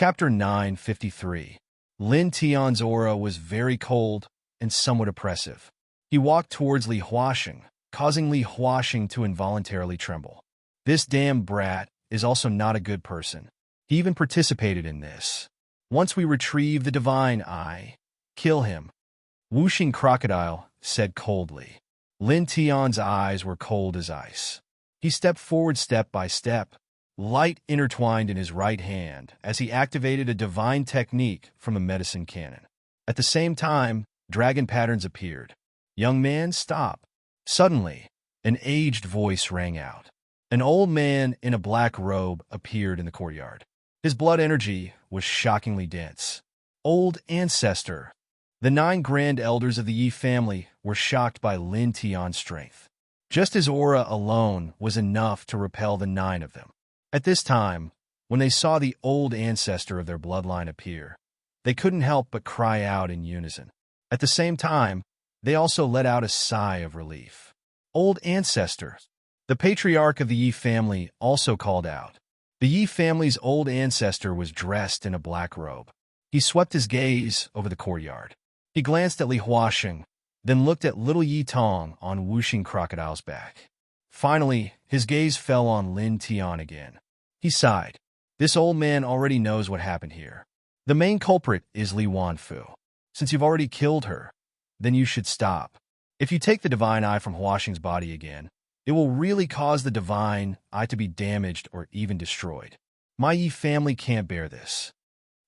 Chapter 953. Lin Tian's aura was very cold and somewhat oppressive. He walked towards Li Huaxing, causing Li Huaxing to involuntarily tremble. This damn brat is also not a good person. He even participated in this. Once we retrieve the divine eye, kill him. Wuxing Crocodile said coldly. Lin Tian's eyes were cold as ice. He stepped forward step by step, light intertwined in his right hand as he activated a divine technique from a medicine cannon. At the same time, dragon patterns appeared. "Young man, stop." Suddenly, an aged voice rang out. An old man in a black robe appeared in the courtyard. His blood energy was shockingly dense. Old ancestor. The 9 grand elders of the Yi family were shocked by Lin Tian's strength. Just his aura alone was enough to repel the 9 of them. At this time, when they saw the old ancestor of their bloodline appear, they couldn't help but cry out in unison. At the same time, they also let out a sigh of relief. Old ancestor. The patriarch of the Yi family also called out. The Yi family's old ancestor was dressed in a black robe. He swept his gaze over the courtyard. He glanced at Li Huaxing, then looked at little Yi Tong on Wuxing Crocodile's back. Finally, his gaze fell on Lin Tian again. He sighed. This old man already knows what happened here. The main culprit is Li Wanfu. Since you've already killed her, then you should stop. If you take the divine eye from Huaxing's body again, it will really cause the divine eye to be damaged or even destroyed. My Yi family can't bear this.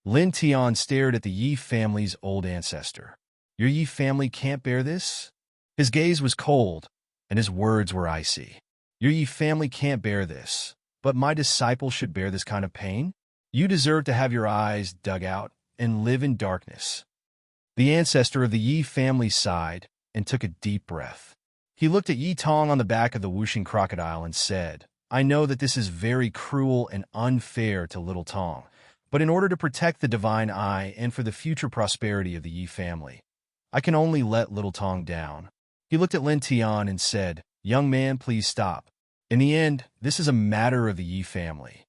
Lin Tian stared at the Yi family's old ancestor. Your Yi family can't bear this? His gaze was cold, and his words were icy. Your Yi family can't bear this, but my disciple should bear this kind of pain? You deserve to have your eyes dug out and live in darkness. The ancestor of the Yi family sighed and took a deep breath. He looked at Yi Tong on the back of the Wuxing Crocodile and said, I know that this is very cruel and unfair to little Tong, but in order to protect the divine eye and for the future prosperity of the Yi family, I can only let little Tong down. He looked at Lin Tian and said, Young man, please stop. In the end, this is a matter of the Yi family.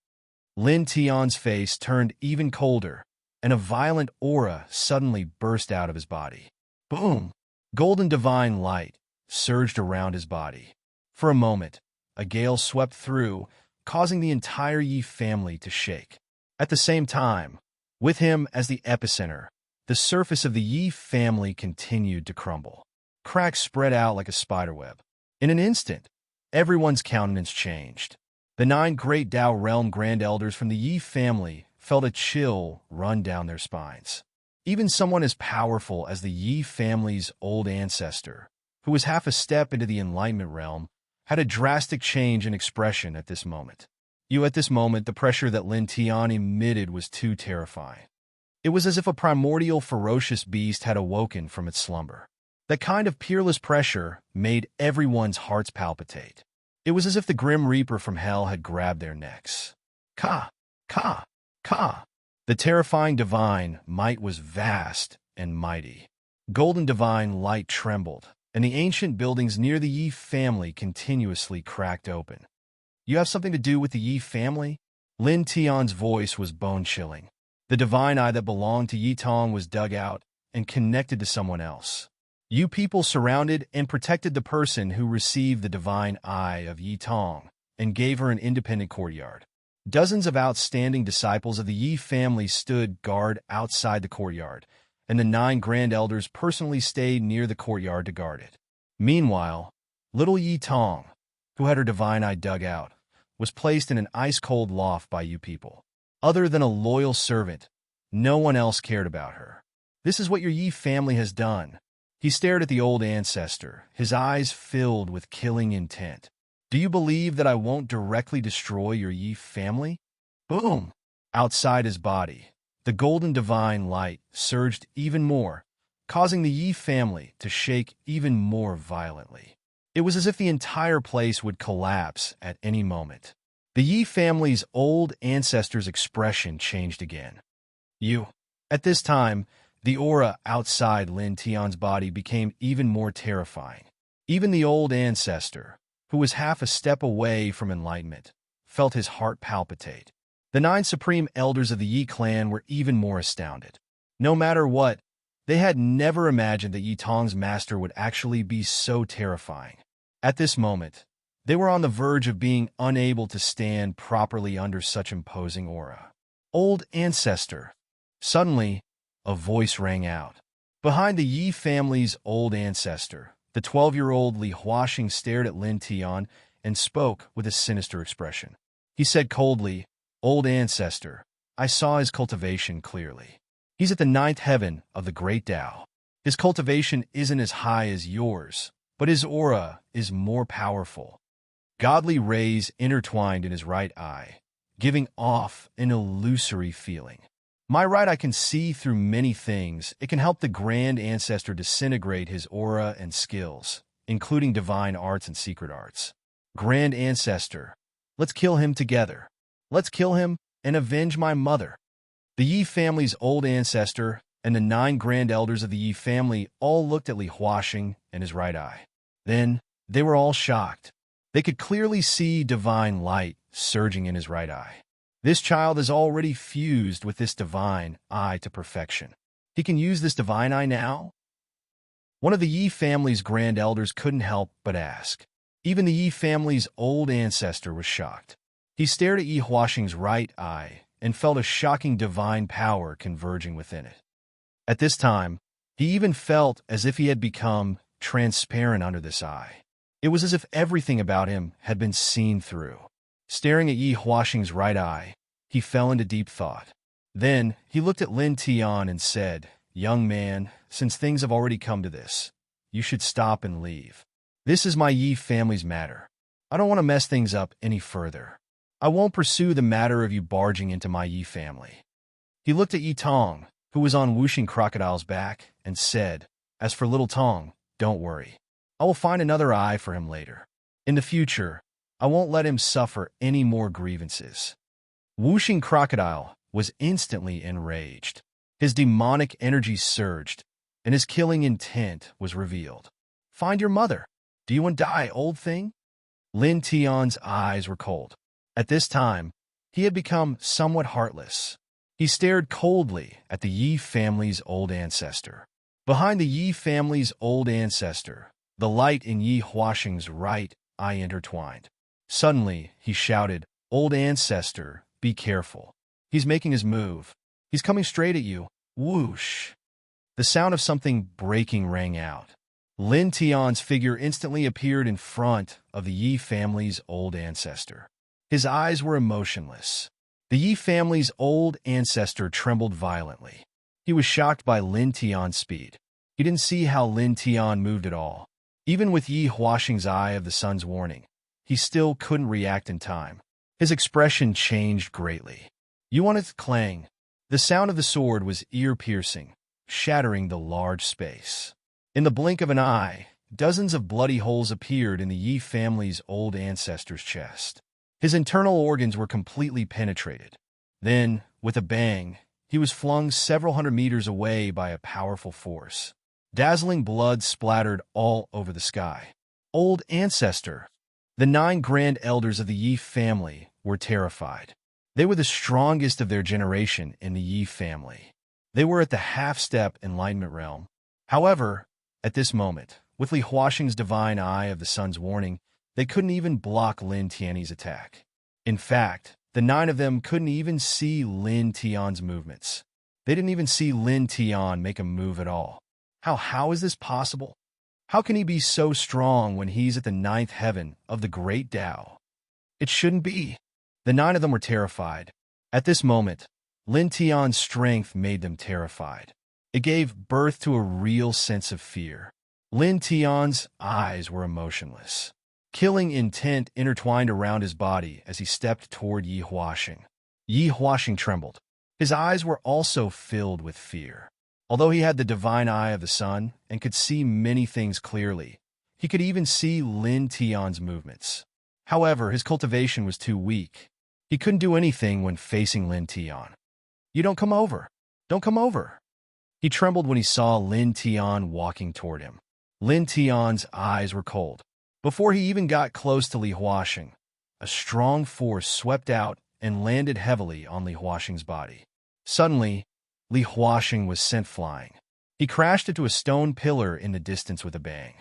Lin Tian's face turned even colder, and a violent aura suddenly burst out of his body. Boom! Golden divine light surged around his body. For a moment, a gale swept through, causing the entire Yi family to shake. At the same time, with him as the epicenter, the surface of the Yi family continued to crumble. Cracks spread out like a spiderweb. In an instant, everyone's countenance changed. The 9 great Dao realm grand elders from the Yi family felt a chill run down their spines. Even someone as powerful as the Yi family's old ancestor, who was half a step into the enlightenment realm, had a drastic change in expression at this moment. At this moment, the pressure that Lin Tian emitted was too terrifying. It was as if a primordial ferocious beast had awoken from its slumber. That kind of peerless pressure made everyone's hearts palpitate. It was as if the grim reaper from hell had grabbed their necks. Ka! Ka! Ka! The terrifying divine might was vast and mighty. Golden divine light trembled, and the ancient buildings near the Yi family continuously cracked open. You have something to do with the Yi family? Lin Tian's voice was bone-chilling. The divine eye that belonged to Yi Tong was dug out and connected to someone else. You people surrounded and protected the person who received the divine eye of Yi Tong and gave her an independent courtyard. Dozens of outstanding disciples of the Yi family stood guard outside the courtyard, and the 9 grand elders personally stayed near the courtyard to guard it. Meanwhile, little Yi Tong, who had her divine eye dug out, was placed in an ice-cold loft by you people. Other than a loyal servant, no one else cared about her. This is what your Yi family has done. He stared at the old ancestor, his eyes filled with killing intent. Do you believe that I won't directly destroy your Yi family? Boom! Outside his body, the golden divine light surged even more, causing the Yi family to shake even more violently. It was as if the entire place would collapse at any moment. The Yi family's old ancestor's expression changed again. At this time, the aura outside Lin Tian's body became even more terrifying. Even the old ancestor, who was half a step away from enlightenment, felt his heart palpitate. The 9 supreme elders of the Yi clan were even more astounded. No matter what, they had never imagined that Yi Tong's master would actually be so terrifying. At this moment, they were on the verge of being unable to stand properly under such imposing aura. Old ancestor. Suddenly, a voice rang out. Behind the Yi family's old ancestor, the 12-year-old Li Huaxing stared at Lin Tian and spoke with a sinister expression. He said coldly, "Old ancestor, I saw his cultivation clearly. He's at the 9th heaven of the great Tao. His cultivation isn't as high as yours, but his aura is more powerful. Godly rays intertwined in his right eye, giving off an illusory feeling. My right eye can see through many things. It can help the grand ancestor disintegrate his aura and skills, including divine arts and secret arts. Grand ancestor, let's kill him together. Let's kill him and avenge my mother." The Yi family's old ancestor and the 9 grand elders of the Yi family all looked at Li Huaxing and his right eye. Then, they were all shocked. They could clearly see divine light surging in his right eye. This child is already fused with this divine eye to perfection. He can use this divine eye now? One of the Yi family's grand elders couldn't help but ask. Even the Yi family's old ancestor was shocked. He stared at Yi Huaxing's right eye and felt a shocking divine power converging within it. At this time, he even felt as if he had become transparent under this eye. It was as if everything about him had been seen through. Staring at Yi Huaxing's right eye, he fell into deep thought. Then, he looked at Lin Tian and said, "Young man, since things have already come to this, you should stop and leave. This is my Yi family's matter. I don't want to mess things up any further. I won't pursue the matter of you barging into my Yi family." He looked at Yi Tong, who was on Wuxing Crocodile's back, and said, "As for little Tong, don't worry. I will find another eye for him later. In the future, I won't let him suffer any more grievances." Wuxing Crocodile was instantly enraged. His demonic energy surged, and his killing intent was revealed. "Find your mother. Do you want to die, old thing?" Lin Tian's eyes were cold. At this time, he had become somewhat heartless. He stared coldly at the Yi family's old ancestor. Behind the Yi family's old ancestor, the light in Yi Huaxing's right eye intertwined. Suddenly, he shouted, "Old ancestor, be careful. He's making his move. He's coming straight at you." Whoosh! The sound of something breaking rang out. Lin Tian's figure instantly appeared in front of the Yi family's old ancestor. His eyes were emotionless. The Yi family's old ancestor trembled violently. He was shocked by Lin Tian's speed. He didn't see how Lin Tian moved at all. Even with Yi Huaxing's eye of the sun's warning, he still couldn't react in time. His expression changed greatly. Yuan's clang. The sound of the sword was ear-piercing, shattering the large space. In the blink of an eye, dozens of bloody holes appeared in the Yi family's old ancestor's chest. His internal organs were completely penetrated. Then, with a bang, he was flung several hundred meters away by a powerful force. Dazzling blood splattered all over the sky. Old ancestor. The 9 grand elders of the Yi family were terrified. They were the strongest of their generation in the Yi family. They were at the half-step enlightenment realm. However, at this moment, with Li Huaxing's divine eye of the sun's warning, they couldn't even block Lin Tian's attack. In fact, the 9 of them couldn't even see Lin Tian's movements. They didn't even see Lin Tian make a move at all. How is this possible? How can he be so strong when he's at the 9th heaven of the great Tao? It shouldn't be. The 9 of them were terrified. At this moment, Lin Tian's strength made them terrified. It gave birth to a real sense of fear. Lin Tian's eyes were emotionless. Killing intent intertwined around his body as he stepped toward Yi Huaxing. Yi Huaxing trembled. His eyes were also filled with fear. Although he had the divine eye of the sun and could see many things clearly, he could even see Lin Tian's movements. However, his cultivation was too weak. He couldn't do anything when facing Lin Tian. "You don't come over. Don't come over." He trembled when he saw Lin Tian walking toward him. Lin Tian's eyes were cold. Before he even got close to Li Huaxing, a strong force swept out and landed heavily on Li Huaxing's body. Suddenly, Li Huaxing was sent flying. He crashed into a stone pillar in the distance with a bang.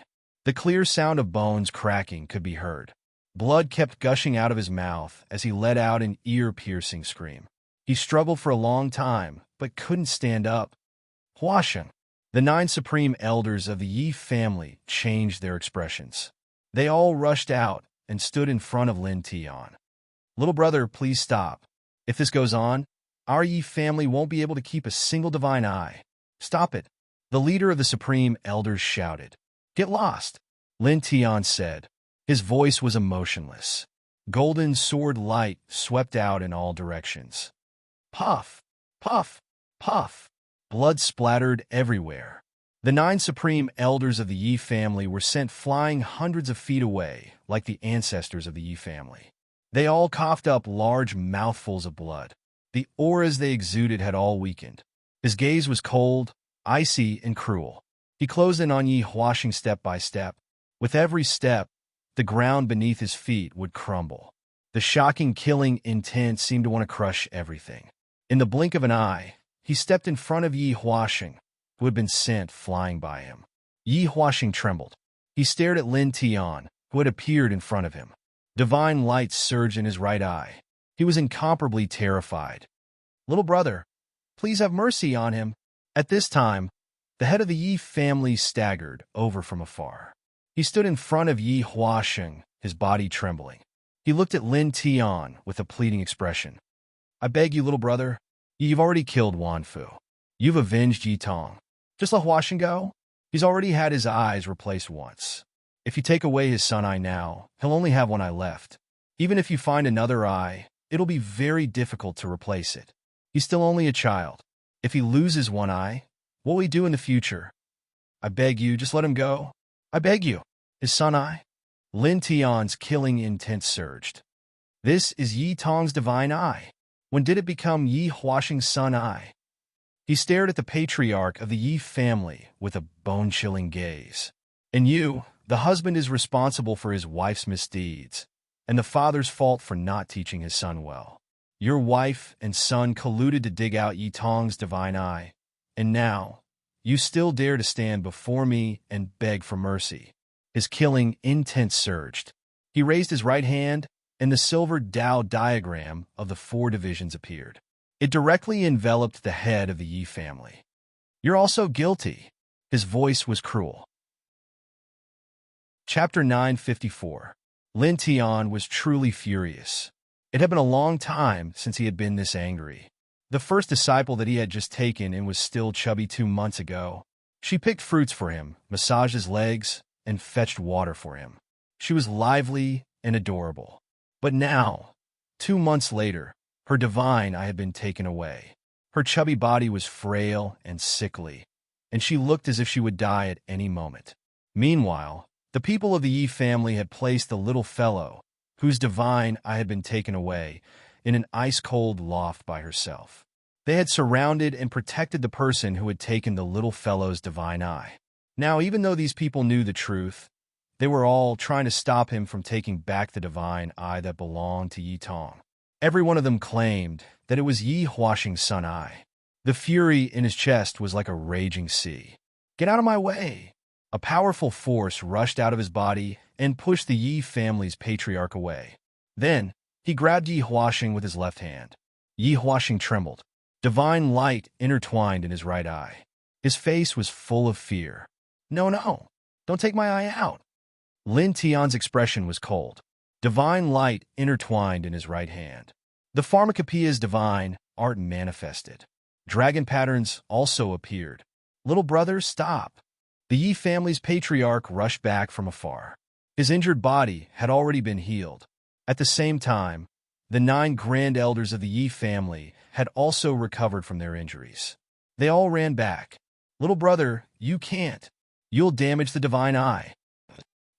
The clear sound of bones cracking could be heard. Blood kept gushing out of his mouth as he let out an ear-piercing scream. He struggled for a long time, but couldn't stand up. Huaxing. The 9 supreme elders of the Yi family changed their expressions. They all rushed out and stood in front of Lin Tian. "Little brother, please stop. If this goes on, our Yi family won't be able to keep a single divine eye. Stop it." The leader of the supreme elders shouted. "Get lost," Lin Tian said. His voice was emotionless. Golden sword light swept out in all directions. Puff, puff, puff. Blood splattered everywhere. The 9 supreme elders of the Yi family were sent flying hundreds of feet away, like the ancestors of the Yi family. They all coughed up large mouthfuls of blood. The auras they exuded had all weakened. His gaze was cold, icy, and cruel. He closed in on Yi Huaxing step by step. With every step, the ground beneath his feet would crumble. The shocking killing intent seemed to want to crush everything. In the blink of an eye, he stepped in front of Yi Huaxing, who had been sent flying by him. Yi Huaxing trembled. He stared at Lin Tian, who had appeared in front of him. Divine light surged in his right eye. He was incomparably terrified. "Little brother, please have mercy on him." At this time, the head of the Yi family staggered over from afar. He stood in front of Yi Huaxing, his body trembling. He looked at Lin Tian with a pleading expression. "I beg you, little brother, you've already killed Wanfu. You've avenged Yi Tong. Just let Huaxing go. He's already had his eyes replaced once. If you take away his sun eye now, he'll only have one eye left. Even if you find another eye, it'll be very difficult to replace it. He's still only a child. If he loses one eye, what will he do in the future? I beg you, just let him go. I beg you." His sun eye? Lin Tian's killing intent surged. "This is Yi Tong's divine eye. When did it become Yi Huaxing's sun eye?" He stared at the patriarch of the Yi family with a bone-chilling gaze. "And you, the husband, is responsible for his wife's misdeeds, and the father's fault for not teaching his son well. Your wife and son colluded to dig out Yi Tong's divine eye, and now you still dare to stand before me and beg for mercy." His killing intent surged. He raised his right hand, and the silver Tao diagram of the 4 divisions appeared. It directly enveloped the head of the Yi family. "You're also guilty." His voice was cruel. Chapter 954. Lin Tian was truly furious. It had been a long time since he had been this angry. The first disciple that he had just taken and was still chubby 2 months ago. She picked fruits for him, massaged his legs, and fetched water for him. She was lively and adorable. But now, 2 months later, her divine eye had been taken away. Her chubby body was frail and sickly, and she looked as if she would die at any moment. Meanwhile, the people of the Yi family had placed the little fellow, whose divine eye had been taken away, in an ice-cold loft by herself. They had surrounded and protected the person who had taken the little fellow's divine eye. Now, even though these people knew the truth, they were all trying to stop him from taking back the divine eye that belonged to Yi Tong. Every one of them claimed that it was Yi Huaxing's sun eye. The fury in his chest was like a raging sea. "Get out of my way!" A powerful force rushed out of his body and pushed the Yi family's patriarch away. Then, he grabbed Yi Huaxing with his left hand. Yi Huaxing trembled. Divine light intertwined in his right eye. His face was full of fear. "No, no, don't take my eye out." Lin Tian's expression was cold. Divine light intertwined in his right hand. The pharmacopoeia's divine art manifested. Dragon patterns also appeared. "Little brother, stop." The Yi family's patriarch rushed back from afar. His injured body had already been healed. At the same time, the 9 grand elders of the Yi family had also recovered from their injuries. They all ran back. "Little brother, you can't. You'll damage the divine eye.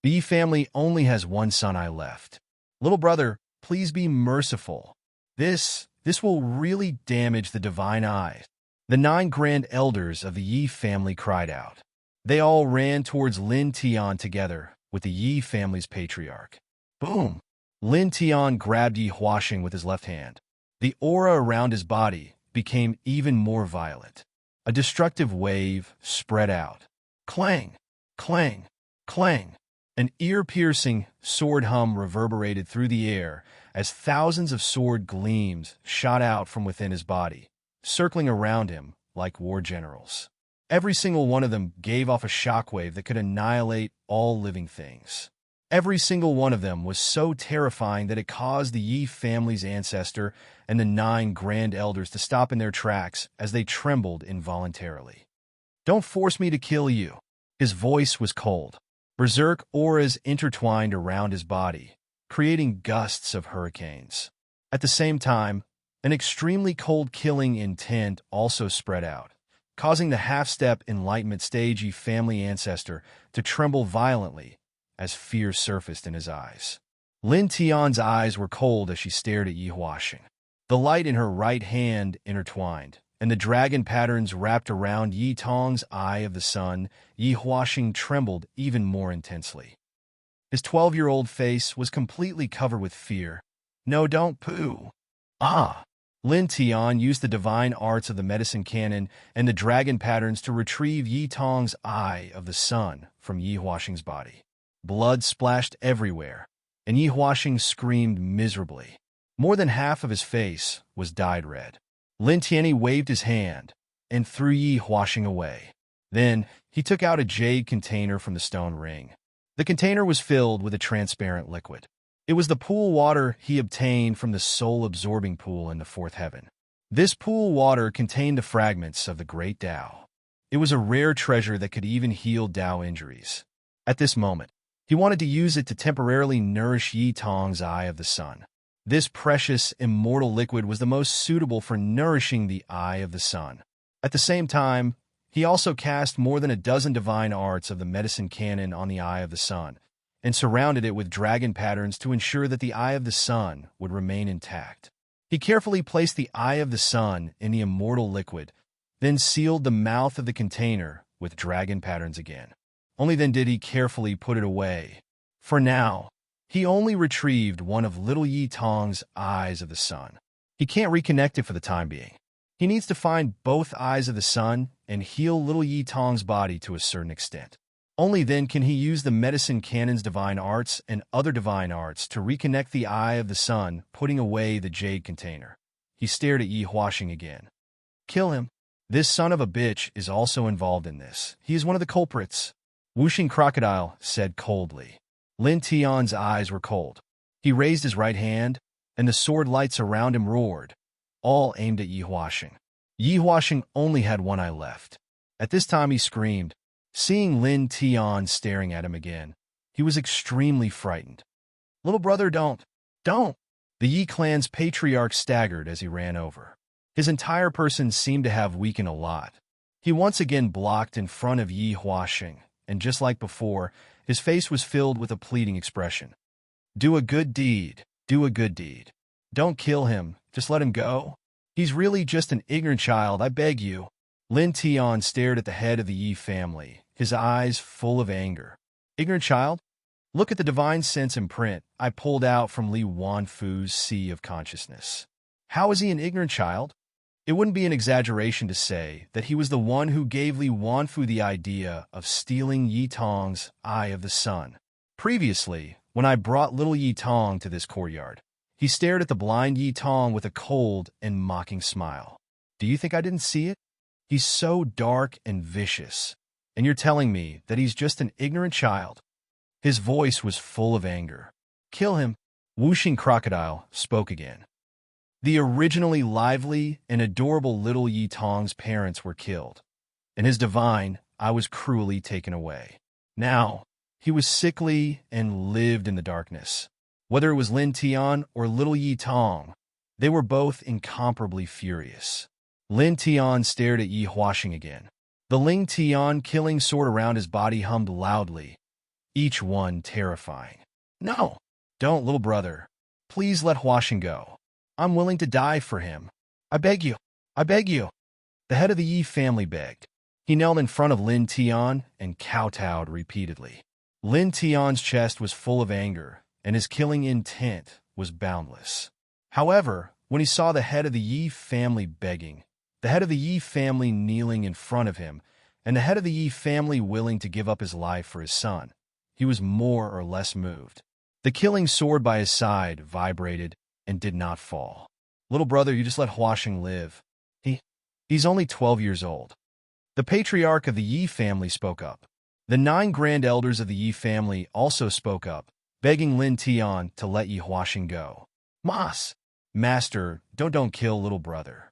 The Yi family only has one sun eye left. Little brother, please be merciful. This will really damage the divine eye." The 9 grand elders of the Yi family cried out. They all ran towards Lin Tian together with the Yi family's patriarch. Boom! Lin Tian grabbed Yi Huaxing with his left hand. The aura around his body became even more violent. A destructive wave spread out. Clang, clang, clang. An ear-piercing sword hum reverberated through the air as thousands of sword gleams shot out from within his body, circling around him like war generals. Every single one of them gave off a shockwave that could annihilate all living things. Every single one of them was so terrifying that it caused the Yi family's ancestor and the 9 grand elders to stop in their tracks as they trembled involuntarily. "Don't force me to kill you." His voice was cold. Berserk auras intertwined around his body, creating gusts of hurricanes. At the same time, an extremely cold killing intent also spread out, causing the half-step enlightenment stage Yi family ancestor to tremble violently as fear surfaced in his eyes. Lin Tian's eyes were cold as she stared at Yi Huaxing. The light in her right hand intertwined, and the dragon patterns wrapped around Yi Tong's eye of the sun. Yi Huaxing trembled even more intensely. His 12-year-old face was completely covered with fear. "No, don't poo." "Ah!" Lin Tian used the divine arts of the medicine cannon and the dragon patterns to retrieve Yi Tong's eye of the sun from Yi Huaxing's body. Blood splashed everywhere, and Yi Huaxing screamed miserably. More than half of his face was dyed red. Lin Tianyi waved his hand and threw Yi Huaxing away. Then he took out a jade container from the stone ring. The container was filled with a transparent liquid. It was the pool water he obtained from the soul-absorbing pool in the fourth heaven. This pool water contained the fragments of the great Tao. It was a rare treasure that could even heal Tao injuries. At this moment, he wanted to use it to temporarily nourish Yi Tong's eye of the sun. This precious, immortal liquid was the most suitable for nourishing the eye of the sun. At the same time, he also cast more than a dozen divine arts of the medicine cannon on the eye of the sun, and surrounded it with dragon patterns to ensure that the eye of the sun would remain intact. He carefully placed the eye of the sun in the immortal liquid, then sealed the mouth of the container with dragon patterns again. Only then did he carefully put it away. For now, he only retrieved one of little Yi Tong's eyes of the sun. He can't reconnect it for the time being. He needs to find both eyes of the sun and heal little Yi Tong's body to a certain extent. Only then can he use the medicine cannon's divine arts and other divine arts to reconnect the eye of the sun, putting away the jade container. He stared at Yi Huaxing again. "Kill him. This son of a bitch is also involved in this. He is one of the culprits." Wuxing Crocodile said coldly. Lin Tian's eyes were cold. He raised his right hand, and the sword lights around him roared, all aimed at Yi Huaxing. Yi Huaxing only had one eye left. At this time he screamed. Seeing Lin Tian staring at him again, he was extremely frightened. "Little brother, don't! Don't!" The Yi clan's patriarch staggered as he ran over. His entire person seemed to have weakened a lot. He once again blocked in front of Yi Huaxing, and just like before, his face was filled with a pleading expression. "Do a good deed. Do a good deed. Don't kill him. Just let him go. He's really just an ignorant child, I beg you." Lin Tian stared at the head of the Yi family, his eyes full of anger. "Ignorant child? Look at the divine sense imprint I pulled out from Li Wanfu's sea of consciousness. How is he an ignorant child? It wouldn't be an exaggeration to say that he was the one who gave Li Wanfu the idea of stealing Yi Tong's eye of the sun. Previously, when I brought little Yi Tong to this courtyard, he stared at the blind Yi Tong with a cold and mocking smile. Do you think I didn't see it? He's so dark and vicious, and you're telling me that he's just an ignorant child?" His voice was full of anger. "Kill him." Wuxing Crocodile spoke again. The originally lively and adorable little Yi Tong's parents were killed, and his divine eye was cruelly taken away. Now, he was sickly and lived in the darkness. Whether it was Lin Tian or little Yi Tong, they were both incomparably furious. Lin Tian stared at Yi Huaxing again. The Ling Tian killing sword around his body hummed loudly, each one terrifying. "No, don't, little brother. Please let Huaxing go. I'm willing to die for him. I beg you. I beg you." The head of the Yi family begged. He knelt in front of Lin Tian and kowtowed repeatedly. Lin Tian's chest was full of anger, and his killing intent was boundless. However, when he saw the head of the Yi family begging, the head of the Yi family kneeling in front of him, and the head of the Yi family willing to give up his life for his son, he was more or less moved. The killing sword by his side vibrated and did not fall. "Little brother, you just let Huasheng live. He's only 12 years old." The patriarch of the Yi family spoke up. The 9 grand elders of the Yi family also spoke up, begging Lin Tian to let Yi Huasheng go. Master, don't kill little brother."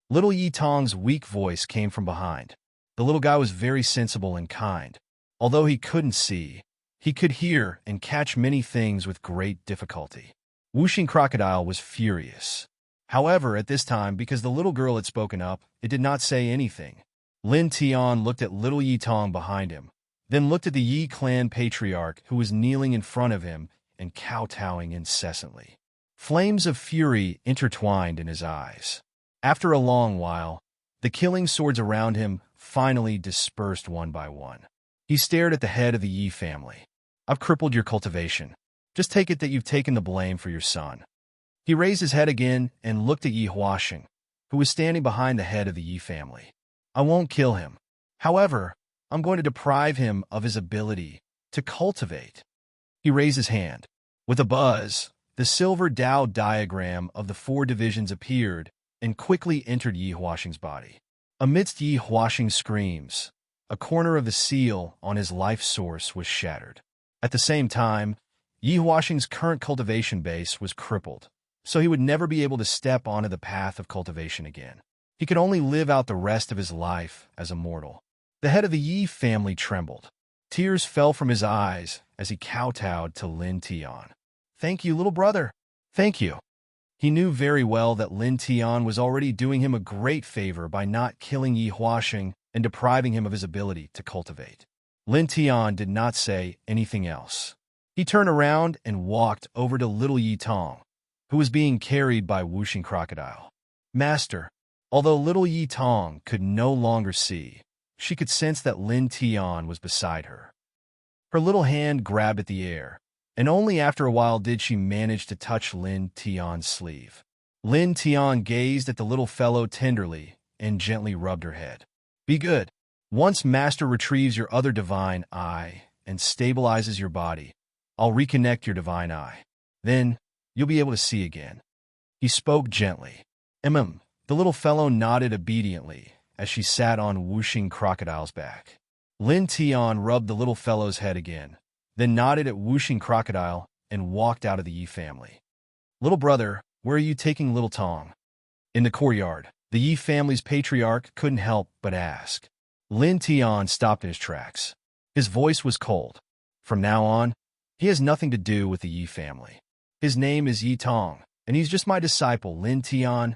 Little Yi Tong's weak voice came from behind. The little guy was very sensible and kind. Although he couldn't see, he could hear and catch many things with great difficulty. Wuxing Crocodile was furious. However, at this time, because the little girl had spoken up, it did not say anything. Lin Tian looked at little Yi Tong behind him, then looked at the Yi clan patriarch who was kneeling in front of him and kowtowing incessantly. Flames of fury intertwined in his eyes. After a long while, the killing swords around him finally dispersed one by one. He stared at the head of the Yi family. "I've crippled your cultivation. Just take it that you've taken the blame for your son." He raised his head again and looked at Yi Huasheng, who was standing behind the head of the Yi family. "I won't kill him. However, I'm going to deprive him of his ability to cultivate." He raised his hand. With a buzz, the silver Tao diagram of the 4 divisions appeared and quickly entered Yi Huasheng's body. Amidst Yi Huasheng's screams, a corner of the seal on his life source was shattered. At the same time, Yi Huasheng's current cultivation base was crippled, so he would never be able to step onto the path of cultivation again. He could only live out the rest of his life as a mortal. The head of the Yi family trembled. Tears fell from his eyes as he kowtowed to Lin Tian. "Thank you, little brother. Thank you." He knew very well that Lin Tian was already doing him a great favor by not killing Yi Huasheng and depriving him of his ability to cultivate. Lin Tian did not say anything else. He turned around and walked over to little Yi Tong, who was being carried by Wuxing Crocodile. "Master." Although little Yi Tong could no longer see, she could sense that Lin Tian was beside her. Her little hand grabbed at the air, and only after a while did she manage to touch Lin Tian's sleeve. Lin Tian gazed at the little fellow tenderly and gently rubbed her head. "Be good. Once Master retrieves your other divine eye and stabilizes your body, I'll reconnect your divine eye. Then you'll be able to see again." He spoke gently. The little fellow nodded obediently as she sat on Wuxing Crocodile's back. Lin Tian rubbed the little fellow's head again, then nodded at Wuxing Crocodile and walked out of the Yi family. "Little brother, where are you taking little Tong?" In the courtyard, the Yi family's patriarch couldn't help but ask. Lin Tian stopped in his tracks. His voice was cold. "From now on, he has nothing to do with the Yi family. His name is Yi Tong, and he's just my disciple, Lin Tian."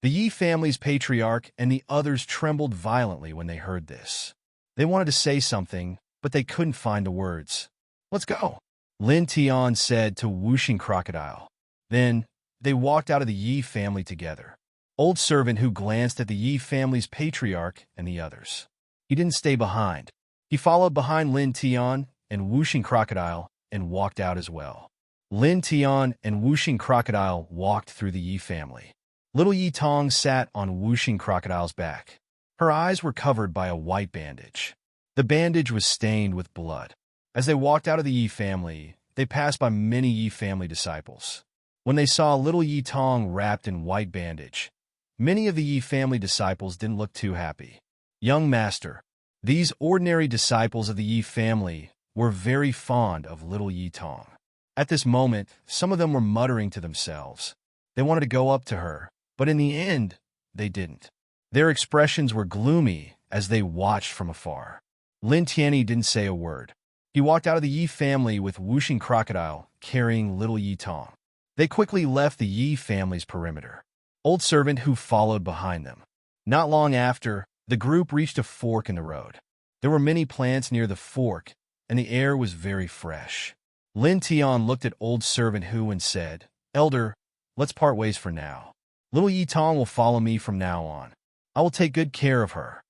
The Yi family's patriarch and the others trembled violently when they heard this. They wanted to say something, but they couldn't find the words. "Let's go," Lin Tian said to Wuxing Crocodile. Then, they walked out of the Yi family together. Old servant who glanced at the Yi family's patriarch and the others. He didn't stay behind. He followed behind Lin Tian and Wuxing Crocodile and walked out as well. Lin Tian and Wuxing Crocodile walked through the Yi family. Little Yi Tong sat on Wuxing Crocodile's back. Her eyes were covered by a white bandage. The bandage was stained with blood. As they walked out of the Yi family, they passed by many Yi family disciples. When they saw little Yi Tong wrapped in white bandage, many of the Yi family disciples didn't look too happy. "Young master," these ordinary disciples of the Yi family were very fond of little Yi Tong. At this moment, some of them were muttering to themselves. They wanted to go up to her, but in the end, they didn't. Their expressions were gloomy as they watched from afar. Lin Tianyi didn't say a word. He walked out of the Yi family with Wuxing Crocodile carrying little Yi Tong. They quickly left the Yi family's perimeter. Old servant who followed behind them. Not long after, the group reached a fork in the road. There were many plants near the fork, and the air was very fresh. Lin Tian looked at old servant Hu and said, "Elder, let's part ways for now. Little Yi Tong will follow me from now on. I will take good care of her."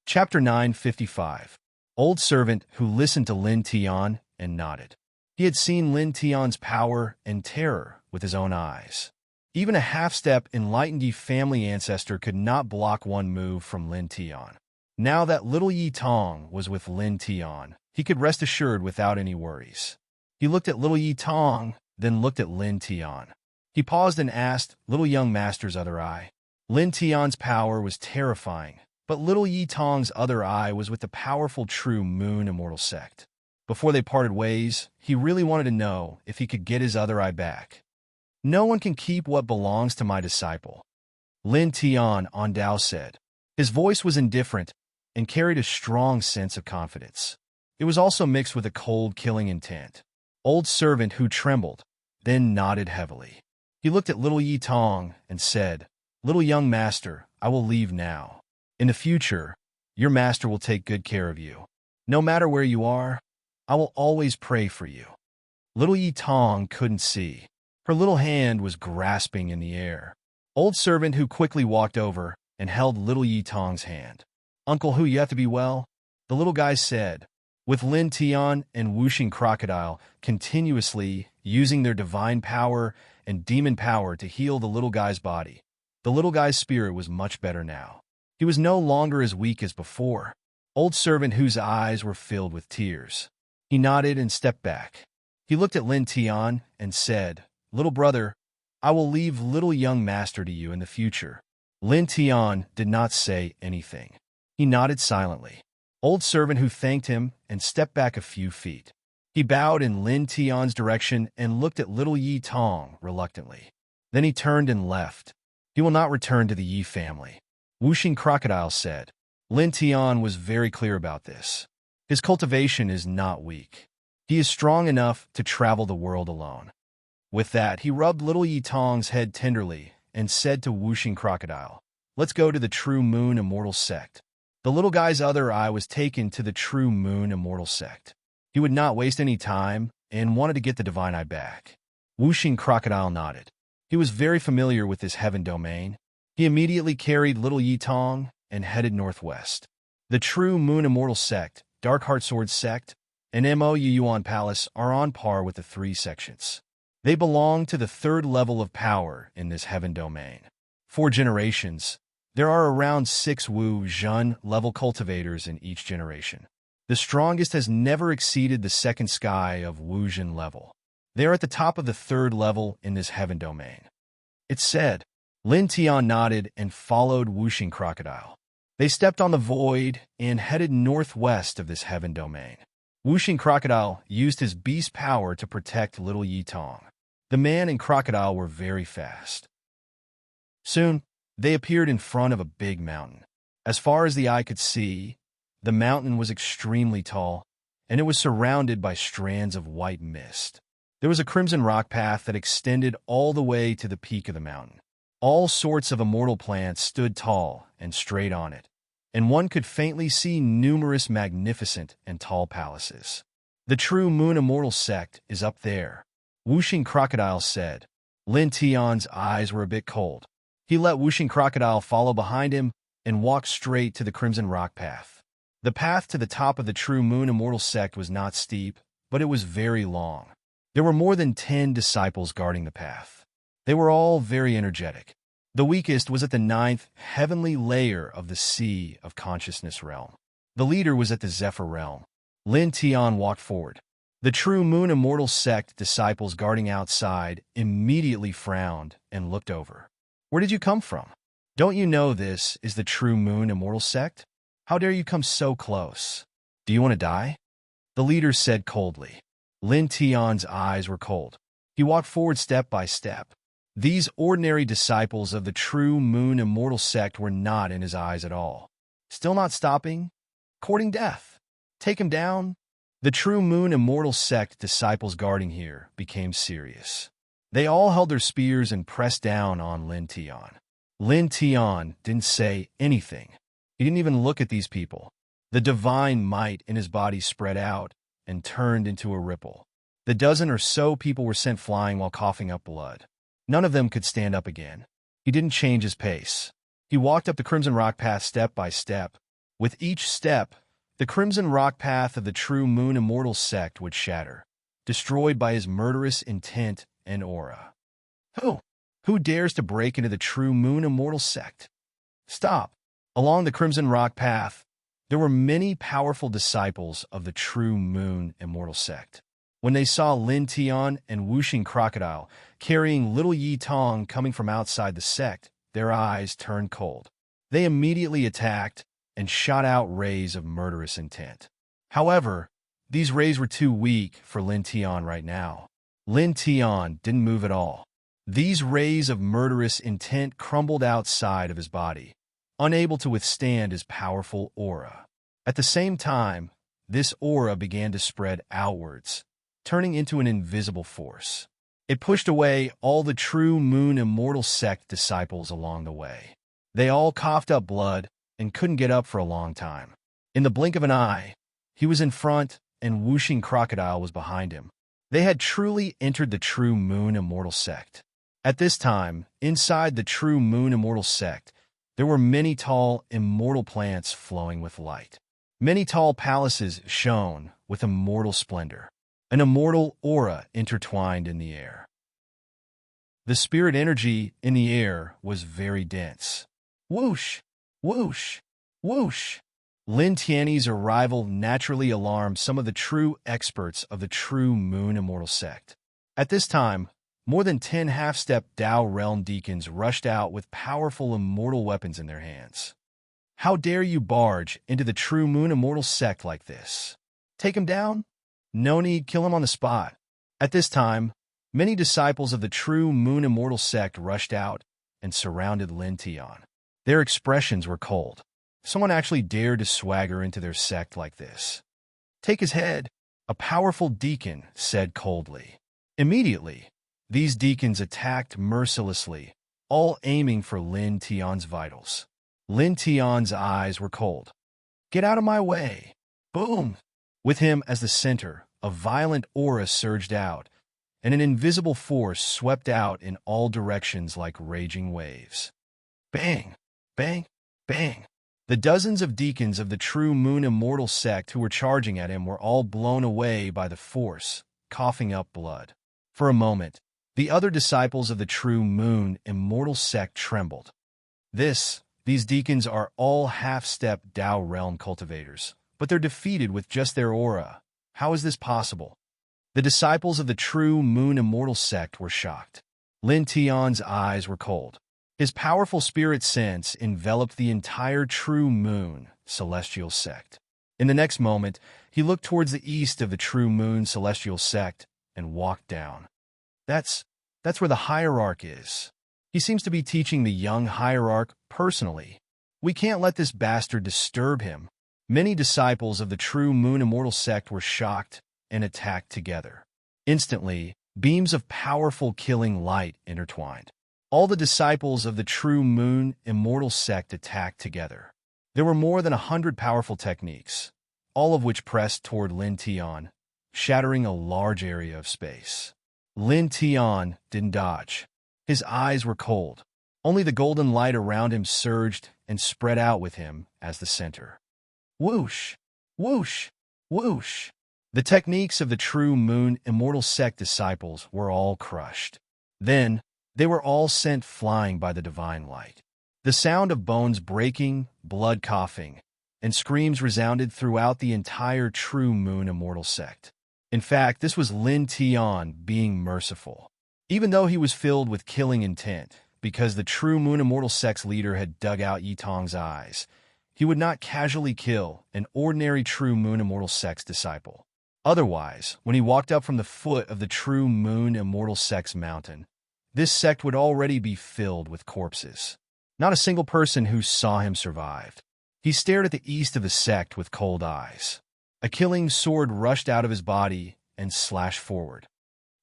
Chapter 955. Old servant who listened to Lin Tian and nodded. He had seen Lin Tian's power and terror with his own eyes. Even a half-step enlightened Yi family ancestor could not block one move from Lin Tian. Now that little Yi Tong was with Lin Tian, he could rest assured without any worries. He looked at little Yi Tong, then looked at Lin Tian. He paused and asked, "Little young master's other eye." Lin Tian's power was terrifying, but little Yi Tong's other eye was with the powerful true moon immortal sect. Before they parted ways, he really wanted to know if he could get his other eye back. "No one can keep what belongs to my disciple," Lin Tian on Dao said. His voice was indifferent and carried a strong sense of confidence. It was also mixed with a cold, killing intent. Old servant who trembled, then nodded heavily. He looked at little Yi Tong and said, "Little young master, I will leave now. In the future, your master will take good care of you. No matter where you are, I will always pray for you." Little Yi Tong couldn't see. Her little hand was grasping in the air. Old servant who quickly walked over and held little Yi Tong's hand. "Uncle Hu, you have to be well," the little guy said. With Lin Tian and Wuxing Crocodile continuously using their divine power and demon power to heal the little guy's body, the little guy's spirit was much better now. He was no longer as weak as before. Old servant whose eyes were filled with tears. He nodded and stepped back. He looked at Lin Tian and said, "Little brother, I will leave little young master to you in the future." Lin Tian did not say anything. He nodded silently. Old servant who thanked him and stepped back a few feet. He bowed in Lin Tian's direction and looked at little Yi Tong reluctantly. Then he turned and left. He will not return to the Yi family, Wuxing Crocodile said. Lin Tian was very clear about this. His cultivation is not weak. He is strong enough to travel the world alone. With that, he rubbed little Yi Tong's head tenderly and said to Wuxing Crocodile, "Let's go to the True Moon Immortal Sect." The little guy's other eye was taken to the True Moon Immortal Sect. He would not waste any time and wanted to get the divine eye back. Wuxing Crocodile nodded. He was very familiar with this heaven domain. He immediately carried little Yi Tong and headed northwest. The True Moon Immortal Sect, Dark Heart Sword Sect, and Mo Yuan Palace are on par with the three sections. They belong to the third level of power in this heaven domain. 4 generations. There are around 6 Wu Zhen level cultivators in each generation. The strongest has never exceeded the second sky of Wu Zhen level. They are at the top of the third level in this heaven domain. It said. Lin Tian nodded and followed Wuxing Crocodile. They stepped on the void and headed northwest of this heaven domain. Wuxing Crocodile used his beast power to protect little Yi Tong. The man and crocodile were very fast. Soon, they appeared in front of a big mountain. As far as the eye could see, the mountain was extremely tall, and it was surrounded by strands of white mist. There was a crimson rock path that extended all the way to the peak of the mountain. All sorts of immortal plants stood tall and straight on it, and one could faintly see numerous magnificent and tall palaces. "The True Moon Immortal Sect is up there," Wuxing Crocodile said. Lin Tian's eyes were a bit cold. He let Wuxing Crocodile follow behind him and walked straight to the crimson rock path. The path to the top of the True Moon Immortal Sect was not steep, but it was very long. There were more than 10 disciples guarding the path. They were all very energetic. The weakest was at the 9th heavenly layer of the Sea of Consciousness realm. The leader was at the Zephyr realm. Lin Tian walked forward. The True Moon Immortal Sect disciples guarding outside immediately frowned and looked over. "Where did you come from? Don't you know this is the True Moon Immortal Sect? How dare you come so close? Do you want to die?" The leader said coldly. Lin Tian's eyes were cold. He walked forward step by step. These ordinary disciples of the True Moon Immortal Sect were not in his eyes at all. Still not stopping? Courting death. Take him down? The True Moon Immortal Sect disciples guarding here became serious. They all held their spears and pressed down on Lin Tian. Lin Tian didn't say anything. He didn't even look at these people. The divine might in his body spread out and turned into a ripple. The dozen or so people were sent flying while coughing up blood. None of them could stand up again. He didn't change his pace. He walked up the crimson rock path step by step. With each step, the crimson rock path of the True Moon Immortal Sect would shatter, destroyed by his murderous intent and aura. Who? Who dares to break into the true moon immortal sect? Stop. Along the Crimson Rock path, there were many powerful disciples of the true moon immortal sect. When they saw Lin Tian and Wuxing Crocodile carrying little Yi Tong coming from outside the sect, their eyes turned cold. They immediately attacked and shot out rays of murderous intent. However, these rays were too weak for Lin Tian right now. Lin Tian didn't move at all. These rays of murderous intent crumbled outside of his body, unable to withstand his powerful aura. At the same time, this aura began to spread outwards, turning into an invisible force. It pushed away all the true moon immortal sect disciples along the way. They all coughed up blood and couldn't get up for a long time. In the blink of an eye, he was in front and Wuxing Crocodile was behind him. They had truly entered the true moon immortal sect. At this time, inside the true moon immortal sect, there were many tall, immortal plants flowing with light. Many tall palaces shone with immortal splendor. An immortal aura intertwined in the air. The spirit energy in the air was very dense. Whoosh! Whoosh! Whoosh! Lin Tian's arrival naturally alarmed some of the true experts of the true moon immortal sect. At this time, more than 10 half-step Dao realm deacons rushed out with powerful immortal weapons in their hands. How dare you barge into the true moon immortal sect like this? Take him down? No need, kill him on the spot. At this time, many disciples of the true moon immortal sect rushed out and surrounded Lin Tian. Their expressions were cold. Someone actually dared to swagger into their sect like this. Take his head, a powerful deacon said coldly. Immediately, these deacons attacked mercilessly, all aiming for Lin Tian's vitals. Lin Tian's eyes were cold. Get out of my way! Boom! With him as the center, a violent aura surged out, and an invisible force swept out in all directions like raging waves. Bang! Bang! Bang! The dozens of deacons of the true moon immortal sect who were charging at him were all blown away by the force, coughing up blood. For a moment, the other disciples of the true moon immortal sect trembled. These deacons are all half-step Dao realm cultivators, but they're defeated with just their aura. How is this possible? The disciples of the true moon immortal sect were shocked. Lin Tian's eyes were cold. His powerful spirit sense enveloped the entire true moon celestial sect. In the next moment, he looked towards the east of the true moon celestial sect and walked down. That's where the hierarch is. He seems to be teaching the young hierarch personally. We can't let this bastard disturb him. Many disciples of the true moon immortal sect were shocked and attacked together. Instantly, beams of powerful killing light intertwined. All the disciples of the true moon immortal sect attacked together. There were more than 100 powerful techniques, all of which pressed toward Lin Tian, shattering a large area of space. Lin Tian didn't dodge. His eyes were cold. Only the golden light around him surged and spread out with him as the center. Whoosh! Whoosh! Whoosh! The techniques of the true moon immortal sect disciples were all crushed. Then, they were all sent flying by the divine light. The sound of bones breaking, blood coughing, and screams resounded throughout the entire true moon immortal sect. In fact, this was Lin Tian being merciful. Even though he was filled with killing intent, because the true moon immortal sect's leader had dug out Yi Tong's eyes, he would not casually kill an ordinary true moon immortal sect's disciple. Otherwise, when he walked up from the foot of the true moon immortal sect's mountain, this sect would already be filled with corpses. Not a single person who saw him survived. He stared at the east of the sect with cold eyes. A killing sword rushed out of his body and slashed forward.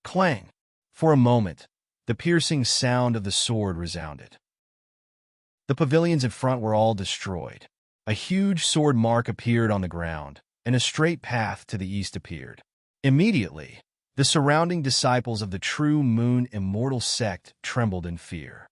Clang! For a moment, the piercing sound of the sword resounded. The pavilions in front were all destroyed. A huge sword mark appeared on the ground, and a straight path to the east appeared. Immediately, the surrounding disciples of the true moon immortal sect trembled in fear.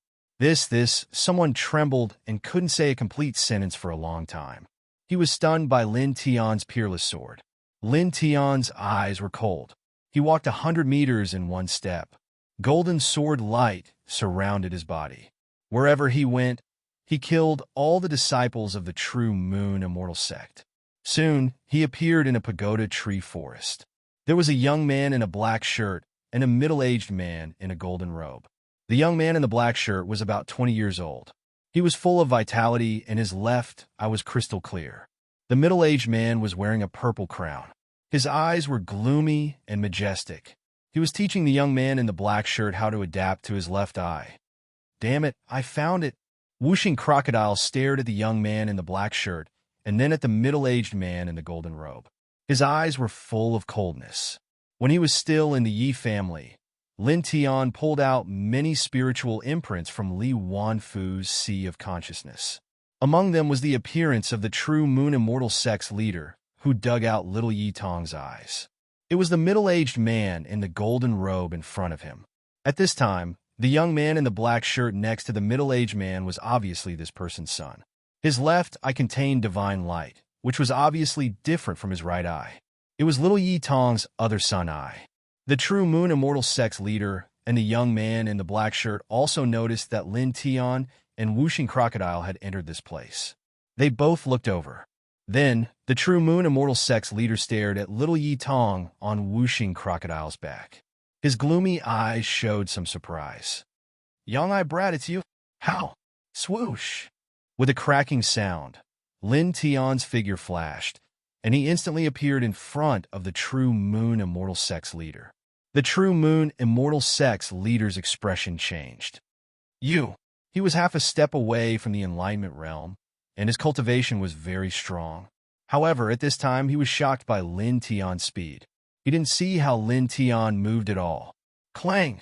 Someone trembled and couldn't say a complete sentence for a long time. He was stunned by Lin Tian's peerless sword. Lin Tian's eyes were cold. He walked 100 meters in one step. Golden sword light surrounded his body. Wherever he went, he killed all the disciples of the true moon immortal sect. Soon, he appeared in a pagoda tree forest. There was a young man in a black shirt and a middle-aged man in a golden robe. The young man in the black shirt was about 20 years old. He was full of vitality, and his left eye was crystal clear. The middle-aged man was wearing a purple crown. His eyes were gloomy and majestic. He was teaching the young man in the black shirt how to adapt to his left eye. "Damn it, I found it." Whooshing Crocodile stared at the young man in the black shirt and then at the middle-aged man in the golden robe. His eyes were full of coldness. When he was still in the Yi family, Lin Tian pulled out many spiritual imprints from Li Wanfu's Sea of Consciousness. Among them was the appearance of the true Moon Immortal Sect's leader, who dug out little Yi Tong's eyes. It was the middle-aged man in the golden robe in front of him. At this time, the young man in the black shirt next to the middle-aged man was obviously this person's son. His left eye contained divine light, which was obviously different from his right eye. It was little Yi Tong's other son eye. The true Moon Immortal Sect's leader and the young man in the black shirt also noticed that Lin Tian and Whooshing Crocodile had entered this place. They both looked over. Then, the true Moon Immortal Sect's leader stared at little Yi Tong on Whooshing Crocodile's back. His gloomy eyes showed some surprise. "Young Eye Brat, it's you? How?" Swoosh! With a cracking sound, Lin Tian's figure flashed, and he instantly appeared in front of the true Moon Immortal Sect's leader. The true Moon Immortal Sect's leader's expression changed. "You!" He was half a step away from the enlightenment realm, and his cultivation was very strong. However, at this time, he was shocked by Lin Tian's speed. He didn't see how Lin Tian moved at all. Clang!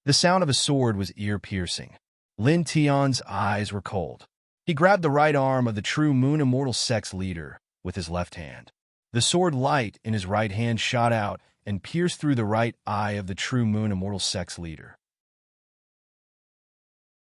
The sound of a sword was ear-piercing. Lin Tian's eyes were cold. He grabbed the right arm of the true Moon Immortal Sect's leader with his left hand. The sword light in his right hand shot out and pierced through the right eye of the true Moon Immortal Sect's leader.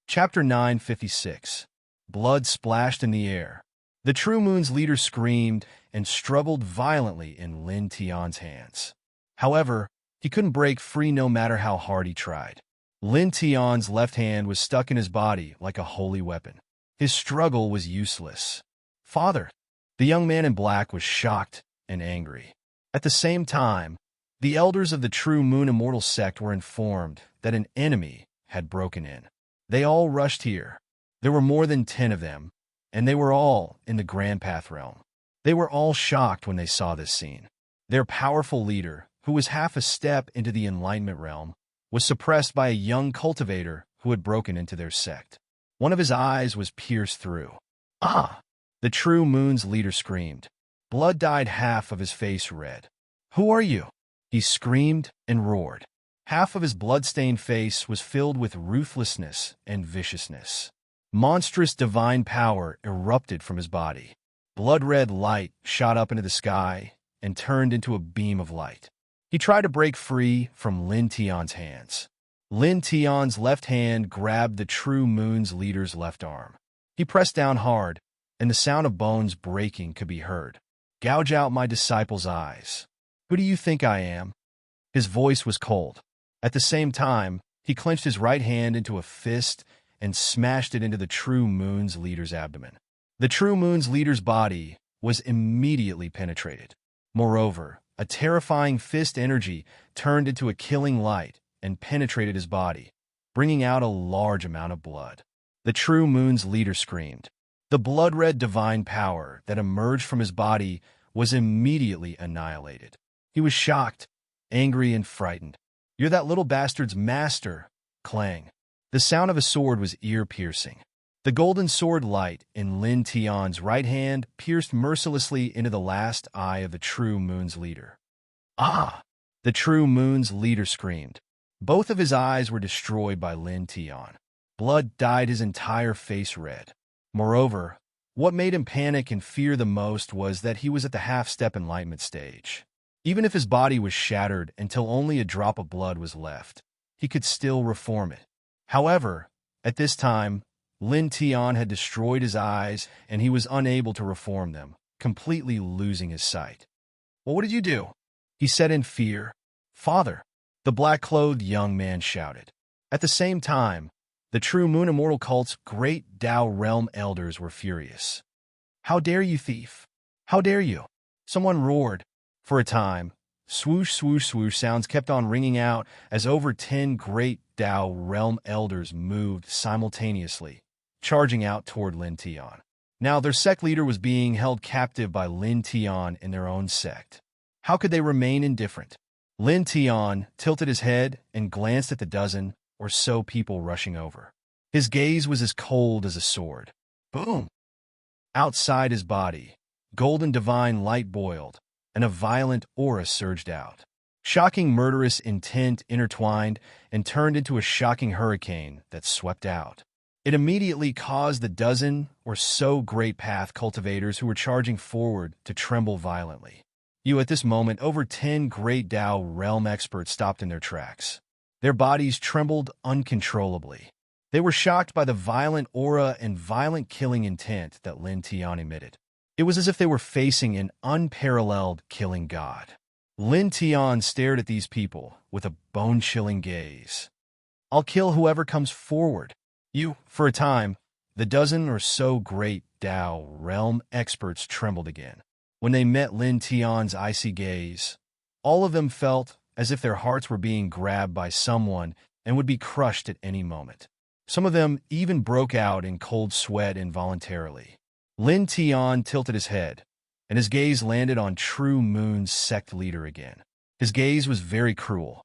Chapter 956. Blood splashed in the air. The true Moon's leader screamed and struggled violently in Lin Tian's hands. However, he couldn't break free no matter how hard he tried. Lin Tian's left hand was stuck in his body like a holy weapon. His struggle was useless. "Father!" The young man in black was shocked and angry. At the same time, the elders of the true Moon Immortal Sect were informed that an enemy had broken in. They all rushed here. There were more than 10 of them, and they were all in the Grand Path realm. They were all shocked when they saw this scene. Their powerful leader, who was half a step into the enlightenment realm, was suppressed by a young cultivator who had broken into their sect. One of his eyes was pierced through. "Ah!" The true Moon's leader screamed. Blood dyed half of his face red. "Who are you?" He screamed and roared. Half of his blood-stained face was filled with ruthlessness and viciousness. Monstrous divine power erupted from his body. Blood-red light shot up into the sky and turned into a beam of light. He tried to break free from Lin Tian's hands. Lin Tian's left hand grabbed the true Moon's leader's left arm. He pressed down hard, and the sound of bones breaking could be heard. "Gouge out my disciple's eyes. Who do you think I am?" His voice was cold. At the same time, he clenched his right hand into a fist and smashed it into the true Moon's leader's abdomen. The true Moon's leader's body was immediately penetrated. Moreover, a terrifying fist energy turned into a killing light and penetrated his body, bringing out a large amount of blood. The true Moon's leader screamed. The blood-red divine power that emerged from his body was immediately annihilated. He was shocked, angry, and frightened. "You're that little bastard's master!" Clang. The sound of a sword was ear-piercing. The golden sword light in Lin Tian's right hand pierced mercilessly into the last eye of the true Moon's leader. "Ah!" The true Moon's leader screamed. Both of his eyes were destroyed by Lin Tian. Blood dyed his entire face red. Moreover, what made him panic and fear the most was that he was at the half-step enlightenment stage. Even if his body was shattered until only a drop of blood was left, he could still reform it. However, at this time, Lin Tian had destroyed his eyes and he was unable to reform them, completely losing his sight. "Well, what did you do?" he said in fear. "Father." the black-clothed young man shouted. At the same time, the true Moon Immortal cult's great Tao realm elders were furious. "How dare you, thief? How dare you?" someone roared. For a time, swoosh, swoosh, swoosh sounds kept on ringing out as over 10 great Tao realm elders moved simultaneously, charging out toward Lin Tian. Now their sect leader was being held captive by Lin Tian in their own sect. How could they remain indifferent? Lin Tian tilted his head and glanced at the dozen or so people rushing over. His gaze was as cold as a sword. Boom! Outside his body, golden divine light boiled, and a violent aura surged out. Shocking murderous intent intertwined and turned into a shocking hurricane that swept out. It immediately caused the dozen or so great path cultivators who were charging forward to tremble violently. At this moment, over 10 great Tao realm experts stopped in their tracks. Their bodies trembled uncontrollably. They were shocked by the violent aura and violent killing intent that Lin Tian emitted. It was as if they were facing an unparalleled killing god. Lin Tian stared at these people with a bone-chilling gaze. "I'll kill whoever comes forward." For a time, the dozen or so great Tao realm experts trembled again. When they met Lin Tian's icy gaze, all of them felt as if their hearts were being grabbed by someone and would be crushed at any moment. Some of them even broke out in cold sweat involuntarily. Lin Tian tilted his head, and his gaze landed on True Moon's sect leader again. His gaze was very cruel.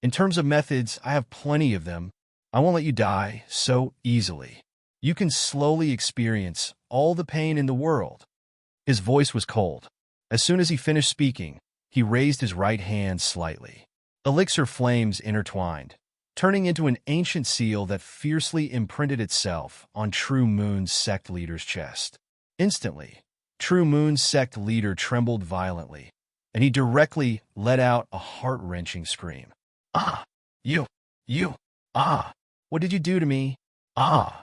"In terms of methods, I have plenty of them. I won't let you die so easily. You can slowly experience all the pain in the world." His voice was cold. As soon as he finished speaking, he raised his right hand slightly. Elixir flames intertwined, turning into an ancient seal that fiercely imprinted itself on True Moon's sect leader's chest. Instantly, True Moon's sect leader trembled violently, and he directly let out a heart-wrenching scream. "Ah! Ah! What did you do to me? Ah!"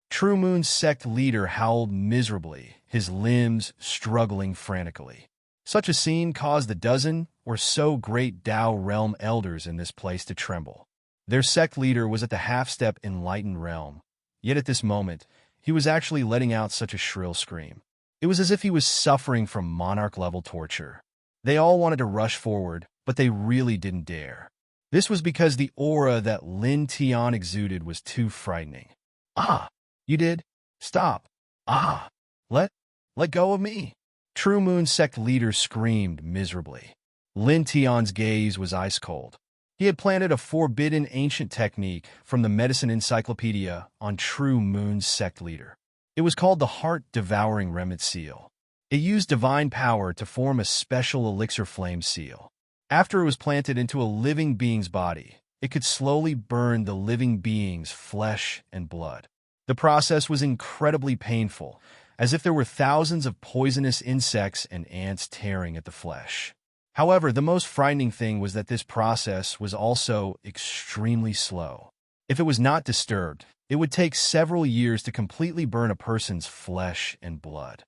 True Moon's sect leader howled miserably, his limbs struggling frantically. Such a scene caused the dozen or so great Tao realm elders in this place to tremble. Their sect leader was at the half-step enlightened realm, yet at this moment, he was actually letting out such a shrill scream. It was as if he was suffering from monarch-level torture. They all wanted to rush forward, but they really didn't dare. This was because the aura that Lin Tian exuded was too frightening. "Ah! You did? Stop! Ah! Let go of me!" True Moon sect leader screamed miserably. Lin Tian's gaze was ice-cold. He had planted a forbidden ancient technique from the medicine encyclopedia on True Moon's sect leader. It was called the Heart-Devouring Remit Seal. It used divine power to form a special elixir flame seal. After it was planted into a living being's body, it could slowly burn the living being's flesh and blood. The process was incredibly painful, as if there were thousands of poisonous insects and ants tearing at the flesh. However, the most frightening thing was that this process was also extremely slow. If it was not disturbed, it would take several years to completely burn a person's flesh and blood.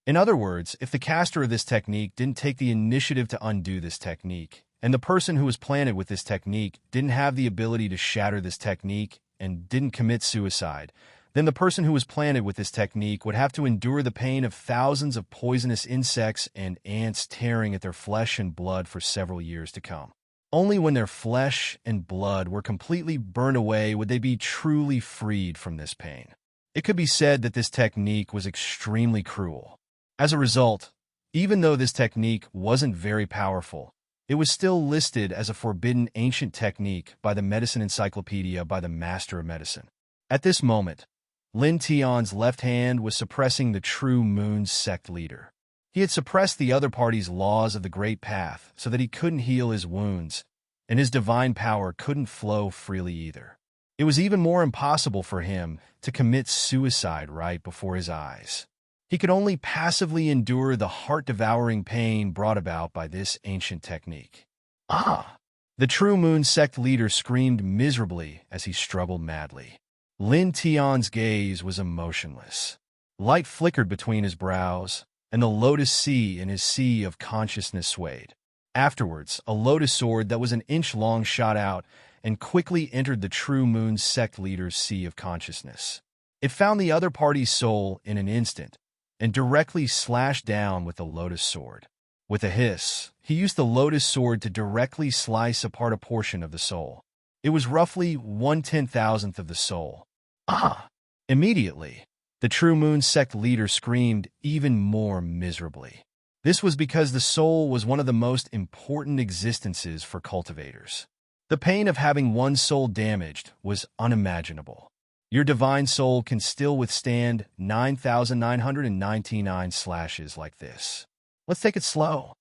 In other words, if the caster of this technique didn't take the initiative to undo this technique, and the person who was planted with this technique didn't have the ability to shatter this technique and didn't commit suicide, then the person who was planted with this technique would have to endure the pain of thousands of poisonous insects and ants tearing at their flesh and blood for several years to come. Only when their flesh and blood were completely burned away would they be truly freed from this pain. It could be said that this technique was extremely cruel. As a result, even though this technique wasn't very powerful, it was still listed as a forbidden ancient technique by the medicine encyclopedia by the Master of Medicine. At this moment, Lin Tian's left hand was suppressing the True Moon's sect leader. He had suppressed the other party's laws of the Great Path so that he couldn't heal his wounds, and his divine power couldn't flow freely either. It was even more impossible for him to commit suicide right before his eyes. He could only passively endure the heart-devouring pain brought about by this ancient technique. "Ah!" The True Moon sect leader screamed miserably as he struggled madly. Lin Tian's gaze was emotionless. Light flickered between his brows, and the lotus sea in his sea of consciousness swayed. Afterwards, a lotus sword that was an inch long shot out and quickly entered the True Moon sect leader's sea of consciousness. It found the other party's soul in an instant and directly slashed down with the lotus sword. With a hiss, he used the lotus sword to directly slice apart a portion of the soul. It was roughly 1/10,000th of the soul. Ah! Immediately, the True Moon sect leader screamed even more miserably. This was because the soul was one of the most important existences for cultivators. The pain of having one's soul damaged was unimaginable. Your divine soul can still withstand 9,999 slashes like this. Let's take it slow.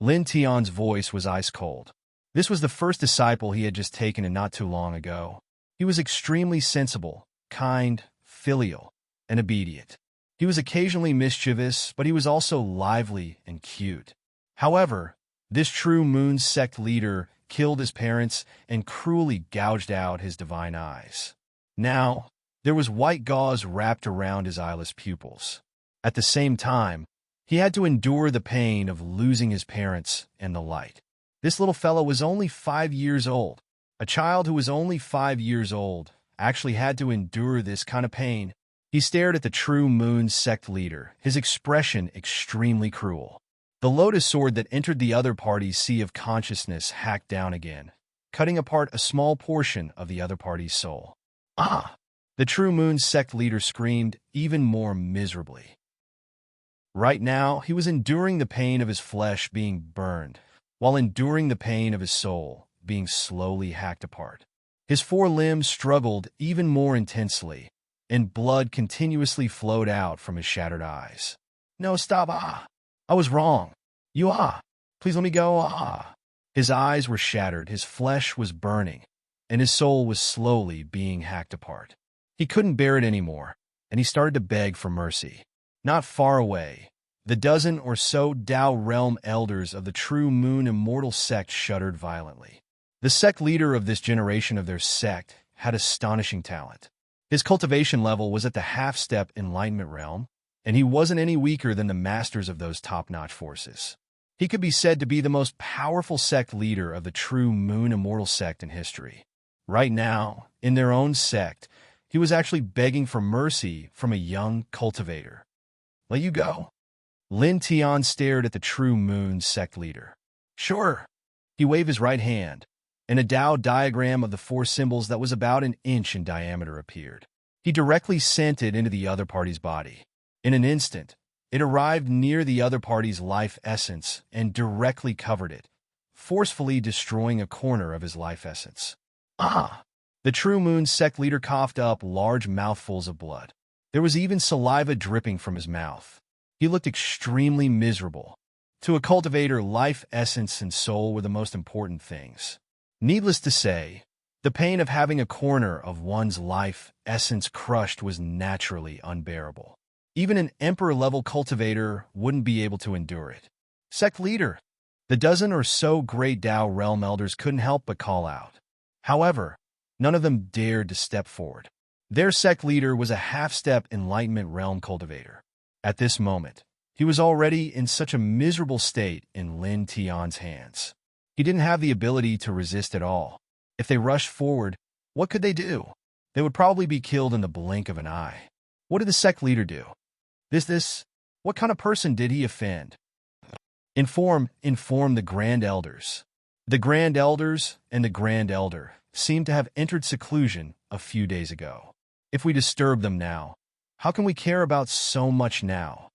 Lin Tian's voice was ice cold. This was the first disciple he had just taken and not too long ago. He was extremely sensible, kind, filial, and obedient. He was occasionally mischievous, but he was also lively and cute. However, this True Moon sect leader killed his parents and cruelly gouged out his divine eyes. Now, there was white gauze wrapped around his eyeless pupils. At the same time, he had to endure the pain of losing his parents and the light. This little fellow was only 5 years old. A child who was only 5 years old actually had to endure this kind of pain. He stared at the True Moon sect leader, his expression extremely cruel. The lotus sword that entered the other party's sea of consciousness hacked down again, cutting apart a small portion of the other party's soul. Ah! The True Moon sect leader screamed even more miserably. Right now, he was enduring the pain of his flesh being burned, while enduring the pain of his soul being slowly hacked apart. His 4 limbs struggled even more intensely, and blood continuously flowed out from his shattered eyes. No, stop, I was wrong. You, please let me go, His eyes were shattered, his flesh was burning, and his soul was slowly being hacked apart. He couldn't bear it anymore, and he started to beg for mercy. Not far away, the dozen or so Tao realm elders of the True Moon immortal sect shuddered violently. The sect leader of this generation of their sect had astonishing talent. His cultivation level was at the half-step enlightenment realm, and he wasn't any weaker than the masters of those top-notch forces. He could be said to be the most powerful sect leader of the True Moon immortal sect in history. Right now, in their own sect, he was actually begging for mercy from a young cultivator. Let you go? Lin Tian stared at the True Moon sect leader. Sure. He waved his right hand, and a Tao diagram of the 4 symbols that was about an inch in diameter appeared. He directly sent it into the other party's body. In an instant, it arrived near the other party's life essence and directly covered it, forcefully destroying a corner of his life essence. Ah! The True Moon sect leader coughed up large mouthfuls of blood. There was even saliva dripping from his mouth. He looked extremely miserable. To a cultivator, life essence and soul were the most important things. Needless to say, the pain of having a corner of one's life essence crushed was naturally unbearable. Even an emperor-level cultivator wouldn't be able to endure it. Sect leader, the dozen or so great Tao realm elders couldn't help but call out. However, none of them dared to step forward. Their sect leader was a half-step enlightenment realm cultivator. At this moment, he was already in such a miserable state in Lin Tian's hands. He didn't have the ability to resist at all. If they rushed forward, what could they do? They would probably be killed in the blink of an eye. What did the sect leader do? What kind of person did he offend? Inform the Grand Elders. The Grand Elders and the Grand Elder seemed to have entered seclusion a few days ago. If we disturb them now, how can we care about so much now?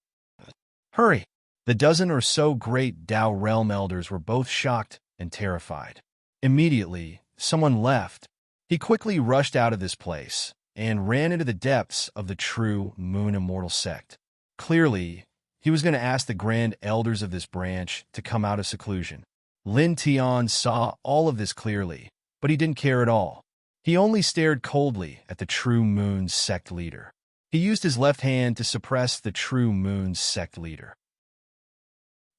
Hurry! The dozen or so great Tao realm elders were both shocked and terrified. Immediately, someone left. He quickly rushed out of this place and ran into the depths of the True Moon immortal sect. Clearly, he was going to ask the Grand Elders of this branch to come out of seclusion. Lin Tian saw all of this clearly, but he didn't care at all. He only stared coldly at the True Moon sect leader. He used his left hand to suppress the True Moon sect leader.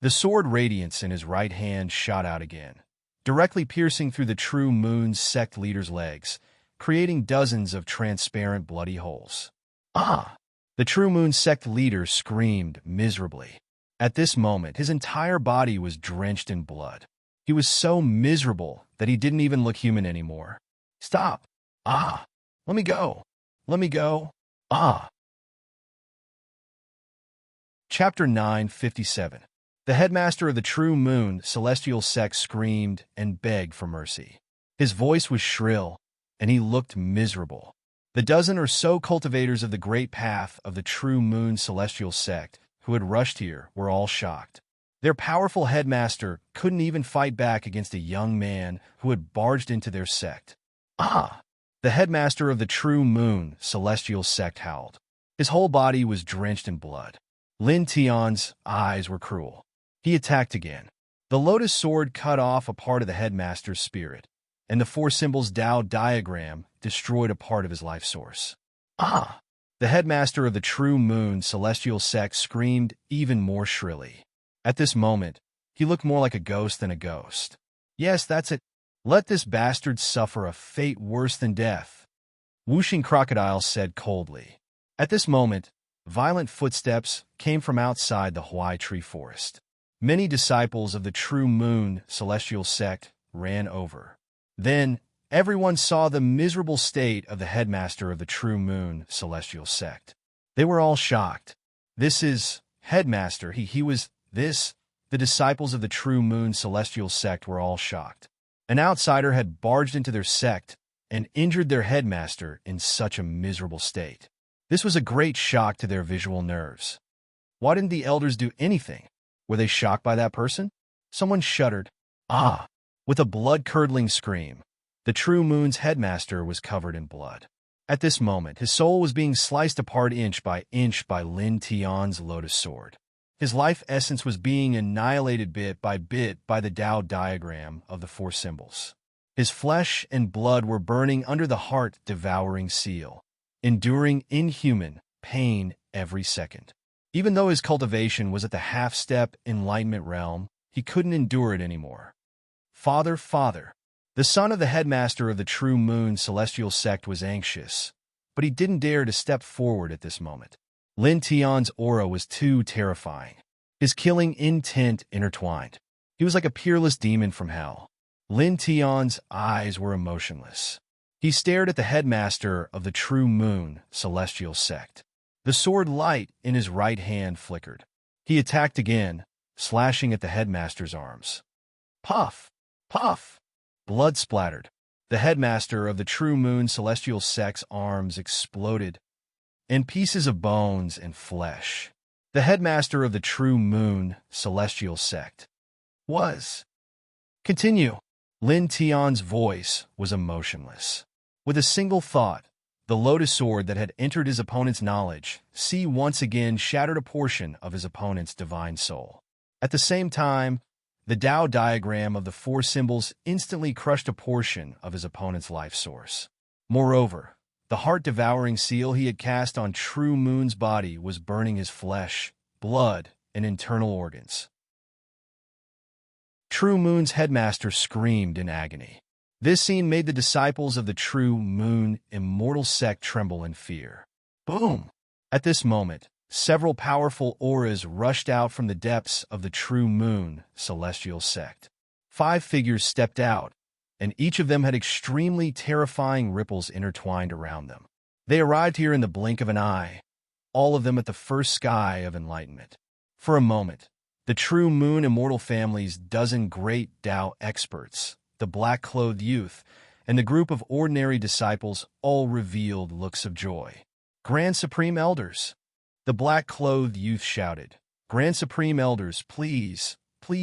The sword radiance in his right hand shot out again, directly piercing through the True Moon sect leader's legs, creating dozens of transparent bloody holes. Ah! The True Moon sect leader screamed miserably. At this moment, his entire body was drenched in blood. He was so miserable that he didn't even look human anymore. Stop. Ah. Let me go. Let me go. Ah. Chapter 957. The headmaster of the True Moon celestial sect screamed and begged for mercy. His voice was shrill, and he looked miserable. The dozen or so cultivators of the great path of the True Moon celestial sect who had rushed here were all shocked. Their powerful headmaster couldn't even fight back against a young man who had barged into their sect. Ah! The headmaster of the True Moon celestial sect howled. His whole body was drenched in blood. Lin Tian's eyes were cruel. He attacked again. The lotus sword cut off a part of the headmaster's spirit, and the four symbols Tao diagram destroyed a part of his life source. Ah! The headmaster of the True Moon celestial sect screamed even more shrilly. At this moment, he looked more like a ghost than a ghost. Yes, that's it. Let this bastard suffer a fate worse than death, Whooshing Crocodile said coldly. At this moment, violent footsteps came from outside the Huai tree forest. Many disciples of the True Moon celestial sect ran over. Then, everyone saw the miserable state of the headmaster of the True Moon celestial sect. They were all shocked. This is headmaster. He was this. The disciples of the True Moon celestial sect were all shocked. An outsider had barged into their sect and injured their headmaster in such a miserable state. This was a great shock to their visual nerves. Why didn't the elders do anything? Were they shocked by that person? Someone shuddered. Ah! With a blood-curdling scream, the True Moon's headmaster was covered in blood. At this moment, his soul was being sliced apart inch by Lin Tian's lotus sword. His life essence was being annihilated bit by the Tao diagram of the four symbols. His flesh and blood were burning under the heart-devouring seal, enduring inhuman pain every second. Even though his cultivation was at the half-step enlightenment realm, he couldn't endure it anymore. Father, the son of the headmaster of the True Moon celestial sect was anxious, but he didn't dare to step forward at this moment. Lin Tian's aura was too terrifying. His killing intent intertwined. He was like a peerless demon from hell. Lin Tian's eyes were emotionless. He stared at the headmaster of the True Moon celestial sect. The sword light in his right hand flickered. He attacked again, slashing at the headmaster's arms. Puff! Puff! Blood splattered. The headmaster of the True Moon celestial sect's arms exploded, and pieces of bones and flesh. The headmaster of the True Moon celestial sect was. Continue. Lin Tian's voice was emotionless. With a single thought, the lotus sword that had entered his opponent's knowledge, once again shattered a portion of his opponent's divine soul. At the same time, the Tao diagram of the four symbols instantly crushed a portion of his opponent's life source. Moreover, the heart-devouring seal he had cast on True Moon's body was burning his flesh, blood, and internal organs. True Moon's headmaster screamed in agony. This scene made the disciples of the True Moon immortal sect tremble in fear. Boom! At this moment, several powerful auras rushed out from the depths of the True Moon celestial sect. 5 figures stepped out, and each of them had extremely terrifying ripples intertwined around them. They arrived here in the blink of an eye, all of them at the first sky of enlightenment. For a moment, the True Moon immortal family's dozen great Tao experts, the black-clothed youth, and the group of ordinary disciples all revealed looks of joy. Grand Supreme Elders! The black-clothed youth shouted, Grand Supreme Elders, please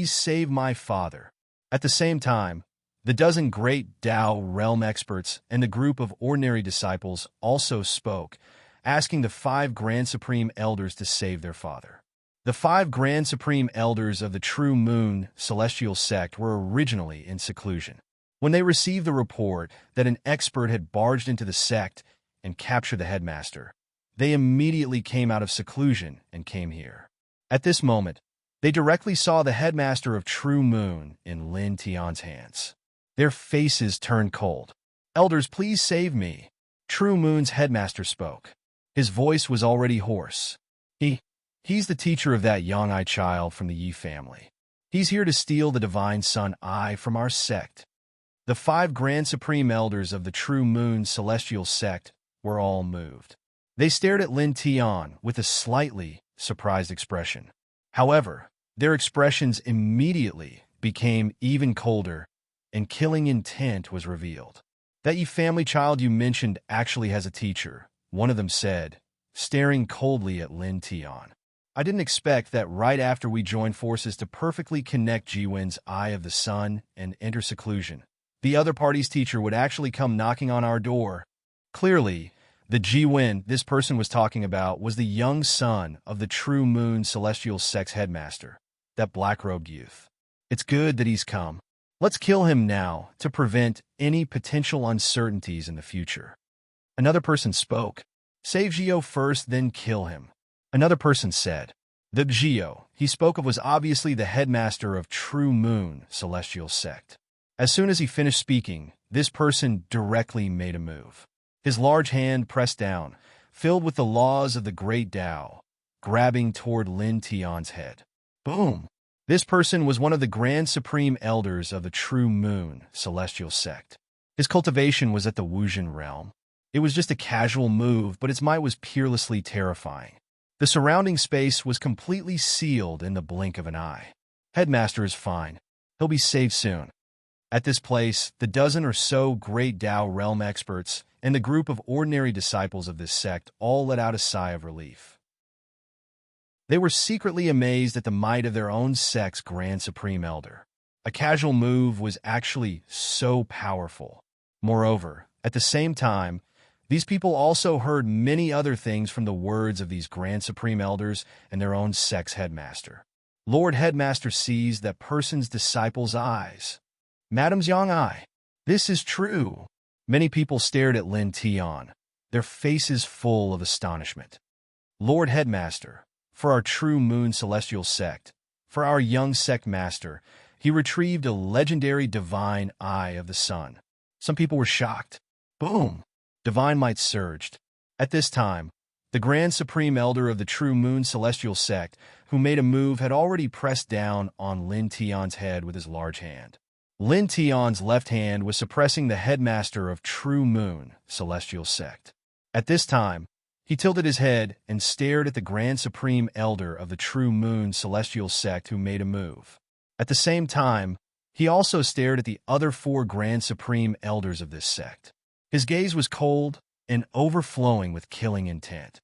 save my father. At the same time, the dozen great Tao realm experts and the group of ordinary disciples also spoke, asking the 5 Grand Supreme Elders to save their father. The 5 Grand Supreme Elders of the True Moon celestial sect were originally in seclusion. When they received the report that an expert had barged into the sect and captured the headmaster, they immediately came out of seclusion and came here. At this moment, they directly saw the headmaster of True Moon in Lin Tian's hands. Their faces turned cold. Elders, please save me. True Moon's headmaster spoke. His voice was already hoarse. He's the teacher of that young-eyed child from the Yi family. He's here to steal the divine sun eye from our sect. The 5 Grand Supreme Elders of the True Moon Celestial Sect were all moved. They stared at Lin Tian with a slightly surprised expression. However, their expressions immediately became even colder, and killing intent was revealed. "That you family child you mentioned actually has a teacher," one of them said, staring coldly at Lin Tian. "I didn't expect that right after we joined forces to perfectly connect Jiwen's Eye of the Sun and enter seclusion, the other party's teacher would actually come knocking on our door." Clearly, the Jiwen this person was talking about was the young son of the True Moon Celestial Sect's headmaster, that black-robed youth. "It's good that he's come. Let's kill him now to prevent any potential uncertainties in the future." Another person spoke. "Save Gio first, then kill him." Another person said. The Gio he spoke of was obviously the headmaster of True Moon Celestial Sect. As soon as he finished speaking, this person directly made a move. His large hand pressed down, filled with the laws of the Great Tao, grabbing toward Lin Tian's head. Boom! This person was one of the Grand Supreme Elders of the True Moon Celestial Sect. His cultivation was at the Wuzhen realm. It was just a casual move, but its might was peerlessly terrifying. The surrounding space was completely sealed in the blink of an eye. "Headmaster is fine. He'll be saved soon." At this place, the dozen or so Great Tao realm experts and the group of ordinary disciples of this sect all let out a sigh of relief. They were secretly amazed at the might of their own sect's Grand Supreme Elder. A casual move was actually so powerful. Moreover, at the same time, these people also heard many other things from the words of these Grand Supreme Elders and their own sect's headmaster. Lord Headmaster sees that person's disciples' eyes. Madam's young eye. This is true. Many people stared at Lin Tian, their faces full of astonishment. "Lord Headmaster, for our True Moon Celestial Sect, for our young sect master, he retrieved a legendary divine eye of the sun." Some people were shocked. Boom! Divine might surged. At this time, the Grand Supreme Elder of the True Moon Celestial Sect, who made a move, had already pressed down on Lin Tian's head with his large hand. Lin Tian's left hand was suppressing the headmaster of True Moon Celestial Sect. At this time, he tilted his head and stared at the Grand Supreme Elder of the True Moon Celestial Sect who made a move. At the same time, he also stared at the other 4 Grand Supreme Elders of this sect. His gaze was cold and overflowing with killing intent.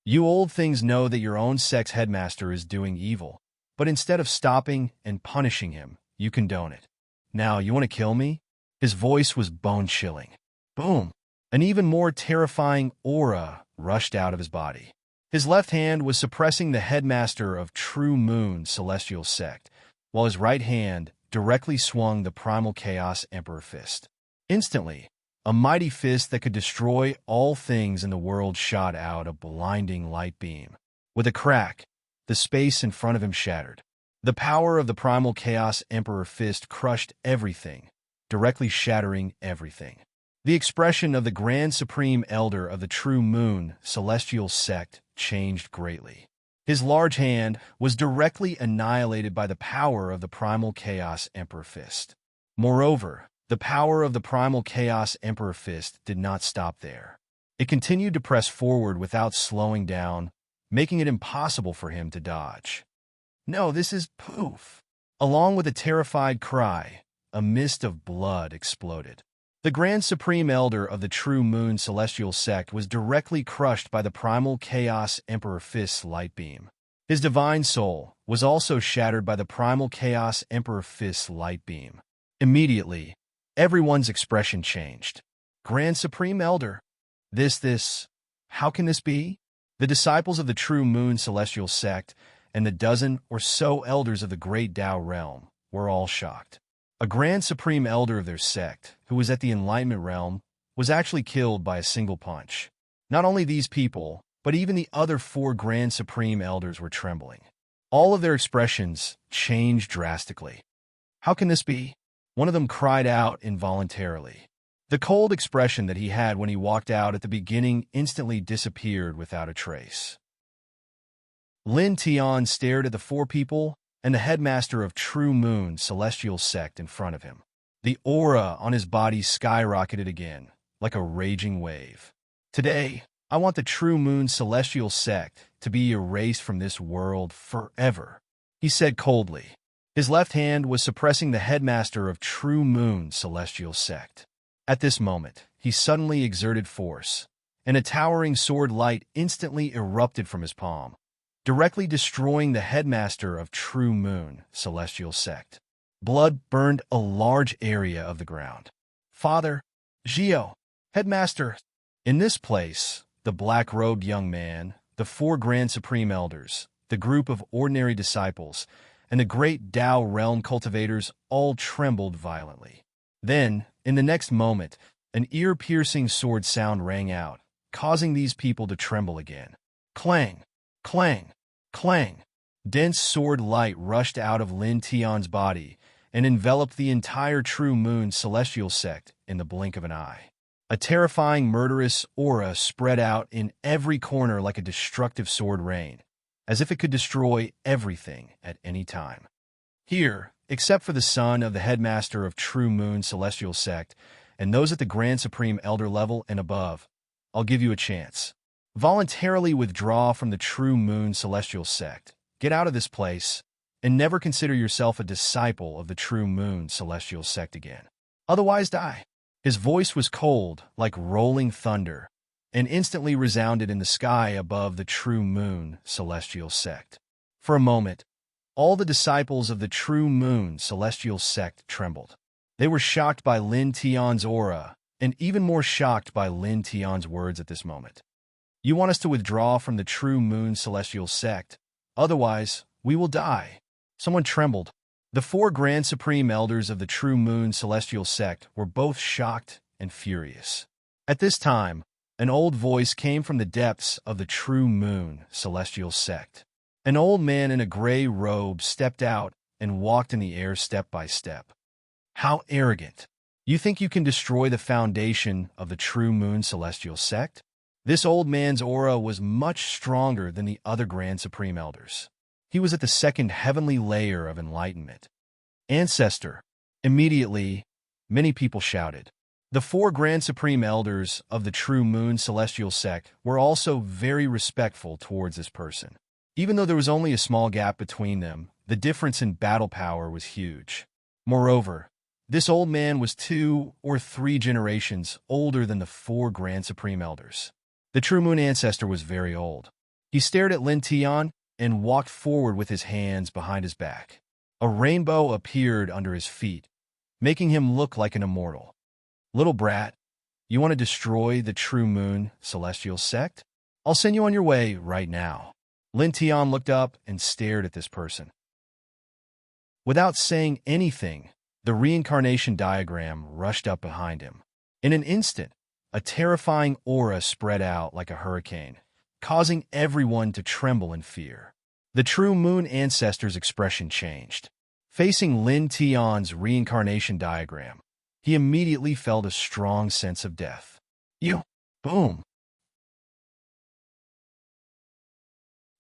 "You old things know that your own sect's headmaster is doing evil, but instead of stopping and punishing him, you condone it. Now, you want to kill me?" His voice was bone-chilling. Boom! An even more terrifying aura rushed out of his body. His left hand was suppressing the headmaster of True Moon Celestial Sect, while his right hand directly swung the Primal Chaos Emperor fist. Instantly, a mighty fist that could destroy all things in the world shot out a blinding light beam. With a crack, the space in front of him shattered. The power of the Primal Chaos Emperor fist crushed everything, directly shattering everything. The expression of the Grand Supreme Elder of the True Moon Celestial Sect changed greatly. His large hand was directly annihilated by the power of the Primal Chaos Emperor fist. Moreover, the power of the Primal Chaos Emperor fist did not stop there. It continued to press forward without slowing down, making it impossible for him to dodge. "No, this is poof." Along with a terrified cry, a mist of blood exploded. The Grand Supreme Elder of the True Moon Celestial Sect was directly crushed by the Primal Chaos Emperor fist's light beam. His divine soul was also shattered by the Primal Chaos Emperor fist's light beam. Immediately, everyone's expression changed. "Grand Supreme Elder? How can this be?" The disciples of the True Moon Celestial Sect and the dozen or so elders of the Great Tao realm were all shocked. A Grand Supreme Elder of their sect, who was at the Enlightenment realm, was actually killed by a single punch. Not only these people, but even the other 4 Grand Supreme Elders were trembling. All of their expressions changed drastically. "How can this be?" One of them cried out involuntarily. The cold expression that he had when he walked out at the beginning instantly disappeared without a trace. Lin Tian stared at the 4 people and the headmaster of True Moon Celestial Sect in front of him. The aura on his body skyrocketed again, like a raging wave. Today, I want the True Moon Celestial Sect to be erased from this world forever, he said coldly. His left hand was suppressing the headmaster of True Moon Celestial Sect. At this moment, he suddenly exerted force, and a towering sword light instantly erupted from his palm, directly destroying the headmaster of True Moon Celestial Sect. Blood burned a large area of the ground. Father, Gio, headmaster. In this place, the black-robed young man, the 4 Grand Supreme Elders, the group of ordinary disciples, and the great Tao realm cultivators all trembled violently. Then, in the next moment, an ear-piercing sword sound rang out, causing these people to tremble again. Clang, clang, clang. Dense sword light rushed out of Lin Tian's body and enveloped the entire True Moon Celestial Sect in the blink of an eye. A terrifying, murderous aura spread out in every corner like a destructive sword rain, as if it could destroy everything at any time. Here, except for the son of the headmaster of True Moon Celestial Sect and those at the Grand Supreme Elder level and above, I'll give you a chance. Voluntarily withdraw from the True Moon Celestial Sect, get out of this place, and never consider yourself a disciple of the True Moon Celestial Sect again. Otherwise die. His voice was cold, like rolling thunder, and instantly resounded in the sky above the True Moon Celestial Sect. For a moment, all the disciples of the True Moon Celestial Sect trembled. They were shocked by Lin Tian's aura, and even more shocked by Lin Tian's words at this moment. You want us to withdraw from the True Moon Celestial Sect? Otherwise, we will die. Someone trembled. The 4 Grand Supreme Elders of the True Moon Celestial Sect were both shocked and furious. At this time, an old voice came from the depths of the True Moon Celestial Sect. An old man in a gray robe stepped out and walked in the air step by step. How arrogant! You think you can destroy the foundation of the True Moon Celestial Sect? This old man's aura was much stronger than the other Grand Supreme Elders. He was at the 2nd heavenly layer of enlightenment. Ancestor. Immediately, many people shouted. The 4 Grand Supreme Elders of the True Moon Celestial Sect were also very respectful towards this person. Even though there was only a small gap between them, the difference in battle power was huge. Moreover, this old man was 2 or 3 generations older than the 4 Grand Supreme Elders. The True Moon Ancestor was very old. He stared at Lin Tian and walked forward with his hands behind his back. A rainbow appeared under his feet, making him look like an immortal. Little brat, you want to destroy the True Moon Celestial Sect? I'll send you on your way right now. Lin Tian looked up and stared at this person. Without saying anything, the reincarnation diagram rushed up behind him. In an instant, a terrifying aura spread out like a hurricane, causing everyone to tremble in fear. The True Moon Ancestor's expression changed. Facing Lin Tian's reincarnation diagram, he immediately felt a strong sense of death. Boom.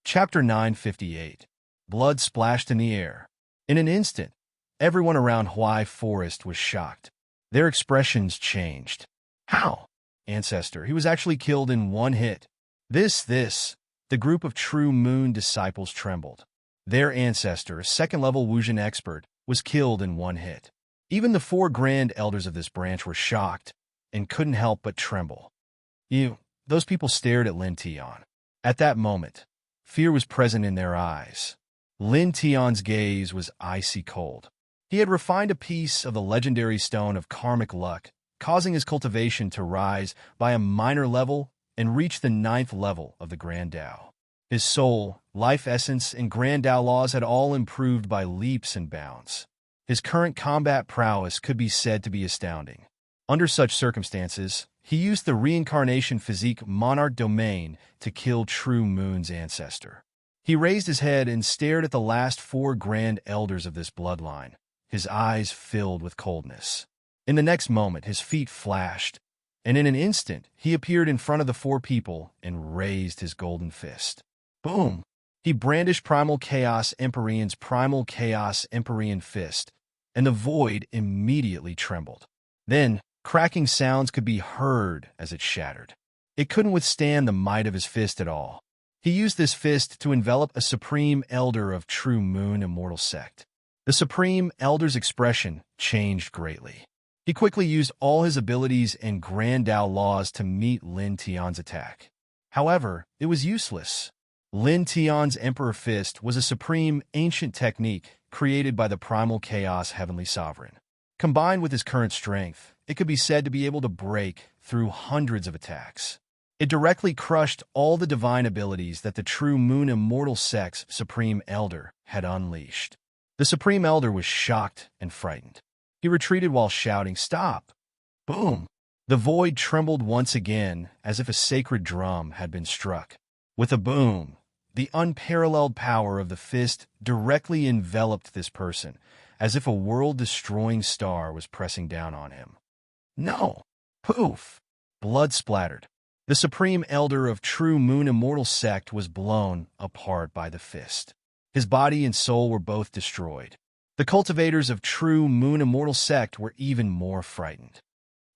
Chapter 958. Blood splashed in the air. In an instant, everyone around Huai Forest was shocked. Their expressions changed. How? Ancestor, he was actually killed in one hit. The group of True Moon disciples trembled. Their ancestor, a 2nd-level Wuzhen expert, was killed in one hit. Even the 4 Grand Elders of this branch were shocked and couldn't help but tremble. Those people stared at Lin Tian. At that moment, fear was present in their eyes. Lin Tian's gaze was icy cold. He had refined a piece of the legendary stone of karmic luck, causing his cultivation to rise by a minor level and reach the 9th level of the Grand Tao. His soul, life essence, and Grand Tao laws had all improved by leaps and bounds. His current combat prowess could be said to be astounding. Under such circumstances, he used the reincarnation physique Monarch Domain to kill True Moon's ancestor. He raised his head and stared at the last 4 Grand Elders of this bloodline, his eyes filled with coldness. In the next moment, his feet flashed, and in an instant, he appeared in front of the 4 people and raised his golden fist. Boom! He brandished Primal Chaos Empyrean's Primal Chaos Empyrean fist, and the void immediately trembled. Then, cracking sounds could be heard as it shattered. It couldn't withstand the might of his fist at all. He used this fist to envelop a Supreme Elder of True Moon Immortal Sect. The Supreme Elder's expression changed greatly. He quickly used all his abilities and Grand Dao laws to meet Lin Tian's attack. However, it was useless. Lin Tian's Emperor Fist was a supreme ancient technique created by the Primal Chaos Heavenly Sovereign. Combined with his current strength, it could be said to be able to break through hundreds of attacks. It directly crushed all the divine abilities that the True Moon Immortal Sect's Supreme Elder had unleashed. The Supreme Elder was shocked and frightened. He retreated while shouting, "Stop!" Boom! The void trembled once again as if a sacred drum had been struck. With a boom, the unparalleled power of the fist directly enveloped this person, as if a world-destroying star was pressing down on him. No! Poof! Blood splattered. The Supreme Elder of True Moon Immortal Sect was blown apart by the fist. His body and soul were both destroyed. The cultivators of True Moon Immortal Sect were even more frightened.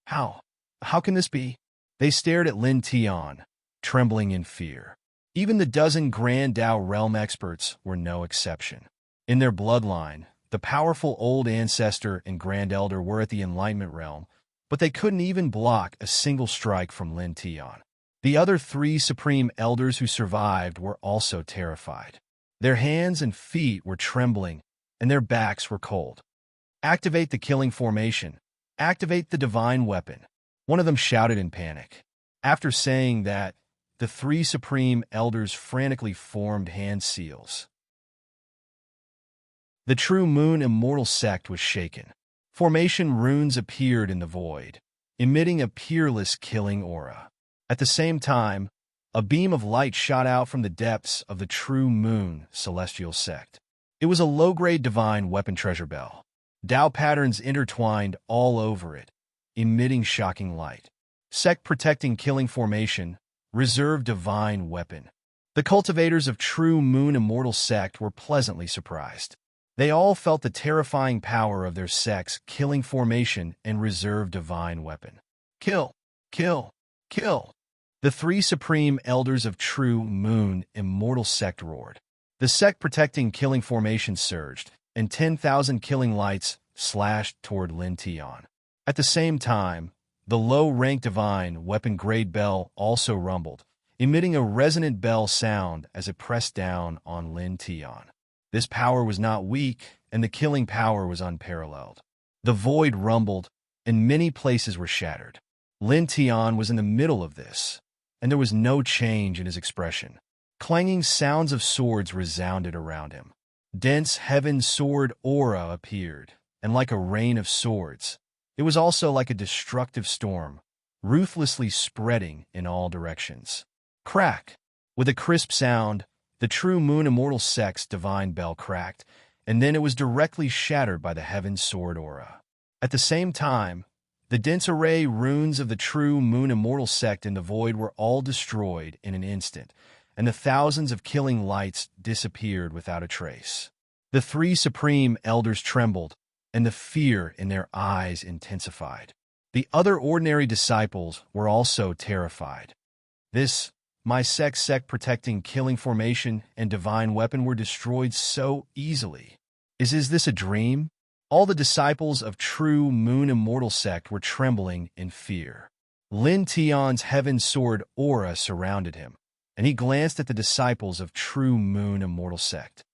How? How can this be? They stared at Lin Tian, trembling in fear. Even the dozen Grand Dao Realm experts were no exception. In their bloodline, the powerful Old Ancestor and Grand Elder were at the Enlightenment Realm, but they couldn't even block a single strike from Lin Tian. The other 3 Supreme Elders who survived were also terrified. Their hands and feet were trembling, and their backs were cold. "Activate the killing formation. Activate the divine weapon," one of them shouted in panic. After saying that, the 3 Supreme Elders frantically formed hand seals. The True Moon Immortal Sect was shaken. Formation runes appeared in the void, emitting a peerless killing aura. At the same time, a beam of light shot out from the depths of the True Moon Celestial Sect. It was a low-grade divine weapon treasure bell. Dao patterns intertwined all over it, emitting shocking light. Sect-protecting killing formation, reserve divine weapon. The cultivators of True Moon Immortal Sect were pleasantly surprised. They all felt the terrifying power of their sect's killing formation and reserve divine weapon. Kill! Kill! Kill! The 3 Supreme Elders of True Moon Immortal Sect roared. The sect-protecting killing formation surged, and 10,000 killing lights slashed toward Lin Tian. At the same time, the low-rank divine weapon-grade bell also rumbled, emitting a resonant bell sound as it pressed down on Lin Tian. This power was not weak, and the killing power was unparalleled. The void rumbled, and many places were shattered. Lin Tian was in the middle of this, and there was no change in his expression. Clanging sounds of swords resounded around him. Dense heaven sword aura appeared, and like a rain of swords, it was also like a destructive storm, ruthlessly spreading in all directions. Crack! With a crisp sound, the True Moon Immortal Sect's divine bell cracked, and then it was directly shattered by the heaven sword aura. At the same time, the dense array runes of the True Moon Immortal Sect in the void were all destroyed in an instant, and the thousands of killing lights disappeared without a trace. The 3 Supreme Elders trembled, and the fear in their eyes intensified. The other ordinary disciples were also terrified. My sect-protecting killing formation and divine weapon were destroyed so easily. Is this a dream? All the disciples of True Moon Immortal Sect were trembling in fear. Lin Tian's heaven sword aura surrounded him, and he glanced at the disciples of True Moon Immortal Sect.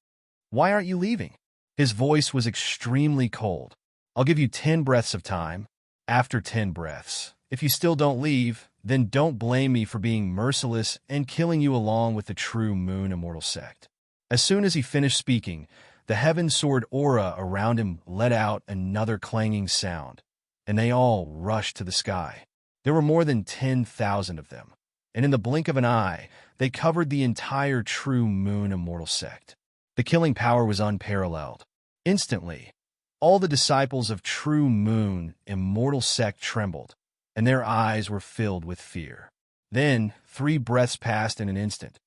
"Why aren't you leaving?" His voice was extremely cold. "I'll give you 10 breaths of time. After 10 breaths, if you still don't leave, then don't blame me for being merciless and killing you along with the True Moon Immortal Sect." As soon as he finished speaking, the heaven sword aura around him let out another clanging sound, and they all rushed to the sky. There were more than 10,000 of them, and in the blink of an eye, they covered the entire True Moon Immortal Sect. The killing power was unparalleled. Instantly, all the disciples of True Moon Immortal Sect trembled, and their eyes were filled with fear. Then 3 breaths passed in an instant.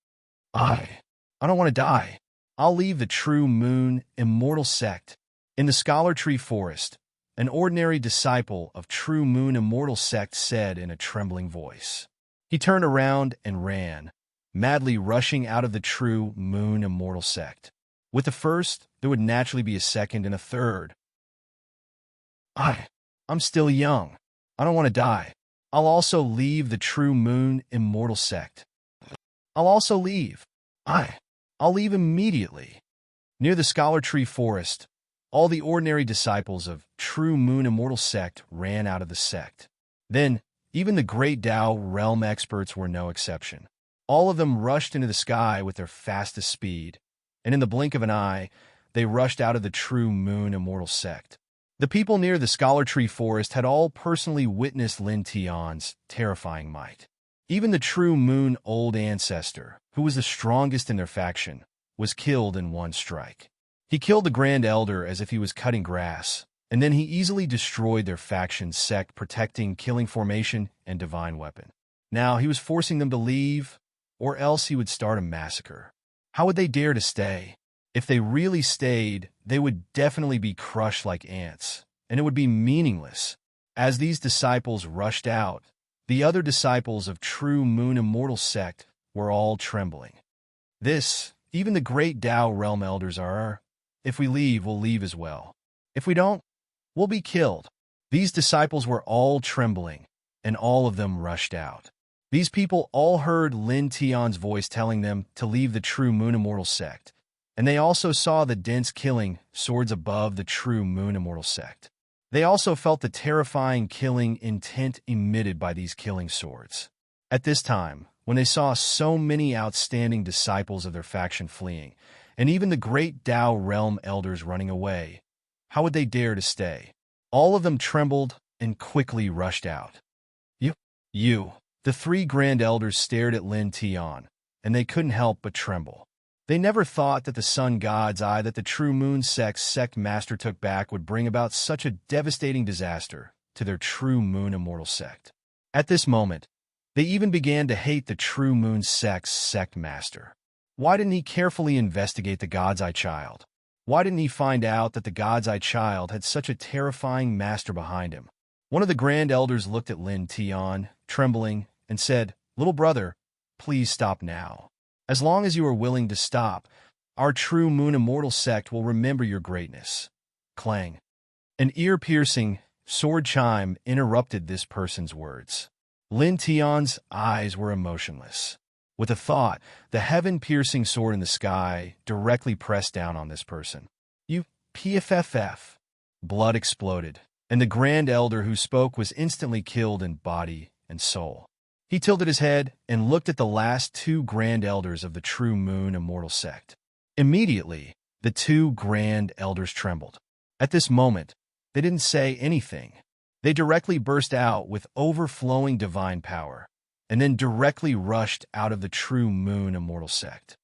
I don't want to die. I'll leave the true moon immortal sect. In the scholar tree forest, an ordinary disciple of true moon immortal sect said in a trembling voice. He turned around and ran, madly rushing out of the true moon immortal sect. With the first, there would naturally be a second and a third. I'm still young. I don't want to die. I'll also leave the true moon immortal sect. I'll also leave. I'll leave immediately. Near the scholar tree forest, all the ordinary disciples of true moon immortal sect ran out of the sect. Then, even the great Tao realm experts were no exception. All of them rushed into the sky with their fastest speed, and in the blink of an eye, they rushed out of the true moon immortal sect. The people near the scholar tree forest had all personally witnessed Lin Tian's terrifying might. Even the true moon old ancestor, who was the strongest in their faction, was killed in one strike. He killed the Grand Elder as if he was cutting grass, and then he easily destroyed their faction's sect protecting killing formation and divine weapon. Now he was forcing them to leave, or else he would start a massacre. How would they dare to stay? If they really stayed, they would definitely be crushed like ants, and it would be meaningless. As these disciples rushed out, the other disciples of true moon immortal sect were all trembling. Even the great Tao realm elders are, if we leave, we'll leave as well. If we don't, we'll be killed. These disciples were all trembling, and all of them rushed out. These people all heard Lin Tian's voice telling them to leave the true moon immortal sect, and they also saw the dense killing swords above the true moon immortal sect. They also felt the terrifying killing intent emitted by these killing swords. At this time, when they saw so many outstanding disciples of their faction fleeing, and even the great Tao realm elders running away, how would they dare to stay? All of them trembled and quickly rushed out. The three grand elders stared at Lin Tian, and they couldn't help but tremble. They never thought that the sun god's eye that the true moon sect master took back would bring about such a devastating disaster to their true moon immortal sect. At this moment, they even began to hate the true moon sect master. Why didn't he carefully investigate the god's eye child? Why didn't he find out that the god's eye child had such a terrifying master behind him? One of the grand elders looked at Lin Tian, trembling, and said, "Little brother, please stop now. As long as you are willing to stop, our true moon immortal sect will remember your greatness." Clang. An ear-piercing sword chime interrupted this person's words. Lin Tian's eyes were emotionless. With a thought, the heaven-piercing sword in the sky directly pressed down on this person. PFFF. Blood exploded, and the Grand Elder who spoke was instantly killed in body and soul. He tilted his head and looked at the last two Grand Elders of the True Moon Immortal Sect. Immediately, the two Grand Elders trembled. At this moment, they didn't say anything. They directly burst out with overflowing divine power, and then directly rushed out of the True Moon Immortal Sect.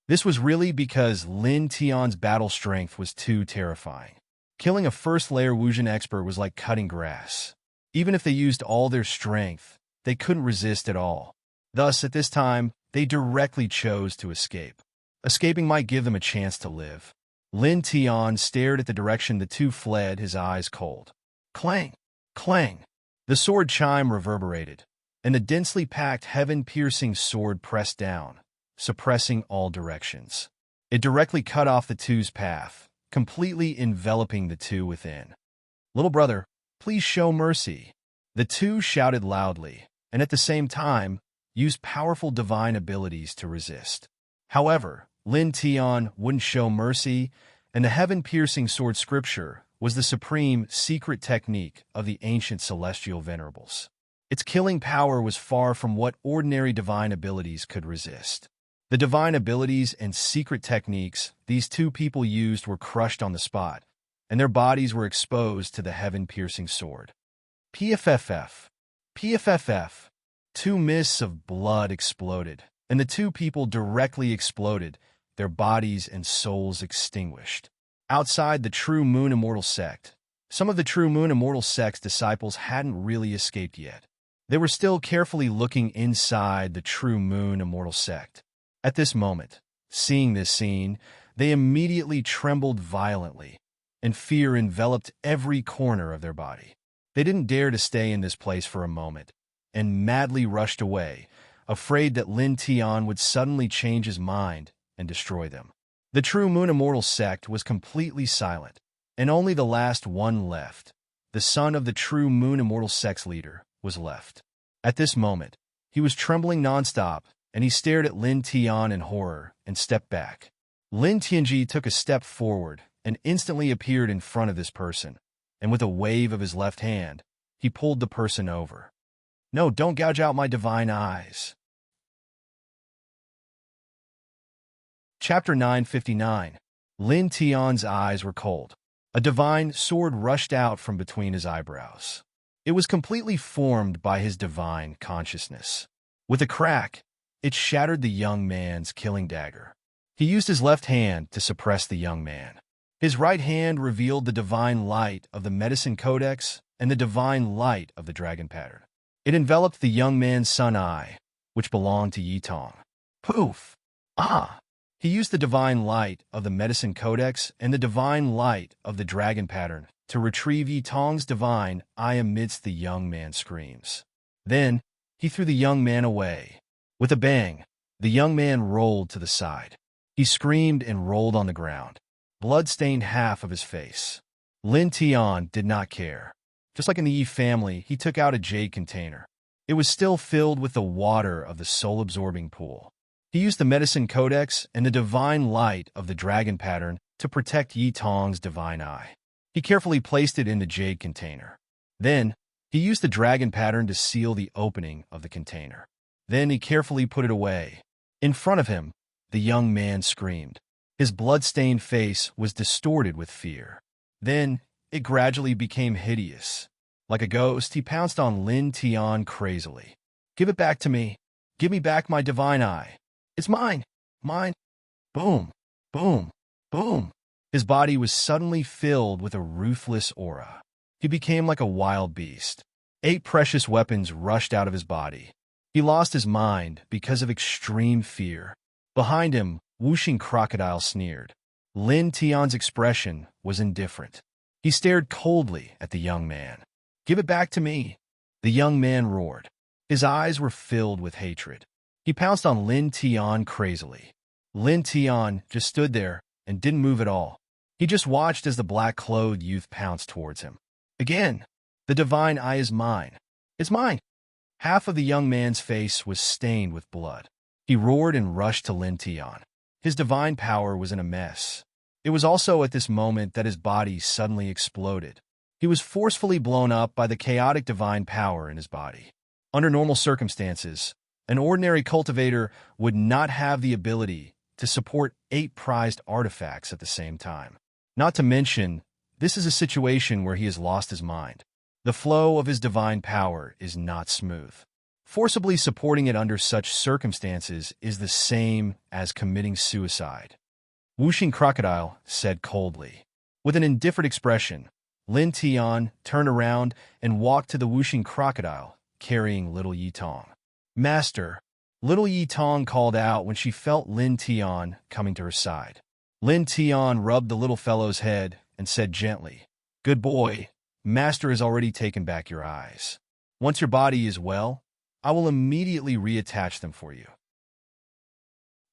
This was really because Lin Tian's battle strength was too terrifying. Killing a first-layer Wuxian expert was like cutting grass. Even if they used all their strength, they couldn't resist at all. Thus, at this time, they directly chose to escape. Escaping might give them a chance to live. Lin Tian stared at the direction the two fled, his eyes cold. Clang! Clang! The sword chime reverberated, and the densely packed heaven-piercing sword pressed down, suppressing all directions. It directly cut off the two's path, completely enveloping the two within. "Little brother, please show mercy." The two shouted loudly, and at the same time, used powerful divine abilities to resist. However, Lin Tian wouldn't show mercy, and the heaven-piercing sword scripture was the supreme secret technique of the ancient celestial venerables. Its killing power was far from what ordinary divine abilities could resist. The divine abilities and secret techniques these two people used were crushed on the spot, and their bodies were exposed to the heaven-piercing sword. PFFF. PFFF. Two mists of blood exploded, and the two people directly exploded, their bodies and souls extinguished. Outside the True Moon Immortal Sect, some of the True Moon Immortal Sect's disciples hadn't really escaped yet. They were still carefully looking inside the True Moon Immortal Sect. At this moment, seeing this scene, they immediately trembled violently, and fear enveloped every corner of their body. They didn't dare to stay in this place for a moment, and madly rushed away, afraid that Lin Tian would suddenly change his mind and destroy them. The true Moon Immortal sect was completely silent, and only the last one left, the son of the true Moon Immortal sect's leader, was left. At this moment, he was trembling nonstop, and he stared at Lin Tian in horror and stepped back. Lin Tianji took a step forward and instantly appeared in front of this person, and with a wave of his left hand, he pulled the person over. "No, don't gouge out my divine eyes." Chapter 959. Lin Tian's eyes were cold. A divine sword rushed out from between his eyebrows. It was completely formed by his divine consciousness. With a crack, it shattered the young man's killing dagger. He used his left hand to suppress the young man. His right hand revealed the divine light of the medicine codex and the divine light of the dragon pattern. It enveloped the young man's sun eye, which belonged to Yi Tong. Poof! Ah! He used the divine light of the medicine codex and the divine light of the dragon pattern to retrieve Yi Tong's divine eye amidst the young man's screams. Then, he threw the young man away. With a bang, the young man rolled to the side. He screamed and rolled on the ground. Blood stained half of his face. Lin Tian did not care. Just like in the Yi family, he took out a jade container. It was still filled with the water of the soul-absorbing pool. He used the medicine codex and the divine light of the dragon pattern to protect Yi Tong's divine eye. He carefully placed it in the jade container. Then, he used the dragon pattern to seal the opening of the container. Then he carefully put it away. In front of him, the young man screamed. His blood-stained face was distorted with fear. Then, it gradually became hideous. Like a ghost, he pounced on Lin Tian crazily. "Give it back to me. Give me back my divine eye. It's mine! Mine!" Boom! Boom! Boom! His body was suddenly filled with a ruthless aura. He became like a wild beast. 8 precious weapons rushed out of his body. He lost his mind because of extreme fear. Behind him, whooshing crocodile sneered. Lin Tian's expression was indifferent. He stared coldly at the young man. "Give it back to me!" The young man roared. His eyes were filled with hatred. He pounced on Lin Tian crazily. Lin Tian just stood there and didn't move at all. He just watched as the black-clothed youth pounced towards him. Again, "The divine eye is mine. It's mine!" Half of the young man's face was stained with blood. He roared and rushed to Lin Tian. His divine power was in a mess. It was also at this moment that his body suddenly exploded. He was forcefully blown up by the chaotic divine power in his body. Under normal circumstances, an ordinary cultivator would not have the ability to support 8 prized artifacts at the same time. Not to mention, this is a situation where he has lost his mind. The flow of his divine power is not smooth. Forcibly supporting it under such circumstances is the same as committing suicide. Whooshing Crocodile said coldly. With an indifferent expression, Lin Tian turned around and walked to the Whooshing Crocodile, carrying little Yi Tong. "Master," little Yi Tong called out when she felt Lin Tian coming to her side. Lin Tian rubbed the little fellow's head and said gently, "Good boy, Master has already taken back your eyes. Once your body is well, I will immediately reattach them for you."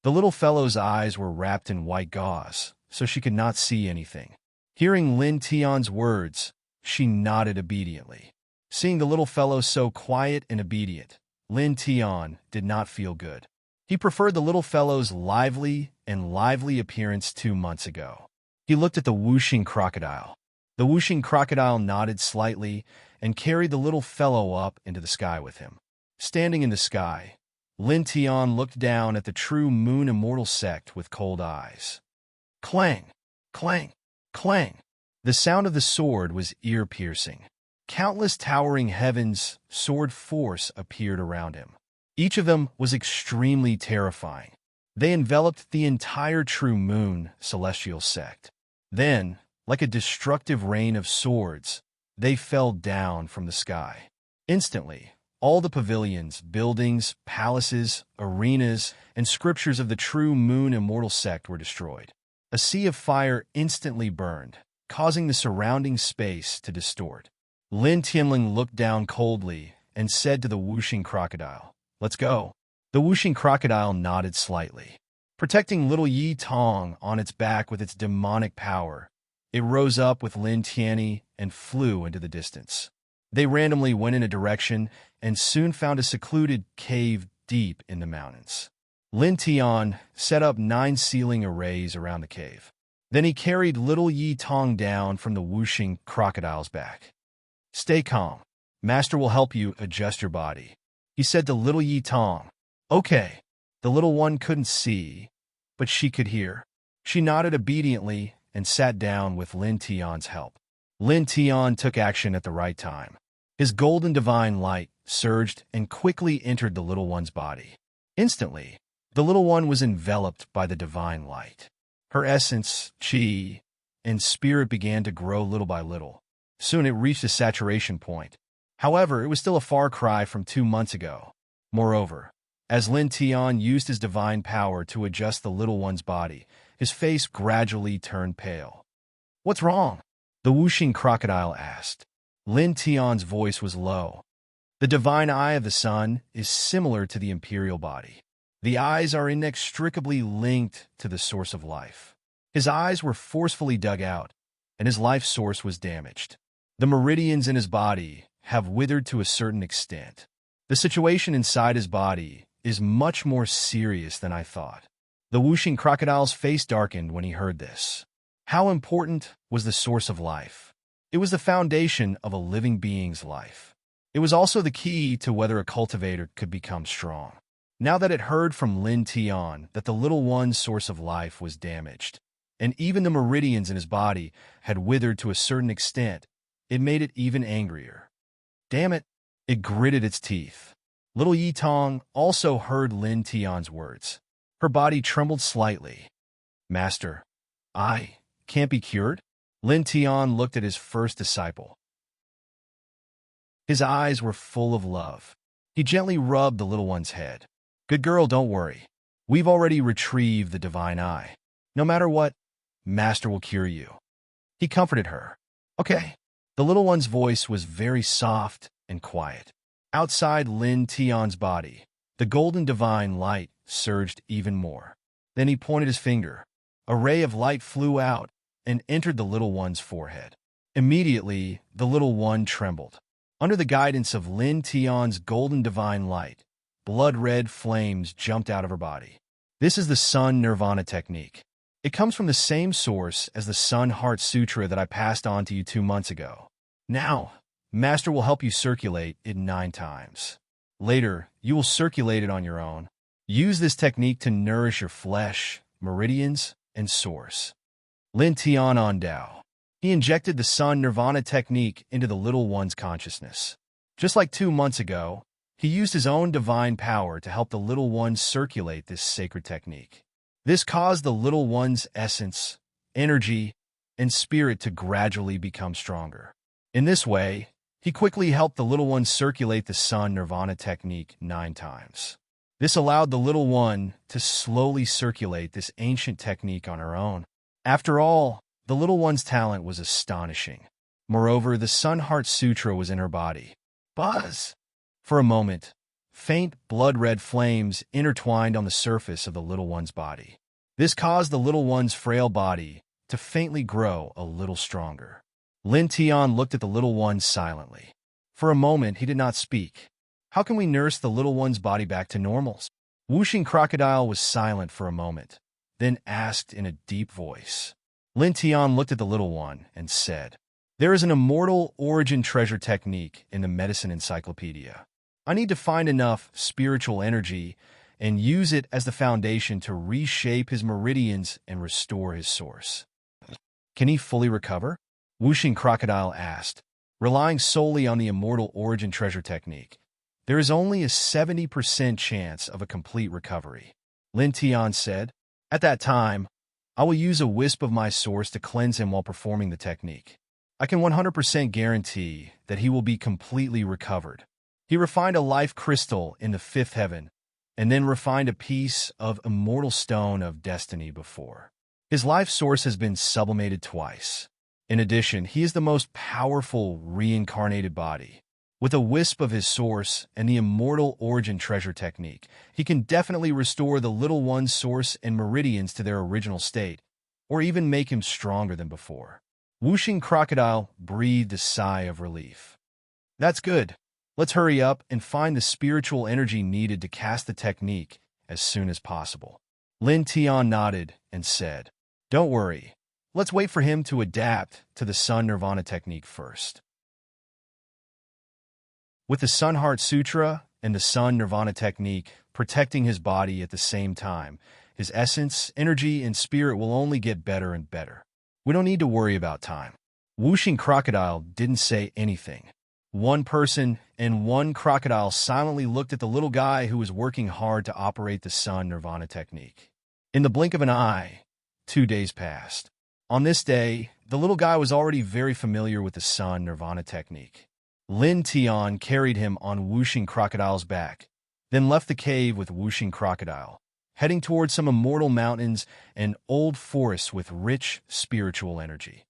The little fellow's eyes were wrapped in white gauze, so she could not see anything. Hearing Lin Tian's words, she nodded obediently. Seeing the little fellow so quiet and obedient, Lin Tian did not feel good. He preferred the little fellow's lively appearance 2 months ago. He looked at the whooshing crocodile. The whooshing crocodile nodded slightly and carried the little fellow up into the sky with him. Standing in the sky, Lin Tian looked down at the true Moon Immortal sect with cold eyes. Clang! Clang! Clang! The sound of the sword was ear-piercing. Countless towering heavens, sword force appeared around him. Each of them was extremely terrifying. They enveloped the entire true Moon celestial sect. Then, like a destructive rain of swords, they fell down from the sky. Instantly, All the pavilions, buildings, palaces, arenas, and scriptures of the true moon immortal sect were destroyed. A sea of fire instantly burned, causing the surrounding space to distort. Lin Tianling looked down coldly and said to the whooshing crocodile, "Let's go." The whooshing crocodile nodded slightly. Protecting little Yi Tong on its back with its demonic power, it rose up with Lin Tianyi and flew into the distance. They randomly went in a direction and soon found a secluded cave deep in the mountains. Lin Tian set up 9 ceiling arrays around the cave. Then he carried little Yi Tong down from the whooshing crocodile's back. "Stay calm. Master will help you adjust your body," he said to little Yi Tong. "Okay." The little one couldn't see, but she could hear. She nodded obediently and sat down with Lin Tian's help. Lin Tian took action at the right time. His golden divine light surged and quickly entered the little one's body. Instantly, the little one was enveloped by the divine light. Her essence, qi, and spirit began to grow little by little. Soon it reached a saturation point. However, it was still a far cry from 2 months ago. Moreover, as Lin Tian used his divine power to adjust the little one's body, his face gradually turned pale. "What's wrong?" the whooshing crocodile asked. Lin Tian's voice was low. "The divine eye of the sun is similar to the imperial body. The eyes are inextricably linked to the source of life. His eyes were forcefully dug out, and his life source was damaged. The meridians in his body have withered to a certain extent. The situation inside his body is much more serious than I thought." The whooshing crocodile's face darkened when he heard this. How important was the source of life? It was the foundation of a living being's life. It was also the key to whether a cultivator could become strong. Now that it heard from Lin Tian that the little one's source of life was damaged, and even the meridians in his body had withered to a certain extent, it made it even angrier. Damn it, it gritted its teeth. Little Yi Tong also heard Lin Tian's words. Her body trembled slightly. "Master, I can't be cured?" Lin Tian looked at his first disciple. His eyes were full of love. He gently rubbed the little one's head. "Good girl, don't worry. We've already retrieved the divine eye. No matter what, Master will cure you." He comforted her. "Okay." The little one's voice was very soft and quiet. Outside Lin Tian's body, the golden divine light surged even more. Then he pointed his finger. A ray of light flew out and entered the little one's forehead. Immediately, the little one trembled. Under the guidance of Lin Tian's golden divine light, blood-red flames jumped out of her body. This is the Sun Nirvana technique. It comes from the same source as the Sun Heart Sutra that I passed on to you 2 months ago. Now, Master will help you circulate it 9 times. Later, you will circulate it on your own. Use this technique to nourish your flesh, meridians, and source. Lin Tian on Dao. He injected the Sun Nirvana technique into the little one's consciousness. Just like 2 months ago, he used his own divine power to help the little one circulate this sacred technique. This caused the little one's essence, energy, and spirit to gradually become stronger. In this way, he quickly helped the little one circulate the Sun Nirvana technique 9 times. This allowed the little one to slowly circulate this ancient technique on her own. After all, the little one's talent was astonishing. Moreover, the Sun Heart Sutra was in her body. Buzz! For a moment, faint blood-red flames intertwined on the surface of the little one's body. This caused the little one's frail body to faintly grow a little stronger. Lin Tian looked at the little one silently. For a moment, he did not speak. How can we nurse the little one's body back to normal? Whooshing Crocodile was silent for a moment, then asked in a deep voice. Lin Tian looked at the little one and said, "There is an immortal origin treasure technique in the medicine encyclopedia. I need to find enough spiritual energy and use it as the foundation to reshape his meridians and restore his source." "Can he fully recover?" Whooshing Crocodile asked. Relying solely on the immortal origin treasure technique, there is only a 70% chance of a complete recovery, Lin Tian said. "At that time, I will use a wisp of my source to cleanse him while performing the technique. I can 100% guarantee that he will be completely recovered. He refined a life crystal in the fifth heaven, and then refined a piece of immortal stone of destiny before. His life source has been sublimated twice. In addition, he is the most powerful reincarnated body. With a wisp of his source and the immortal origin treasure technique, he can definitely restore the little one's source and meridians to their original state, or even make him stronger than before. Whooshing Crocodile breathed a sigh of relief. That's good. Let's hurry up and find the spiritual energy needed to cast the technique as soon as possible. Lin Tian nodded and said, "Don't worry. Let's wait for him to adapt to the Sun Nirvana technique first." With the Sun Heart Sutra and the Sun Nirvana technique protecting his body at the same time, his essence, energy, and spirit will only get better and better. We don't need to worry about time. Whooshing Crocodile didn't say anything. One person and one crocodile silently looked at the little guy who was working hard to operate the Sun Nirvana technique. In the blink of an eye, 2 days passed. On this day, the little guy was already very familiar with the Sun Nirvana technique. Lin Tian carried him on Whooshing Crocodile's back, then left the cave with Whooshing Crocodile, heading towards some immortal mountains and old forests with rich spiritual energy.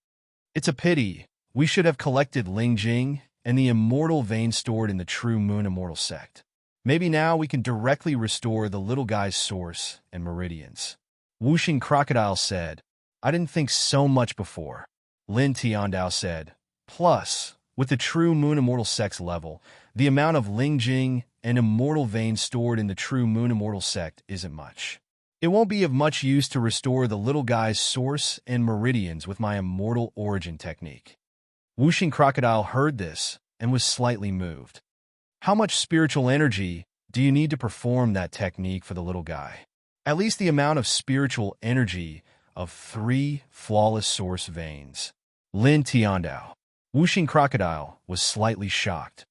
It's a pity. We should have collected Ling Jing and the immortal vein stored in the True Moon Immortal Sect. Maybe now we can directly restore the little guy's source and meridians. Whooshing Crocodile said, "I didn't think so much before." Lin Tiandao said, "Plus, with the True Moon Immortal Sect's level, the amount of Ling Jing and immortal veins stored in the True Moon Immortal Sect isn't much. It won't be of much use to restore the little guy's source and meridians with my immortal origin technique." Whooshing Crocodile heard this and was slightly moved. "How much spiritual energy do you need to perform that technique for the little guy?" "At least the amount of spiritual energy of 3 flawless source veins." Lin Tiandao. Whooshing Crocodile was slightly shocked.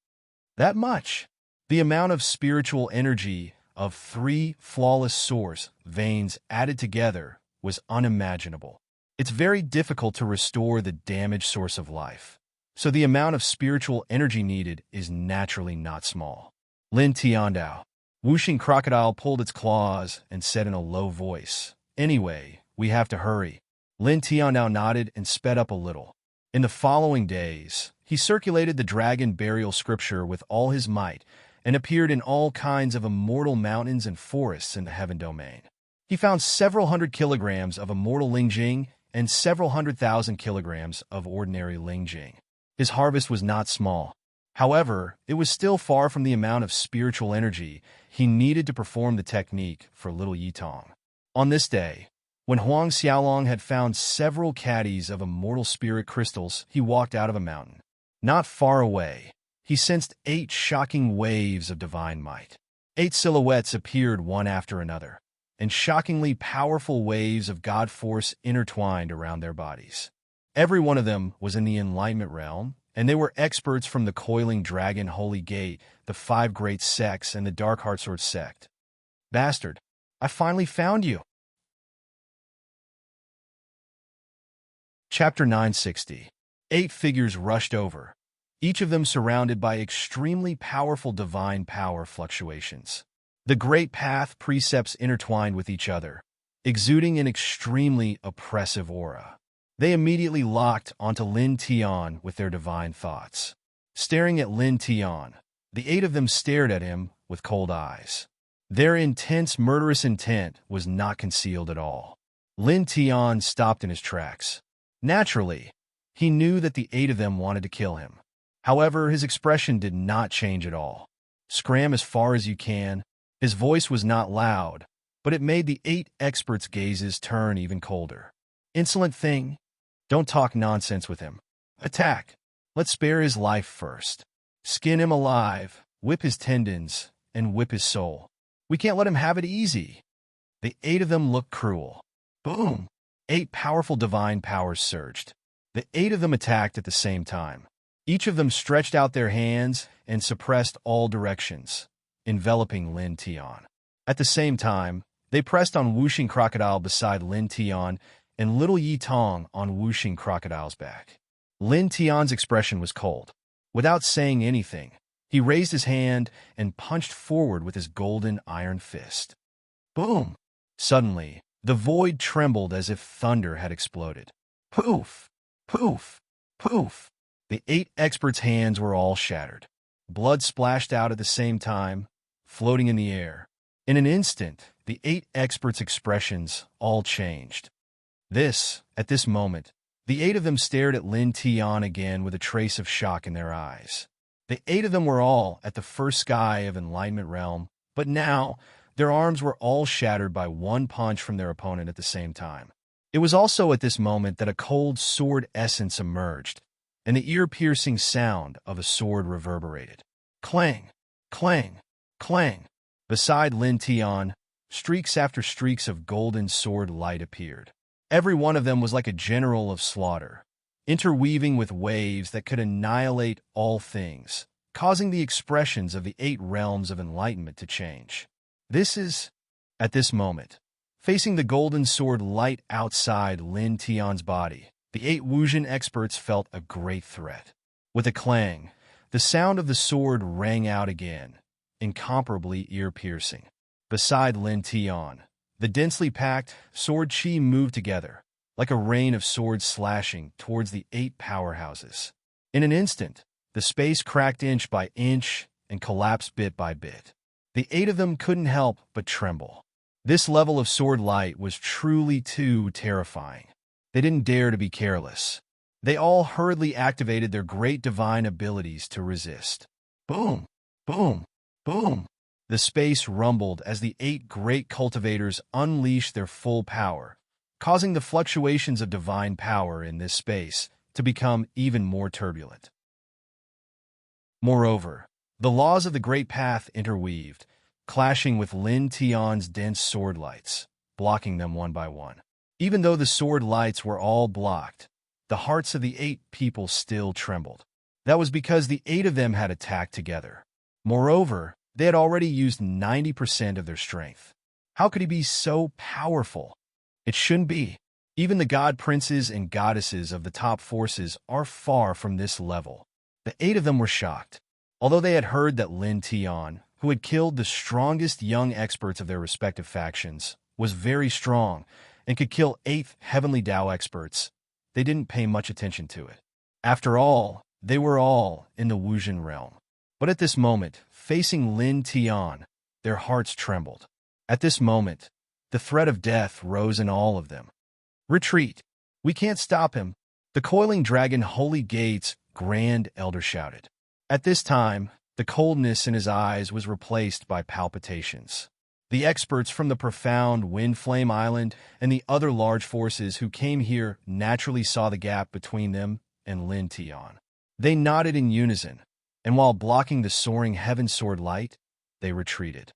"That much?" The amount of spiritual energy of 3 flawless source veins added together was unimaginable. It's very difficult to restore the damaged source of life, so the amount of spiritual energy needed is naturally not small. Lin Tiandao. Whooshing Crocodile pulled its claws and said in a low voice, "Anyway, we have to hurry." Lin Tiandao nodded and sped up a little. In the following days, he circulated the dragon burial scripture with all his might and appeared in all kinds of immortal mountains and forests in the heaven domain. He found several hundred kilograms of immortal Ling Jing and several 100,000 kilograms of ordinary Ling Jing. His harvest was not small. However, it was still far from the amount of spiritual energy he needed to perform the technique for little Yitong. On this day, when Huang Xiaolong had found several caddies of immortal spirit crystals, he walked out of a mountain. Not far away, he sensed 8 shocking waves of divine might. 8 silhouettes appeared one after another, and shockingly powerful waves of God force intertwined around their bodies. Every one of them was in the enlightenment realm, and they were experts from the Coiling Dragon Holy Gate, the 5 great sects, and the Dark Heartsword sect. "Bastard, I finally found you." Chapter 960. 8 figures rushed over, each of them surrounded by extremely powerful divine power fluctuations. The great path precepts intertwined with each other, exuding an extremely oppressive aura. They immediately locked onto Lin Tian with their divine thoughts. Staring at Lin Tian, the 8 of them stared at him with cold eyes. Their intense, murderous intent was not concealed at all. Lin Tian stopped in his tracks. Naturally, he knew that the 8 of them wanted to kill him. However, his expression did not change at all. "Scram as far as you can." His voice was not loud, but it made the 8 experts' gazes turn even colder. "Insolent thing. Don't talk nonsense with him. Attack. Let's spare his life first. Skin him alive, whip his tendons, and whip his soul. We can't let him have it easy." The 8 of them looked cruel. Boom! 8 powerful divine powers surged. The 8 of them attacked at the same time. Each of them stretched out their hands and suppressed all directions, enveloping Lin Tian. At the same time, they pressed on Whooshing Crocodile beside Lin Tian and little Yi Tong on Whooshing Crocodile's back. Lin Tian's expression was cold. Without saying anything, He raised his hand and punched forward with his golden iron fist. Boom! Suddenly, the void trembled as if thunder had exploded. Poof! Poof! Poof! The 8 experts' hands were all shattered. Blood splashed out at the same time, floating in the air. In an instant, the 8 experts' expressions all changed. At this moment, the 8 of them stared at Lin Tian again with a trace of shock in their eyes. The 8 of them were all at the first sky of Enlightenment Realm, but now their arms were all shattered by one punch from their opponent at the same time. It was also at this moment that a cold sword essence emerged, and the ear-piercing sound of a sword reverberated. Clang! Clang! Clang! Beside Lin Tian, streaks after streaks of golden sword light appeared. Every one of them was like a general of slaughter, interweaving with waves that could annihilate all things, causing the expressions of the 8 realms of enlightenment to change. At this moment, facing the golden sword light outside Lin Tian's body, the 8 Wuxian experts felt a great threat. With a clang, the sound of the sword rang out again, incomparably ear-piercing. Beside Lin Tian, the densely packed sword chi moved together, like a rain of swords slashing towards the 8 powerhouses. In an instant, the space cracked inch by inch and collapsed bit by bit. The 8 of them couldn't help but tremble. This level of sword light was truly too terrifying. They didn't dare to be careless. They all hurriedly activated their great divine abilities to resist. Boom! Boom! Boom! The space rumbled as the 8 great cultivators unleashed their full power, causing the fluctuations of divine power in this space to become even more turbulent. Moreover, the laws of the Great Path interweaved, clashing with Lin Tian's dense sword lights, blocking them one by one. Even though the sword lights were all blocked, the hearts of the 8 people still trembled. That was because the 8 of them had attacked together. Moreover, they had already used 90% of their strength. How could he be so powerful? It shouldn't be. Even the god princes and goddesses of the top forces are far from this level. The 8 of them were shocked. Although they had heard that Lin Tian, who had killed the strongest young experts of their respective factions, was very strong and could kill 8th Heavenly Tao experts, they didn't pay much attention to it. After all, they were all in the Wuxian realm. But at this moment, facing Lin Tian, their hearts trembled. At this moment, the threat of death rose in all of them. Retreat! We can't stop him! The coiling dragon Holy Gates Grand Elder shouted. At this time, the coldness in his eyes was replaced by palpitations. The experts from the profound Wind Flame Island and the other large forces who came here naturally saw the gap between them and Lin Tian. They nodded in unison, and while blocking the soaring heaven sword light, they retreated.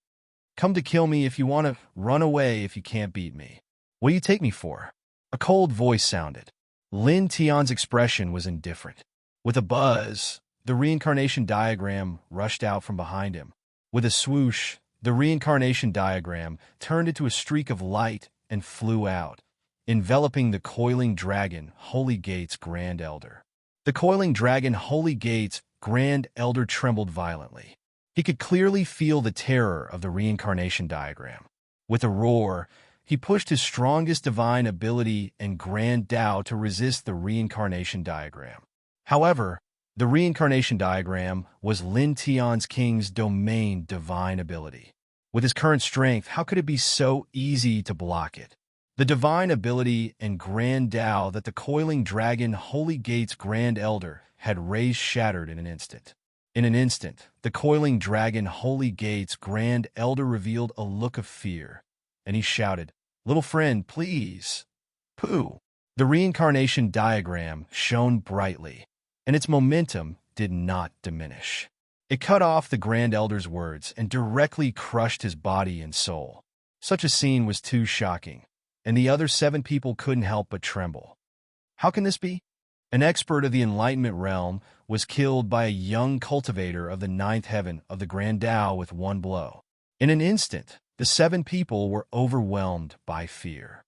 Come to kill me if you want to, run away if you can't beat me. What do you take me for? A cold voice sounded. Lin Tian's expression was indifferent. With a buzz, the reincarnation diagram rushed out from behind him. With a swoosh, the reincarnation diagram turned into a streak of light and flew out, enveloping the coiling dragon Holy Gates Grand Elder. The coiling dragon Holy Gates Grand Elder trembled violently. He could clearly feel the terror of the reincarnation diagram. With a roar, he pushed his strongest divine ability and Grand Tao to resist the reincarnation diagram. However, the reincarnation diagram was Lin Tian's king's domain divine ability. With his current strength, how could it be so easy to block it? The divine ability and Grand Tao that the coiling dragon Holy Gates Grand Elder had raised shattered in an instant. In an instant, the coiling dragon Holy Gates Grand Elder revealed a look of fear, and he shouted, "Little friend, please." Pooh! The reincarnation diagram shone brightly, and its momentum did not diminish. It cut off the Grand Elder's words and directly crushed his body and soul. Such a scene was too shocking, and the other 7 people couldn't help but tremble. How can this be? An expert of the Enlightenment realm was killed by a young cultivator of the 9th heaven of the Grand Tao with one blow. In an instant, the 7 people were overwhelmed by fear.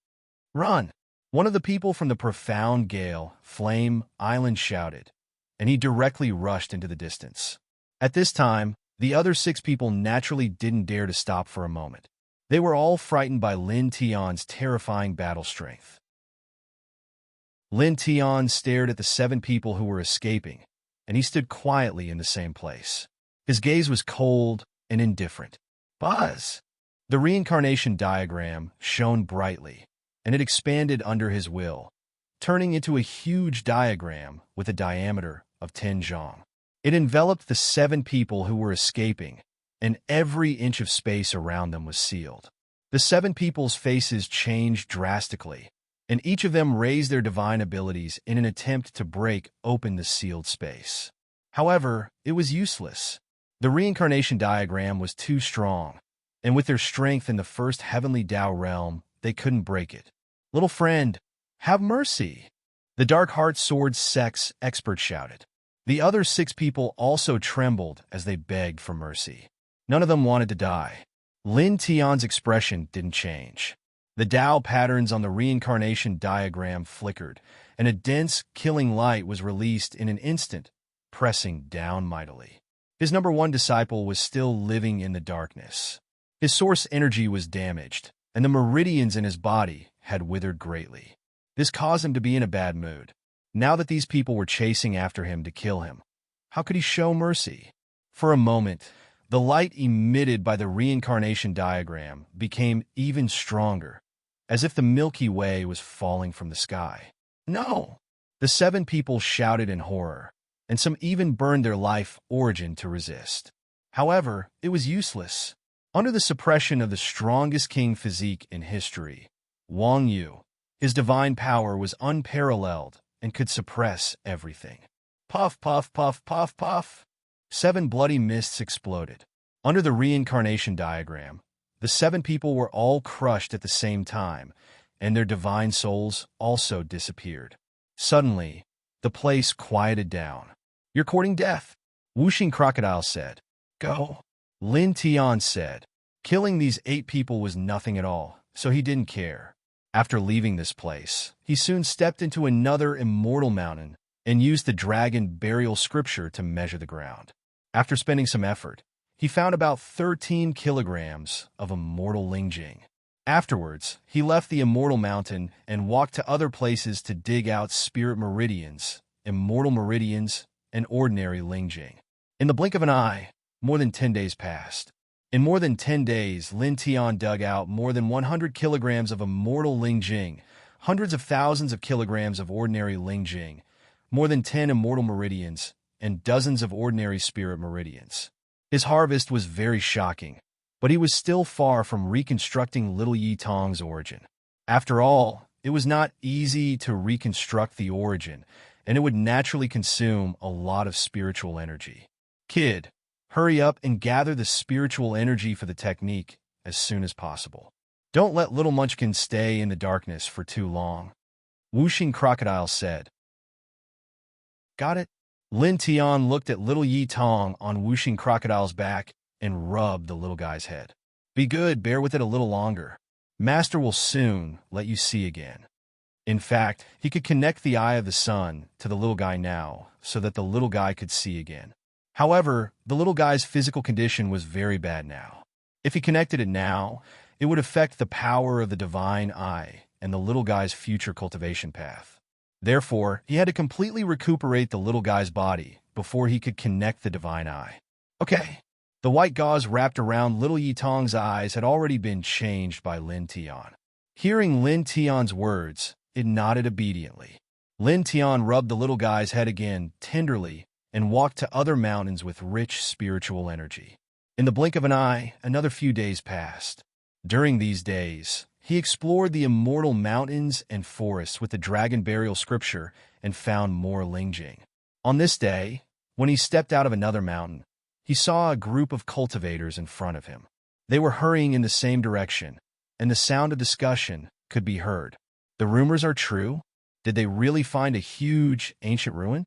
Run! One of the people from the profound Gale Flame Island shouted, and he directly rushed into the distance. At this time, the other 6 people naturally didn't dare to stop for a moment. They were all frightened by Lin Tian's terrifying battle strength. Lin Tian stared at the 7 people who were escaping, and he stood quietly in the same place. His gaze was cold and indifferent. Buzz! The reincarnation diagram shone brightly, and it expanded under his will, turning into a huge diagram with a diameter of 10 zhang. It enveloped the 7 people who were escaping, and every inch of space around them was sealed. The 7 people's faces changed drastically, and each of them raised their divine abilities in an attempt to break open the sealed space. However, it was useless. The reincarnation diagram was too strong, and with their strength in the first heavenly Tao realm, they couldn't break it. Little friend, have mercy! The Dark Heart Sword Sex expert shouted. The other 6 people also trembled as they begged for mercy. None of them wanted to die. Lin Tian's expression didn't change. The Tao patterns on the reincarnation diagram flickered, and a dense, killing light was released in an instant, pressing down mightily. His number 1 disciple was still living in the darkness. His source energy was damaged, and the meridians in his body had withered greatly. This caused him to be in a bad mood. Now that these people were chasing after him to kill him, how could he show mercy? For a moment, the light emitted by the reincarnation diagram became even stronger, as if the Milky Way was falling from the sky. No! The 7 people shouted in horror, and some even burned their life origin to resist. However, it was useless. Under the suppression of the strongest king physique in history, Wang Yu, his divine power was unparalleled and could suppress everything. Puff, puff, puff, puff, puff. 7 bloody mists exploded. Under the reincarnation diagram, the 7 people were all crushed at the same time, and their divine souls also disappeared. Suddenly, the place quieted down. You're courting death, Whooshing Crocodile said. Go. Lin Tian said. Killing these 8 people was nothing at all, so he didn't care. After leaving this place, he soon stepped into another immortal mountain and used the dragon burial scripture to measure the ground. After spending some effort, he found about 13 kilograms of immortal Lingjing. Afterwards, he left the immortal mountain and walked to other places to dig out spirit meridians, immortal meridians, and ordinary Lingjing. In the blink of an eye, more than 10 days passed. In more than 10 days, Lin Tian dug out more than 100 kilograms of immortal Lingjing, hundreds of thousands of kilograms of ordinary Lingjing, more than 10 immortal meridians, and dozens of ordinary spirit meridians. His harvest was very shocking, but he was still far from reconstructing Little Yi Tong's origin. After all, it was not easy to reconstruct the origin, and it would naturally consume a lot of spiritual energy. Kid, hurry up and gather the spiritual energy for the technique as soon as possible. Don't let Little Munchkin stay in the darkness for too long, Whooshing Crocodile said. Got it? Lin Tian looked at Little Yi Tong on Whooshing Crocodile's back and rubbed the little guy's head. Be good, bear with it a little longer. Master will soon let you see again. In fact, he could connect the eye of the sun to the little guy now so that the little guy could see again. However, the little guy's physical condition was very bad now. If he connected it now, it would affect the power of the divine eye and the little guy's future cultivation path. Therefore, he had to completely recuperate the little guy's body before he could connect the divine eye. Okay. The white gauze wrapped around Little Yi Tong's eyes had already been changed by Lin Tian. Hearing Lin Tian's words, it nodded obediently. Lin Tian rubbed the little guy's head again tenderly and walked to other mountains with rich spiritual energy. In the blink of an eye, another few days passed. During these days, he explored the immortal mountains and forests with the dragon burial scripture and found more Lingjing. On this day, when he stepped out of another mountain, he saw a group of cultivators in front of him. They were hurrying in the same direction, and the sound of discussion could be heard. The rumors are true? Did they really find a huge, ancient ruin?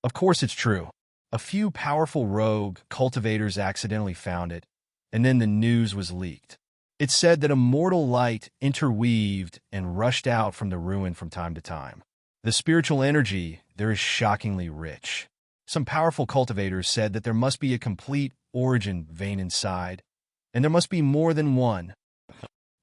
Of course it's true. A few powerful rogue cultivators accidentally found it, and then the news was leaked. It said that immortal light interweaved and rushed out from the ruin from time to time. The spiritual energy there is shockingly rich. Some powerful cultivators said that there must be a complete origin vein inside, and there must be more than one.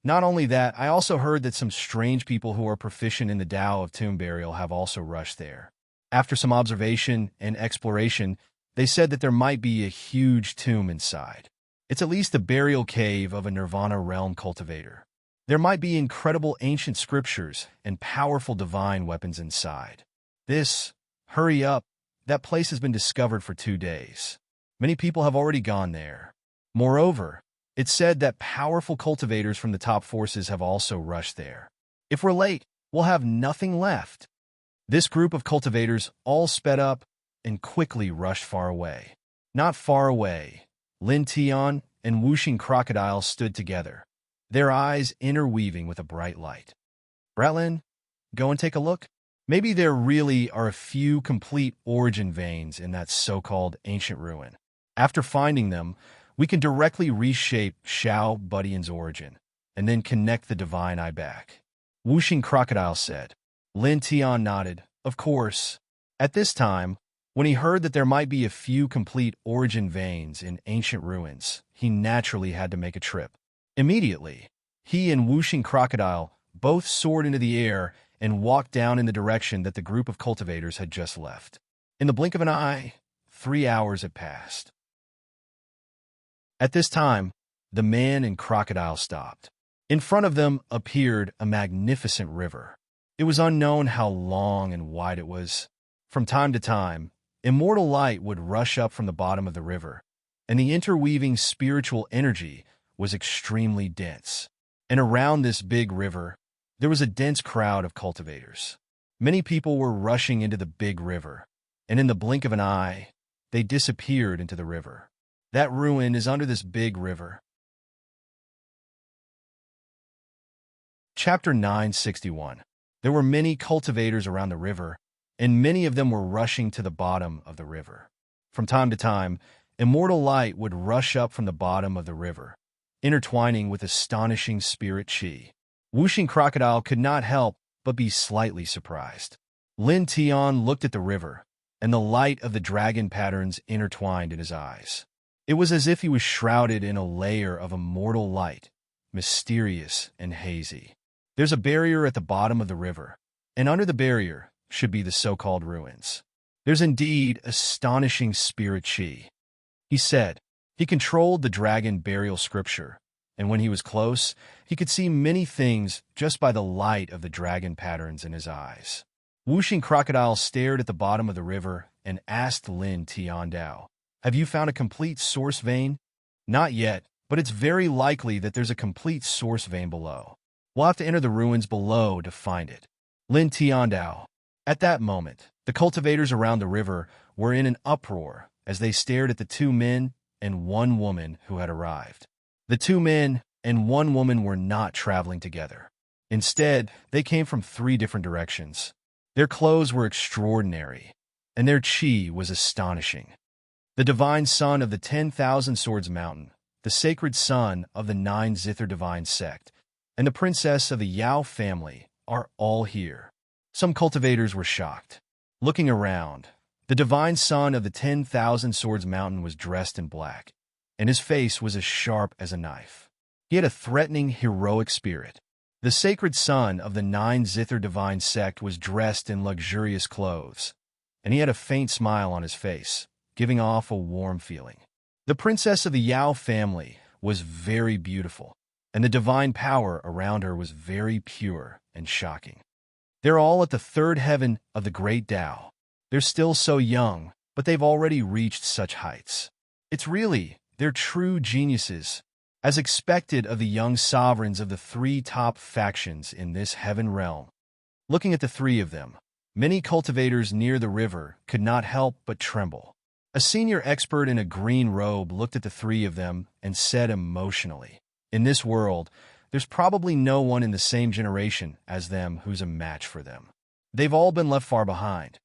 Not only that, I also heard that some strange people who are proficient in the Tao of tomb burial have also rushed there. After some observation and exploration, they said that there might be a huge tomb inside. It's at least the burial cave of a Nirvana realm cultivator. There might be incredible ancient scriptures and powerful divine weapons inside. Hurry up, that place has been discovered for 2 days. Many people have already gone there. Moreover, it's said that powerful cultivators from the top forces have also rushed there. If we're late, we'll have nothing left. This group of cultivators all sped up and quickly rushed far away. Not far away, Lin Tian and whooshing crocodiles stood together, their eyes interweaving with a bright light. Bratlin, go and take a look. Maybe there really are a few complete origin veins in that so-called ancient ruin. After finding them, we can directly reshape Xiao Budian's origin, and then connect the divine eye back. Whooshing crocodile said. Lin Tian nodded. Of course. At this time, when he heard that there might be a few complete origin veins in ancient ruins, he naturally had to make a trip. Immediately, he and Whooshing crocodile both soared into the air and walked down in the direction that the group of cultivators had just left. In the blink of an eye, 3 hours had passed. At this time, the man and crocodile stopped. In front of them appeared a magnificent river. It was unknown how long and wide it was. From time to time, immortal light would rush up from the bottom of the river, and the interweaving spiritual energy was extremely dense. And around this big river, there was a dense crowd of cultivators. Many people were rushing into the big river, and in the blink of an eye, they disappeared into the river. That ruin is under this big river. Chapter 961. There were many cultivators around the river, and many of them were rushing to the bottom of the river. From time to time, immortal light would rush up from the bottom of the river, intertwining with astonishing spirit chi. Whooshing crocodile could not help but be slightly surprised. Lin Tian looked at the river, and the light of the dragon patterns intertwined in his eyes. It was as if he was shrouded in a layer of immortal light, mysterious and hazy. There's a barrier at the bottom of the river, and under the barrier should be the so-called ruins. There's indeed astonishing spirit chi. He said. He controlled the dragon burial scripture, and when he was close, he could see many things just by the light of the dragon patterns in his eyes. Whooshing crocodile stared at the bottom of the river and asked Lin Tiandao, "Have you found a complete source vein?" "Not yet, but it's very likely that there's a complete source vein below. We'll have to enter the ruins below to find it." Lin Tiandao. At that moment, the cultivators around the river were in an uproar as they stared at the 2 men and 1 woman who had arrived. The 2 men and 1 woman were not traveling together. Instead, they came from 3 different directions. Their clothes were extraordinary, and their chi was astonishing. The divine son of the 10,000 Swords Mountain, the sacred son of the 9 Zither divine sect, and the princess of the Yao family are all here. Some cultivators were shocked. Looking around, the divine son of the 10,000 Swords Mountain was dressed in black, and his face was as sharp as a knife. He had a threatening, heroic spirit. The sacred son of the 9 Zither divine sect was dressed in luxurious clothes, and he had a faint smile on his face, giving off a warm feeling. The princess of the Yao family was very beautiful, and the divine power around her was very pure and shocking. They're all at the 3rd heaven of the great Tao. They're still so young, but they've already reached such heights. They're true geniuses, as expected of the young sovereigns of the 3 top factions in this heaven realm. Looking at the 3 of them, many cultivators near the river could not help but tremble. A senior expert in a green robe looked at the 3 of them and said emotionally, "In this world, there's probably no one in the same generation as them who's a match for them. They've all been left far behind."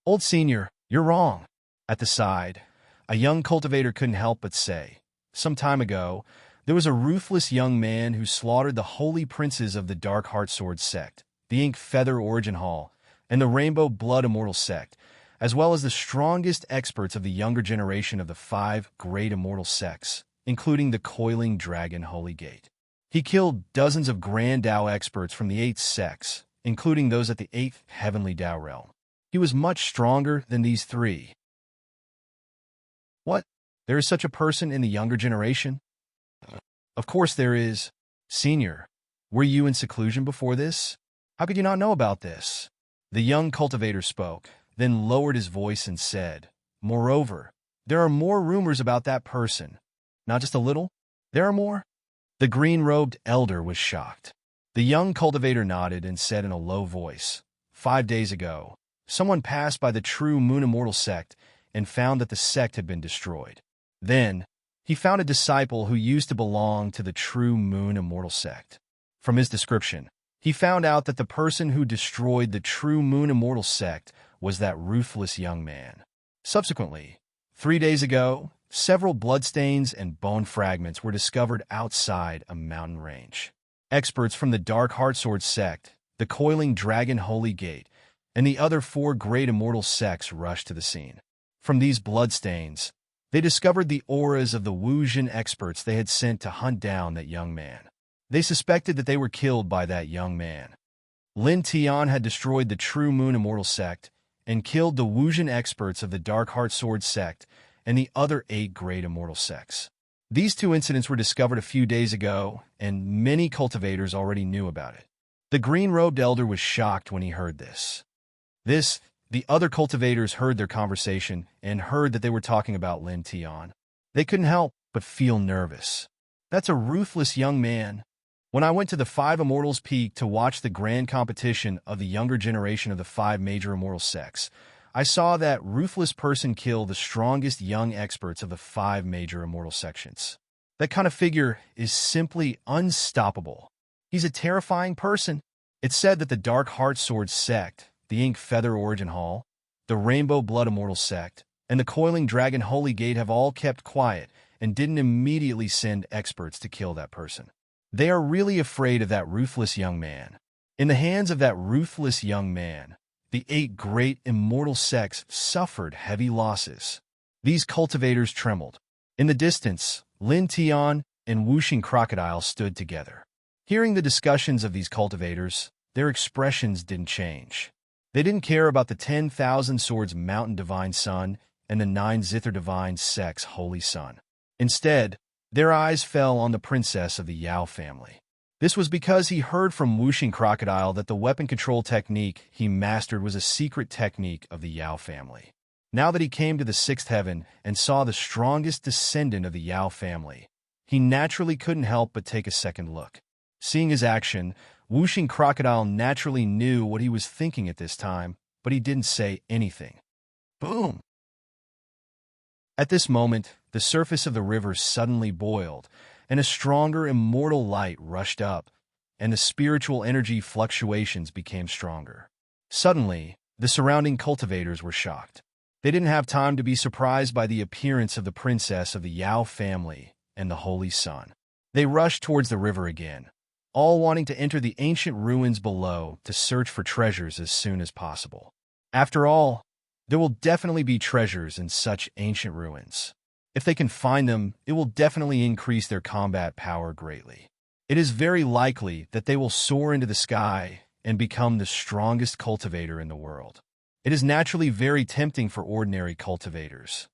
"Old senior, you're wrong." At the side, a young cultivator couldn't help but say, "Some time ago, there was a ruthless young man who slaughtered the holy princes of the Dark Heart Sword sect, the Ink Feather Origin Hall, and the Rainbow Blood Immortal sect, as well as the strongest experts of the younger generation of the 5 great immortal sects, including the coiling dragon Holy Gate. He killed dozens of Grand Dao experts from the 8 sects, including those at the 8th Heavenly Dao realm. He was much stronger than these 3. What? There is such a person in the younger generation? Of course there is. Senior, were you in seclusion before this? How could you not know about this? The young cultivator spoke, then lowered his voice and said, Moreover, there are more rumors about that person. Not just a little? There are more? The green-robed elder was shocked. The young cultivator nodded and said in a low voice, 5 days ago, someone passed by the True Moon Immortal sect and found that the sect had been destroyed. Then, he found a disciple who used to belong to the True Moon Immortal sect. From his description, he found out that the person who destroyed the True Moon Immortal sect was that ruthless young man. Subsequently, 3 days ago, several bloodstains and bone fragments were discovered outside a mountain range. Experts from the Dark Heartsword sect, the Coiling Dragon Holy Gate, and the other 4 great immortal sects rushed to the scene. From these bloodstains, they discovered the auras of the Wuxian experts they had sent to hunt down that young man. They suspected that they were killed by that young man. Lin Tian had destroyed the True Moon Immortal sect and killed the Wuxian experts of the Dark Heartsword sect and the other 8 great immortal sects. These 2 incidents were discovered a few days ago, and many cultivators already knew about it. The green-robed elder was shocked when he heard this. The other cultivators heard their conversation and heard that they were talking about Lin Tian. They couldn't help but feel nervous. That's a ruthless young man. When I went to the 5 Immortals Peak to watch the grand competition of the younger generation of the 5 major immortal sects, I saw that ruthless person kill the strongest young experts of the 5 major immortal sections. That kind of figure is simply unstoppable. He's a terrifying person. It's said that the Dark Heartsword sect, the Ink Feather Origin Hall, the Rainbow Blood Immortal sect, and the Coiling Dragon Holy Gate have all kept quiet and didn't immediately send experts to kill that person. They are really afraid of that ruthless young man. In the hands of that ruthless young man, the 8 great immortal sects suffered heavy losses. These cultivators trembled. In the distance, Lin Tian and Wuxing Crocodile stood together. Hearing the discussions of these cultivators, their expressions didn't change. They didn't care about the 10,000 Swords Mountain Divine Sun and the 9 Zither Divine Sects Holy Sun. Instead, their eyes fell on the princess of the Yao family. This was because he heard from Wuxing Crocodile that the weapon control technique he mastered was a secret technique of the Yao family. Now that he came to the 6th heaven and saw the strongest descendant of the Yao family, he naturally couldn't help but take a second look. Seeing his action, Wuxing Crocodile naturally knew what he was thinking at this time, but he didn't say anything. Boom! At this moment, the surface of the river suddenly boiled, and a stronger immortal light rushed up, and the spiritual energy fluctuations became stronger. Suddenly, the surrounding cultivators were shocked. They didn't have time to be surprised by the appearance of the princess of the Yao family and the Holy Sun. They rushed towards the river again, all wanting to enter the ancient ruins below to search for treasures as soon as possible. After all, there will definitely be treasures in such ancient ruins. If they can find them, it will definitely increase their combat power greatly. It is very likely that they will soar into the sky and become the strongest cultivator in the world. It is naturally very tempting for ordinary cultivators.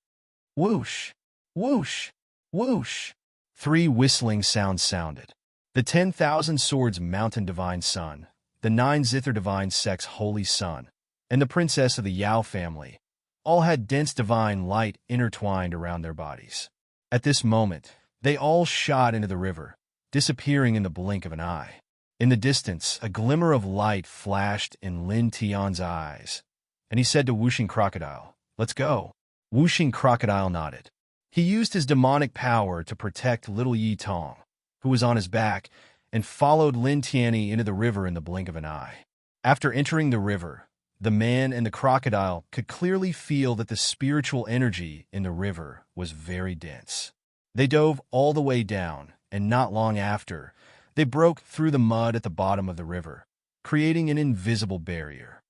Whoosh! Whoosh! Whoosh! 3 whistling sounds sounded. The 10,000 Swords Mountain Divine Sun, the 9 Zither Divine Sects Holy Sun, and the princess of the Yao family all had dense divine light intertwined around their bodies. At this moment, they all shot into the river, disappearing in the blink of an eye. In the distance, a glimmer of light flashed in Lin Tian's eyes, and he said to Wuxing Crocodile, "Let's go." Wuxing Crocodile nodded. He used his demonic power to protect little Yi Tong, who was on his back, and followed Lin Tianyi into the river in the blink of an eye. After entering the river, the man and the crocodile could clearly feel that the spiritual energy in the river was very dense. They dove all the way down, and not long after, they broke through the mud at the bottom of the river, creating an invisible barrier.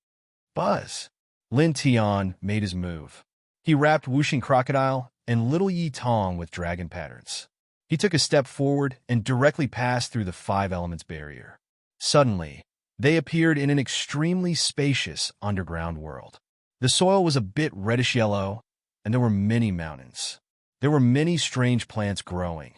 Buzz! Lin Tian made his move. He wrapped Whooshing Crocodile and Little Yi Tong with dragon patterns. He took a step forward and directly passed through the five elements barrier. Suddenly, they appeared in an extremely spacious underground world. The soil was a bit reddish-yellow, and there were many mountains. There were many strange plants growing,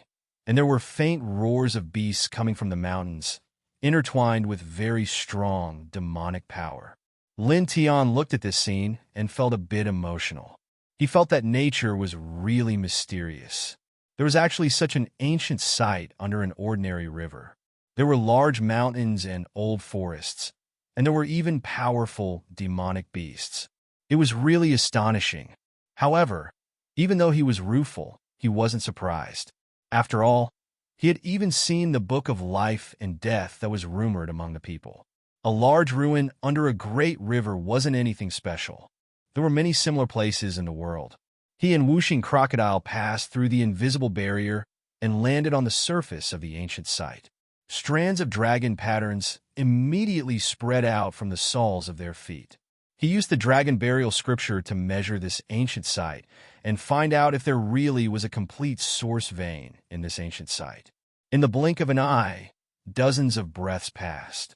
and there were faint roars of beasts coming from the mountains, intertwined with very strong demonic power. Lin Tian looked at this scene and felt a bit emotional. He felt that nature was really mysterious. There was actually such an ancient site under an ordinary river. There were large mountains and old forests, and there were even powerful demonic beasts. It was really astonishing. However, even though he was rueful, he wasn't surprised. After all, he had even seen the book of life and death that was rumored among the people. A large ruin under a great river wasn't anything special. There were many similar places in the world. He and Whooshing Crocodile passed through the invisible barrier and landed on the surface of the ancient site. Strands of dragon patterns immediately spread out from the soles of their feet. He used the dragon burial scripture to measure this ancient site and find out if there really was a complete source vein in this ancient site. In the blink of an eye, dozens of breaths passed.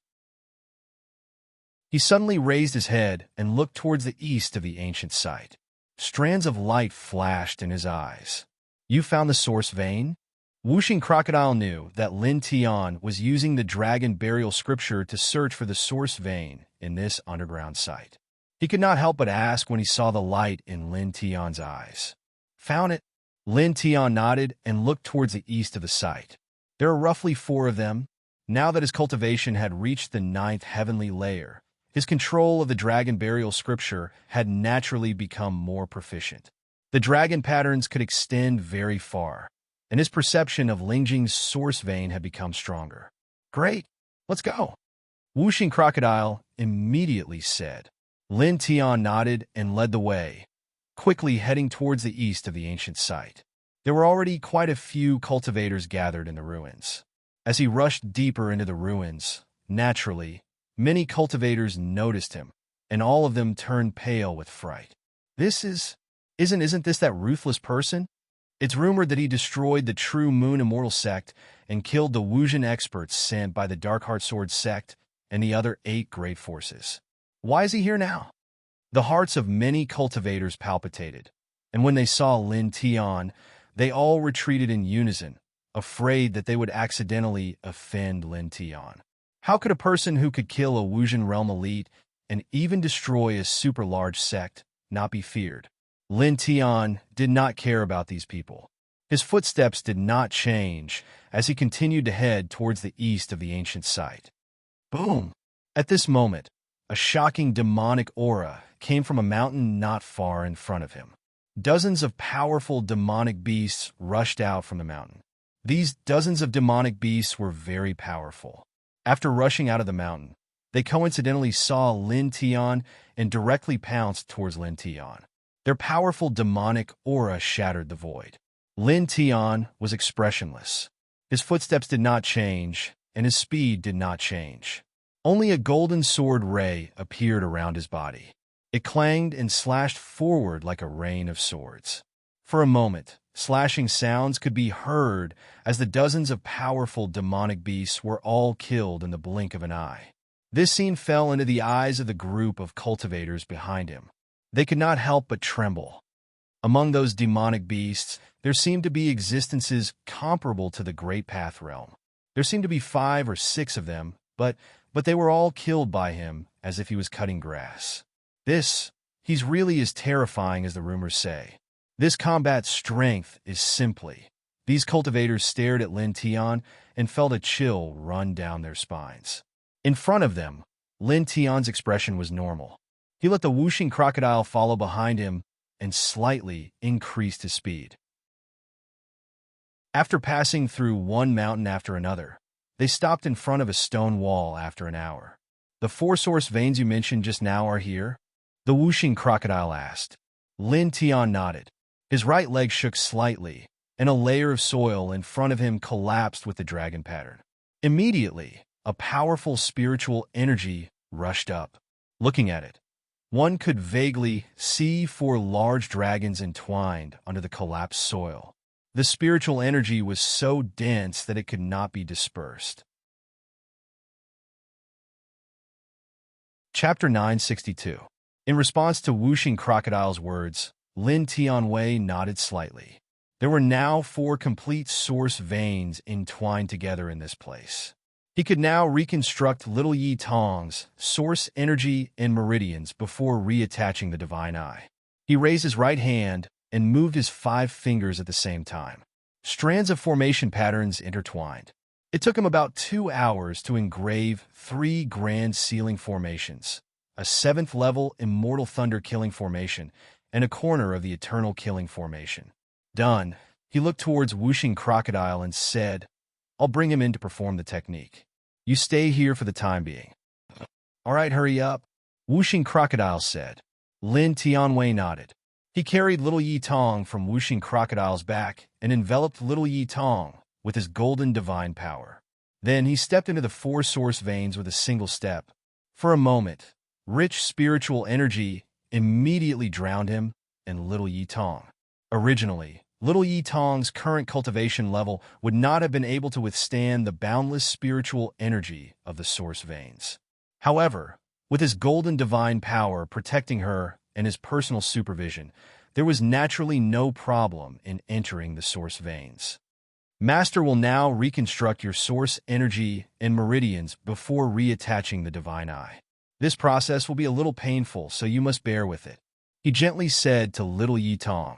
He suddenly raised his head and looked towards the east of the ancient site. Strands of light flashed in his eyes. You found the source vein? Whooshing Crocodile knew that Lin Tian was using the dragon burial scripture to search for the source vein in this underground site. He could not help but ask when he saw the light in Lin Tian's eyes. Found it? Lin Tian nodded and looked towards the east of the site. There are roughly 4 of them. Now that his cultivation had reached the 9th heavenly layer, his control of the dragon burial scripture had naturally become more proficient. The dragon patterns could extend very far, and his perception of Lingjing's source vein had become stronger. Great, let's go, Whooshing Crocodile immediately said. Lin Tian nodded and led the way, quickly heading towards the east of the ancient site. There were already quite a few cultivators gathered in the ruins. As he rushed deeper into the ruins, naturally, many cultivators noticed him, and all of them turned pale with fright. Isn't this that ruthless person? It's rumored that he destroyed the True Moon Immortal sect and killed the Wuzhen experts sent by the Darkheart Sword sect and the other 8 great forces. Why is he here now? The hearts of many cultivators palpitated, and when they saw Lin Tian, they all retreated in unison, afraid that they would accidentally offend Lin Tian. How could a person who could kill a Wuzhen realm elite and even destroy a super large sect not be feared? Lin Tian did not care about these people. His footsteps did not change as he continued to head towards the east of the ancient site. Boom! At this moment, a shocking demonic aura came from a mountain not far in front of him. Dozens of powerful demonic beasts rushed out from the mountain. These dozens of demonic beasts were very powerful. After rushing out of the mountain, they coincidentally saw Lin Tian and directly pounced towards Lin Tian. Their powerful demonic aura shattered the void. Lin Tian was expressionless. His footsteps did not change, and his speed did not change. Only a golden sword ray appeared around his body. It clanged and slashed forward like a rain of swords. For a moment, slashing sounds could be heard as the dozens of powerful demonic beasts were all killed in the blink of an eye. This scene fell into the eyes of the group of cultivators behind him. They could not help but tremble. Among those demonic beasts, there seemed to be existences comparable to the Great Path realm. There seemed to be 5 or 6 of them, but they were all killed by him as if he was cutting grass. He's really as terrifying as the rumors say. This combat strength is simply. These cultivators stared at Lin Tian and felt a chill run down their spines. In front of them, Lin Tian's expression was normal. He let the Whooshing Crocodile follow behind him and slightly increased his speed. After passing through one mountain after another, they stopped in front of a stone wall after an hour. The 4 source veins you mentioned just now are here? The Whooshing Crocodile asked. Lin Tian nodded. His right leg shook slightly, and a layer of soil in front of him collapsed with the dragon pattern. Immediately, a powerful spiritual energy rushed up. Looking at it, One could vaguely see 4 large dragons entwined under the collapsed soil. The spiritual energy was so dense that it could not be dispersed. Chapter 962. In response to Whooshing Crocodile's words, Lin Tianwei nodded slightly. There were now 4 complete source veins entwined together in this place. He could now reconstruct Little Yi Tong's source energy and meridians before reattaching the divine eye. He raised his right hand and moved his 5 fingers at the same time. Strands of formation patterns intertwined. It took him about 2 hours to engrave 3 grand sealing formations, a 7th-level Immortal Thunder Killing Formation, and a corner of the Eternal Killing Formation. Done, he looked towards Whooshing Crocodile and said, I'll bring him in to perform the technique. You stay here for the time being. All right, hurry up, Whooshing Crocodile said. Lin Tianwei nodded. He carried Little Yi Tong from Whooshing Crocodile's back and enveloped Little Yi Tong with his golden divine power. Then he stepped into the 4 source veins with a single step. For a moment, rich spiritual energy immediately drowned him and Little Yi Tong. Originally, Little Yi Tong's current cultivation level would not have been able to withstand the boundless spiritual energy of the source veins. However, with his golden divine power protecting her and his personal supervision, there was naturally no problem in entering the source veins. Master will now reconstruct your source energy and meridians before reattaching the divine eye. This process will be a little painful, so you must bear with it, he gently said to Little Yi Tong.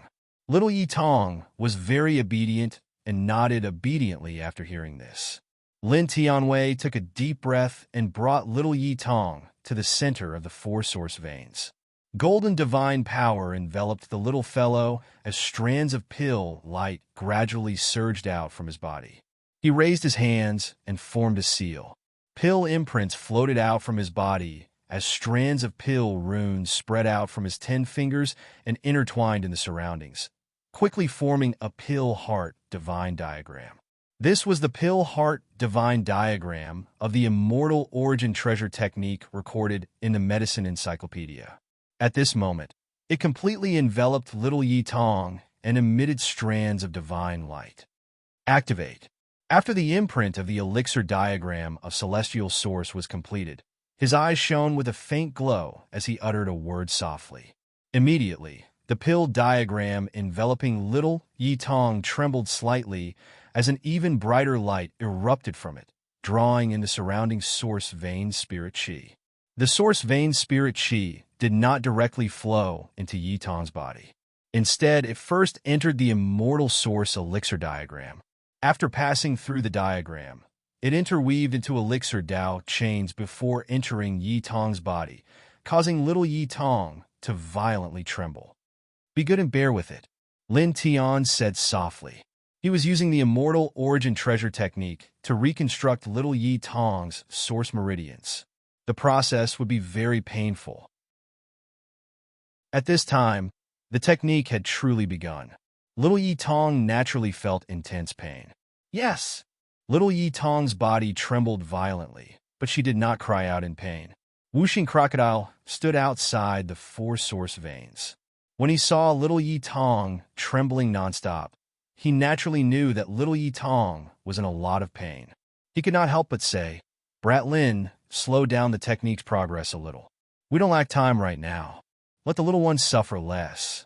Little Yi Tong was very obedient and nodded obediently after hearing this. Lin Tianwei took a deep breath and brought Little Yi Tong to the center of the 4 source veins. Golden divine power enveloped the little fellow as strands of pill light gradually surged out from his body. He raised his hands and formed a seal. Pill imprints floated out from his body as strands of pill runes spread out from his 10 fingers and intertwined in the surroundings, quickly forming a pill heart divine diagram. This was the pill heart divine diagram of the Immortal Origin Treasure technique recorded in the Medicine Encyclopedia. At this moment, it completely enveloped Little Yi Tong and emitted strands of divine light. Activate. After the imprint of the elixir diagram of celestial source was completed, his eyes shone with a faint glow as he uttered a word softly. Immediately, the pill diagram enveloping Little Yi Tong trembled slightly as an even brighter light erupted from it, drawing in the surrounding source vein spirit chi. The source vein spirit chi did not directly flow into Yi Tong's body. Instead, it first entered the immortal source elixir diagram. After passing through the diagram, it interweaved into elixir Dao chains before entering Yi Tong's body, causing Little Yi Tong to violently tremble. Be good and bear with it, Lin Tian said softly. He was using the Immortal Origin Treasure technique to reconstruct Little Yi Tong's source meridians. The process would be very painful. At this time, the technique had truly begun. Little Yi Tong naturally felt intense pain. Yes! Little Yi Tong's body trembled violently, but she did not cry out in pain. Whooshing Crocodile stood outside the 4 source veins. When he saw Little Yi Tong trembling nonstop, he naturally knew that Little Yi Tong was in a lot of pain. He could not help but say, Brat Lin, slow down the technique's progress a little. We don't lack time right now. Let the little one suffer less.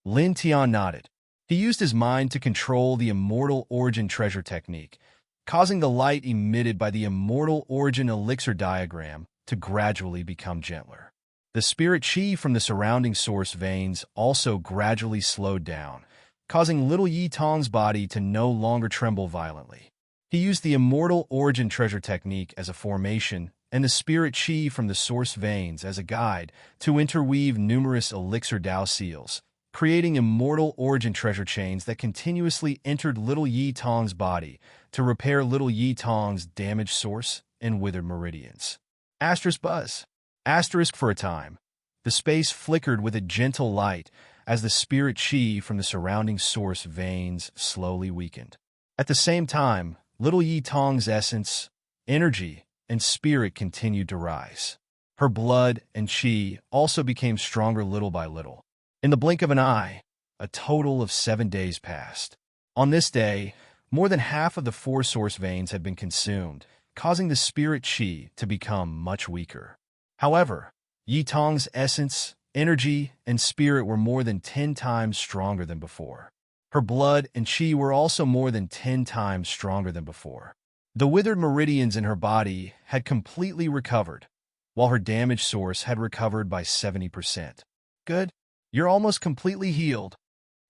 Lin Tian nodded. He used his mind to control the Immortal Origin Treasure technique, causing the light emitted by the Immortal Origin Elixir diagram to gradually become gentler. The spirit chi from the surrounding source veins also gradually slowed down, causing Little Yi Tong's body to no longer tremble violently. He used the Immortal Origin Treasure technique as a formation and the spirit chi from the source veins as a guide to interweave numerous elixir Dao seals, creating immortal origin treasure chains that continuously entered Little Yi Tong's body to repair Little Yi Tong's damaged source and withered meridians. Asterisk buzz. Asterisk for a time. The space flickered with a gentle light as the spirit chi from the surrounding source veins slowly weakened. At the same time, Little Yi Tong's essence, energy, and spirit continued to rise. Her blood and chi also became stronger little by little. In the blink of an eye, a total of 7 days passed. On this day, more than half of the 4 source veins had been consumed, causing the spirit chi to become much weaker. However, Yi Tong's essence, energy, and spirit were more than 10 times stronger than before. Her blood and chi were also more than 10 times stronger than before. The withered meridians in her body had completely recovered, while her damaged source had recovered by 70%. Good. You're almost completely healed,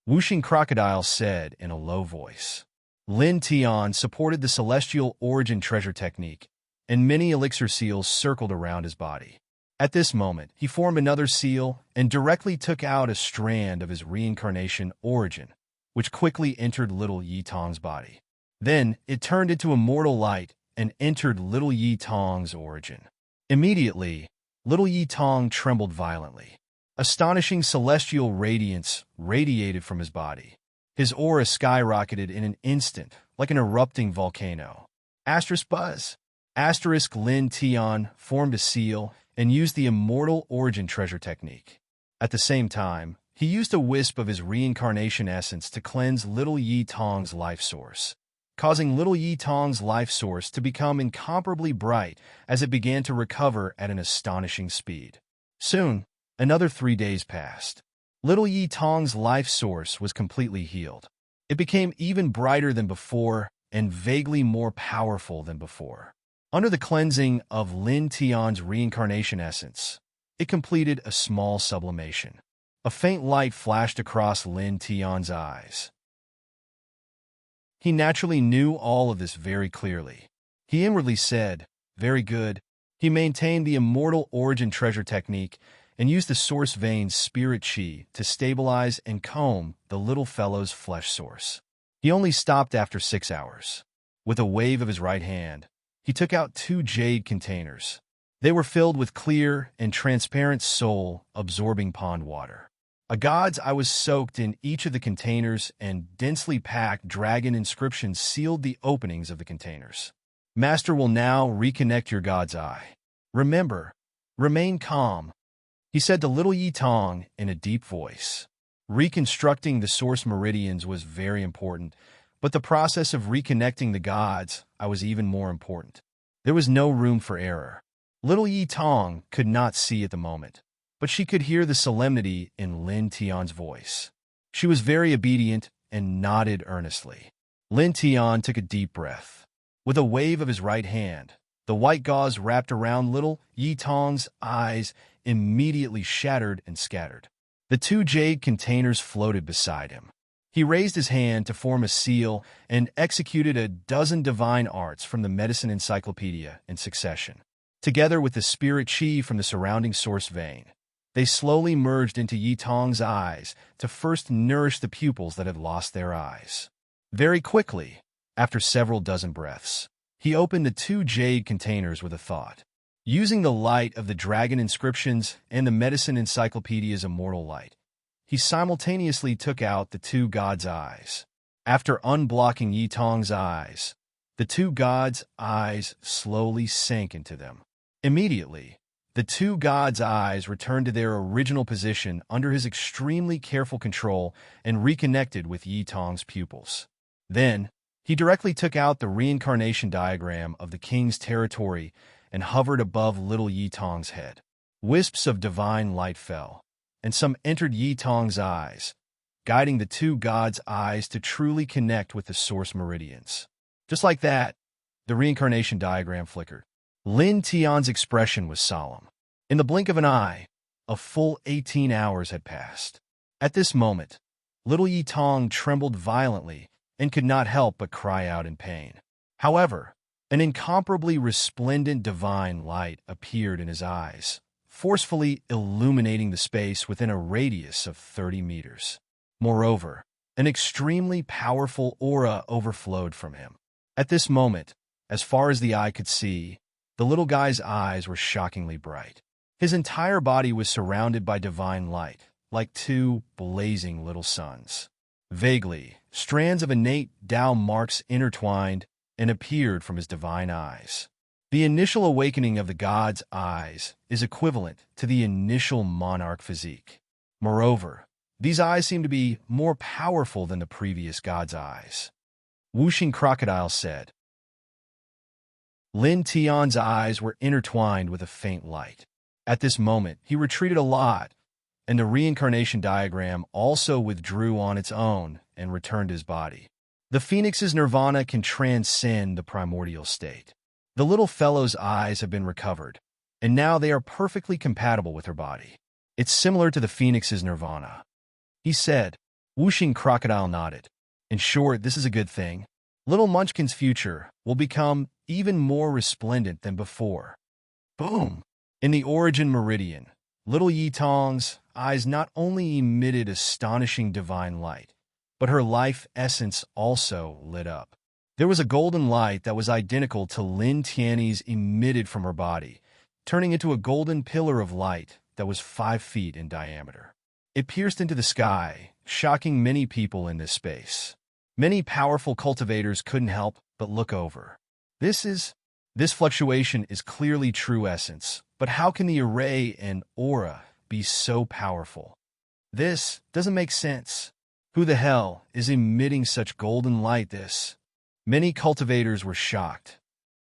Whooshing Crocodile said in a low voice. Lin Tian supported the celestial origin treasure technique, and many elixir seals circled around his body. At this moment, he formed another seal and directly took out a strand of his reincarnation origin, which quickly entered little Yi Tong's body. Then, it turned into immortal light and entered little Yi Tong's origin. Immediately, little Yi Tong trembled violently. Astonishing celestial radiance radiated from his body. His aura skyrocketed in an instant, like an erupting volcano. Buzz. Lin Tian formed a seal and used the immortal origin treasure technique. At the same time, he used a wisp of his reincarnation essence to cleanse little Yi Tong's life source, causing little Yi Tong's life source to become incomparably bright as it began to recover at an astonishing speed. Soon, another 3 days passed. Little Yi Tong's life source was completely healed. It became even brighter than before and vaguely more powerful than before. Under the cleansing of Lin Tian's reincarnation essence, it completed a small sublimation. A faint light flashed across Lin Tian's eyes. He naturally knew all of this very clearly. He inwardly said, "Very good." He maintained the immortal origin treasure technique and used the source vein's spirit chi to stabilize and comb the little fellow's flesh source. He only stopped after 6 hours. With a wave of his right hand, he took out 2 jade containers. They were filled with clear and transparent soul-absorbing pond water. A god's eye was soaked in each of the containers, and densely packed dragon inscriptions sealed the openings of the containers. Master will now reconnect your god's eye. Remember, remain calm, he said to little Yi Tong in a deep voice. Reconstructing the source meridians was very important, but the process of reconnecting the god's eye was even more important. There was no room for error. Little Yi Tong could not see at the moment, but she could hear the solemnity in Lin Tian's voice. She was very obedient and nodded earnestly. Lin Tian took a deep breath. With a wave of his right hand, the white gauze wrapped around little Yi Tong's eyes immediately shattered and scattered. The 2 jade containers floated beside him. He raised his hand to form a seal and executed a dozen divine arts from the medicine encyclopedia in succession. Together with the spirit chi from the surrounding source vein, they slowly merged into Yi Tong's eyes to first nourish the pupils that had lost their eyes. Very quickly, after several dozen breaths, he opened the 2 jade containers with a thought. Using the light of the dragon inscriptions and the medicine encyclopedia's immortal light, he simultaneously took out the 2 gods' eyes. After unblocking Yi Tong's eyes, the 2 gods' eyes slowly sank into them. Immediately, the 2 gods' eyes returned to their original position under his extremely careful control and reconnected with Yi Tong's pupils. Then, he directly took out the reincarnation diagram of the king's territory and hovered above little Yi Tong's head. Wisps of divine light fell, and some entered Yi Tong's eyes, guiding the 2 gods' eyes to truly connect with the source meridians. Just like that, the reincarnation diagram flickered. Lin Tian's expression was solemn. In the blink of an eye, a full 18 hours had passed. At this moment, little Yi Tong trembled violently and could not help but cry out in pain. However, an incomparably resplendent divine light appeared in his eyes, forcefully illuminating the space within a radius of 30 meters. Moreover, an extremely powerful aura overflowed from him. At this moment, as far as the eye could see, the little guy's eyes were shockingly bright. His entire body was surrounded by divine light, like 2 blazing little suns. Vaguely, strands of innate Tao marks intertwined and appeared from his divine eyes. The initial awakening of the god's eyes is equivalent to the initial monarch physique. Moreover, these eyes seem to be more powerful than the previous god's eyes. Whooshing Crocodile said. Lin Tian's eyes were intertwined with a faint light. At this moment, he retreated a lot, and the reincarnation diagram also withdrew on its own and returned his body. The phoenix's nirvana can transcend the primordial state. The little fellow's eyes have been recovered, and now they are perfectly compatible with her body. It's similar to the phoenix's nirvana. He said. Whooshing Crocodile nodded. In short, this is a good thing. Little Munchkin's future will become even more resplendent than before. Boom! In the origin meridian, little Yitong's eyes not only emitted astonishing divine light, but her life essence also lit up. There was a golden light that was identical to Lin Tian's emitted from her body, turning into a golden pillar of light that was 5 feet in diameter. It pierced into the sky, shocking many people in this space. Many powerful cultivators couldn't help but look over. This fluctuation is clearly true essence, but how can the array and aura be so powerful? This doesn't make sense. Who the hell is emitting such golden light this? Many cultivators were shocked.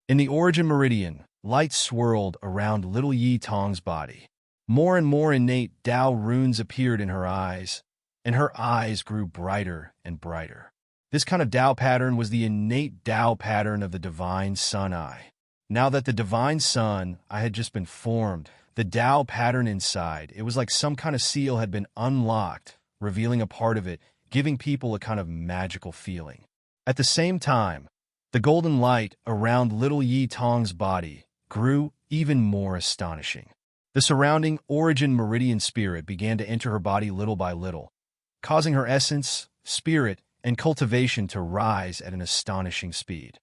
In the origin meridian, light swirled around little Yitong's body. More and more innate Tao runes appeared in her eyes, and her eyes grew brighter and brighter. This kind of Tao pattern was the innate Tao pattern of the Divine Sun Eye. Now that the Divine Sun Eye had just been formed, the Tao pattern inside, it was like some kind of seal had been unlocked, revealing a part of it, giving people a kind of magical feeling. At the same time, the golden light around little Yitong's body grew even more astonishing. The surrounding origin meridian spirit began to enter her body little by little, causing her essence, spirit, and cultivation to rise at an astonishing speed.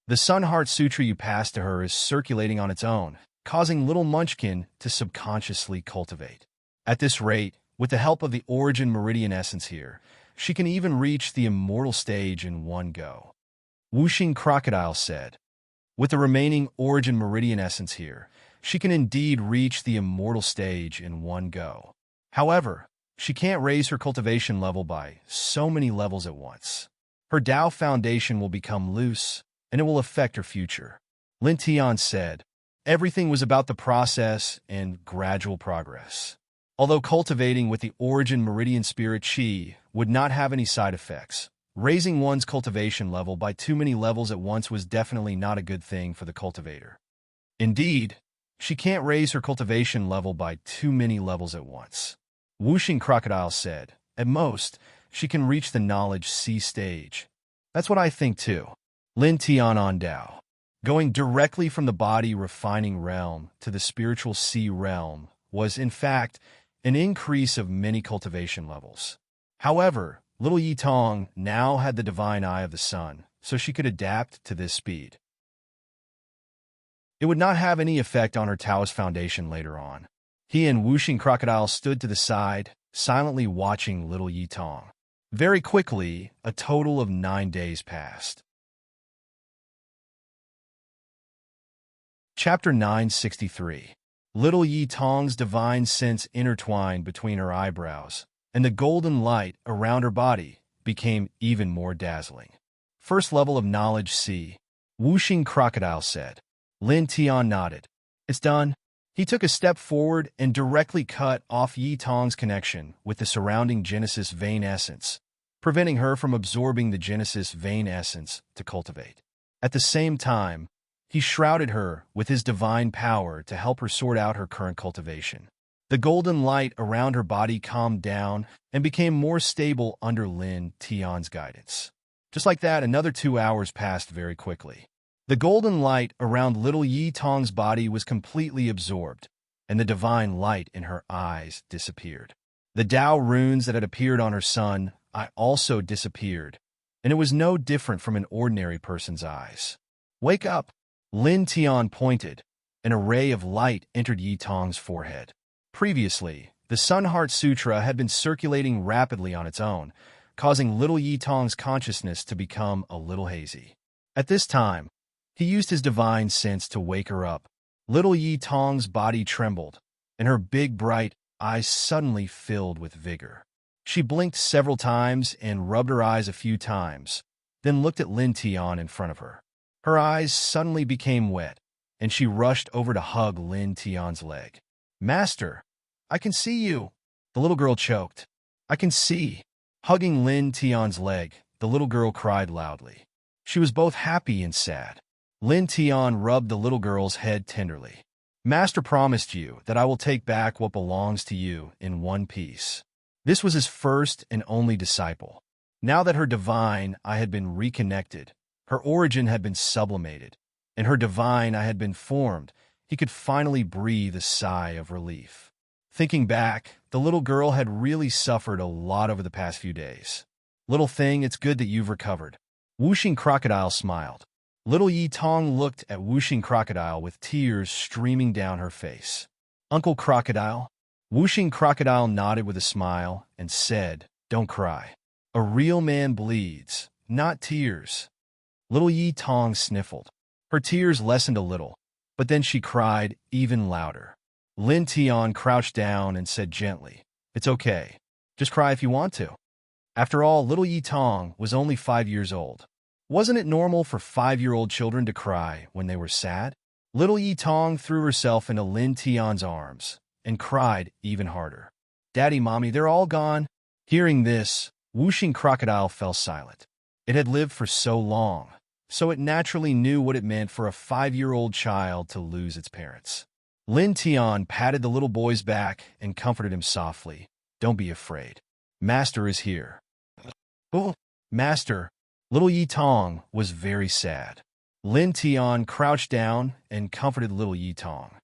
The Sun Heart Sutra you pass to her is circulating on its own, causing little Munchkin to subconsciously cultivate. At this rate, with the help of the origin meridian essence here, she can even reach the immortal stage in one go. Whooshing Crocodile said. With the remaining origin meridian essence here, she can indeed reach the immortal stage in one go. However, she can't raise her cultivation level by so many levels at once. Her Tao foundation will become loose, and it will affect her future. Lin Tian said, everything was about the process and gradual progress. Although cultivating with the origin meridian spirit Qi would not have any side effects, raising one's cultivation level by too many levels at once was definitely not a good thing for the cultivator. Indeed, she can't raise her cultivation level by too many levels at once. Whooshing Crocodile said, at most, she can reach the knowledge C stage. That's what I think too. Lin Tian on Dao. Going directly from the body refining realm to the spiritual C realm was, in fact, an increase of many cultivation levels. However, little Yitong now had the divine eye of the sun, so she could adapt to this speed. It would not have any effect on her Taoist foundation later on. He and Whooshing Crocodile stood to the side, silently watching little Yitong. Very quickly, a total of 9 days passed. Chapter 963. Little Yitong's divine sense intertwined between her eyebrows, and the golden light around her body became even more dazzling. First level of knowledge C. Whooshing Crocodile said. Lin Tian nodded. It's done. He took a step forward and directly cut off Yitong's connection with the surrounding Genesis vein essence, preventing her from absorbing the Genesis vein essence to cultivate. At the same time, he shrouded her with his divine power to help her sort out her current cultivation. The golden light around her body calmed down and became more stable under Lin Tian's guidance. Just like that, another 2 hours passed very quickly. The golden light around little Yitong's body was completely absorbed, and the divine light in her eyes disappeared. The Tao runes that had appeared on her sun eye also disappeared, and it was no different from an ordinary person's eyes. Wake up! Lin Tian pointed. An array of light entered Yitong's forehead. Previously, the Sun Heart Sutra had been circulating rapidly on its own, causing little Yitong's consciousness to become a little hazy. At this time, He used his divine sense to wake her up. Little Yi Tong's body trembled, and her big bright eyes suddenly filled with vigor. She blinked several times and rubbed her eyes a few times, then looked at Lin Tian in front of her. Her eyes suddenly became wet, and she rushed over to hug Lin Tian's leg. "Master, I can see you!" The little girl choked. "I can see." Hugging Lin Tian's leg, the little girl cried loudly. She was both happy and sad. Lin Tian rubbed the little girl's head tenderly. "Master promised you that I will take back what belongs to you in one piece." This was his first and only disciple. Now that her divine eye had been reconnected, her origin had been sublimated, and her divine eye had been formed, he could finally breathe a sigh of relief. Thinking back, the little girl had really suffered a lot over the past few days. "Little thing, it's good that you've recovered." Whooshing Crocodile smiled. Little Yi Tong looked at Whooshing Crocodile with tears streaming down her face. "Uncle Crocodile?" Whooshing Crocodile nodded with a smile and said, "Don't cry. A real man bleeds, not tears." Little Yi Tong sniffled. Her tears lessened a little, but then she cried even louder. Lin Tian crouched down and said gently, "It's okay. Just cry if you want to." After all, little Yi Tong was only 5 years old. Wasn't it normal for 5-year-old children to cry when they were sad? Little Yi Tong threw herself into Lin Tian's arms and cried even harder. "Daddy, Mommy, they're all gone." Hearing this, Whooshing Crocodile fell silent. It had lived for so long, so it naturally knew what it meant for a 5-year-old child to lose its parents. Lin Tian patted the little boy's back and comforted him softly. "Don't be afraid. Master is here." "Oh, Master." Little Yi Tong was very sad. Lin Tian crouched down and comforted little Yi Tong.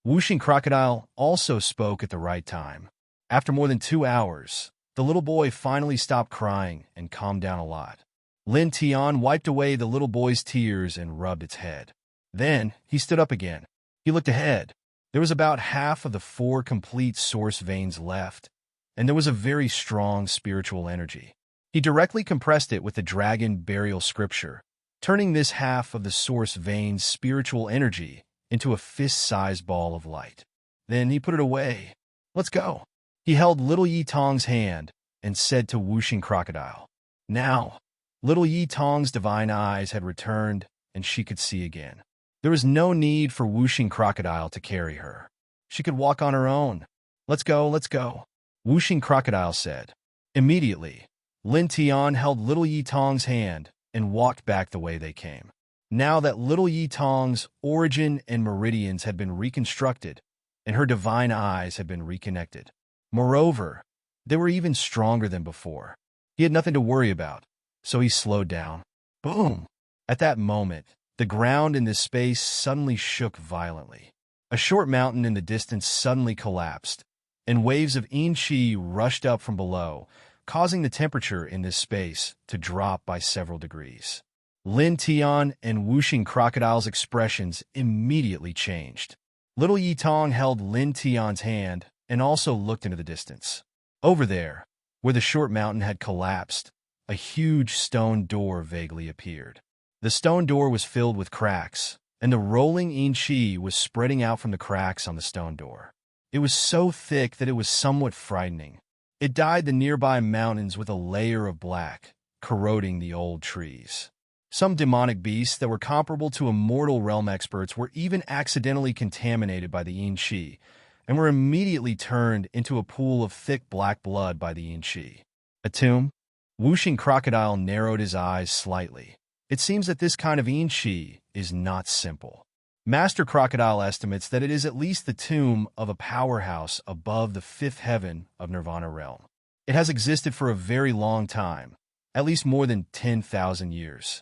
Whooshing Crocodile also spoke at the right time. After more than 2 hours, the little boy finally stopped crying and calmed down a lot. Lin Tian wiped away the little boy's tears and rubbed its head. Then he stood up again. He looked ahead. There was about half of the 4 complete source veins left, and there was a very strong spiritual energy. He directly compressed it with the dragon burial scripture, turning this half of the source vein's spiritual energy into a fist-sized ball of light. Then he put it away. "Let's go." He held little Yi Tong's hand and said to Whooshing Crocodile. Now, little Yi Tong's divine eyes had returned and she could see again. There was no need for Whooshing Crocodile to carry her. She could walk on her own. "Let's go, let's go," Whooshing Crocodile said. Immediately, Lin Tian held little Yi Tong's hand and walked back the way they came. Now that little Yi Tong's origin and meridians had been reconstructed, and her divine eyes had been reconnected. Moreover, they were even stronger than before. He had nothing to worry about, so he slowed down. Boom! At that moment, the ground in this space suddenly shook violently. A short mountain in the distance suddenly collapsed, and waves of yin qi rushed up from below, causing the temperature in this space to drop by several degrees. Lin Tian and Whooshing Crocodile's expressions immediately changed. Little Yi Tong held Lin Tian's hand and also looked into the distance. Over there, where the short mountain had collapsed, a huge stone door vaguely appeared. The stone door was filled with cracks, and the rolling yin qi was spreading out from the cracks on the stone door. It was so thick that it was somewhat frightening. It dyed the nearby mountains with a layer of black, corroding the old trees. Some demonic beasts that were comparable to immortal realm experts were even accidentally contaminated by the yin qi, and were immediately turned into a pool of thick black blood by the yin qi. A tomb? Whooshing Crocodile narrowed his eyes slightly. It seems that this kind of yin qi is not simple. Master Crocodile estimates that it is at least the tomb of a powerhouse above the 5th heaven of Nirvana realm. It has existed for a very long time, at least more than 10,000 years.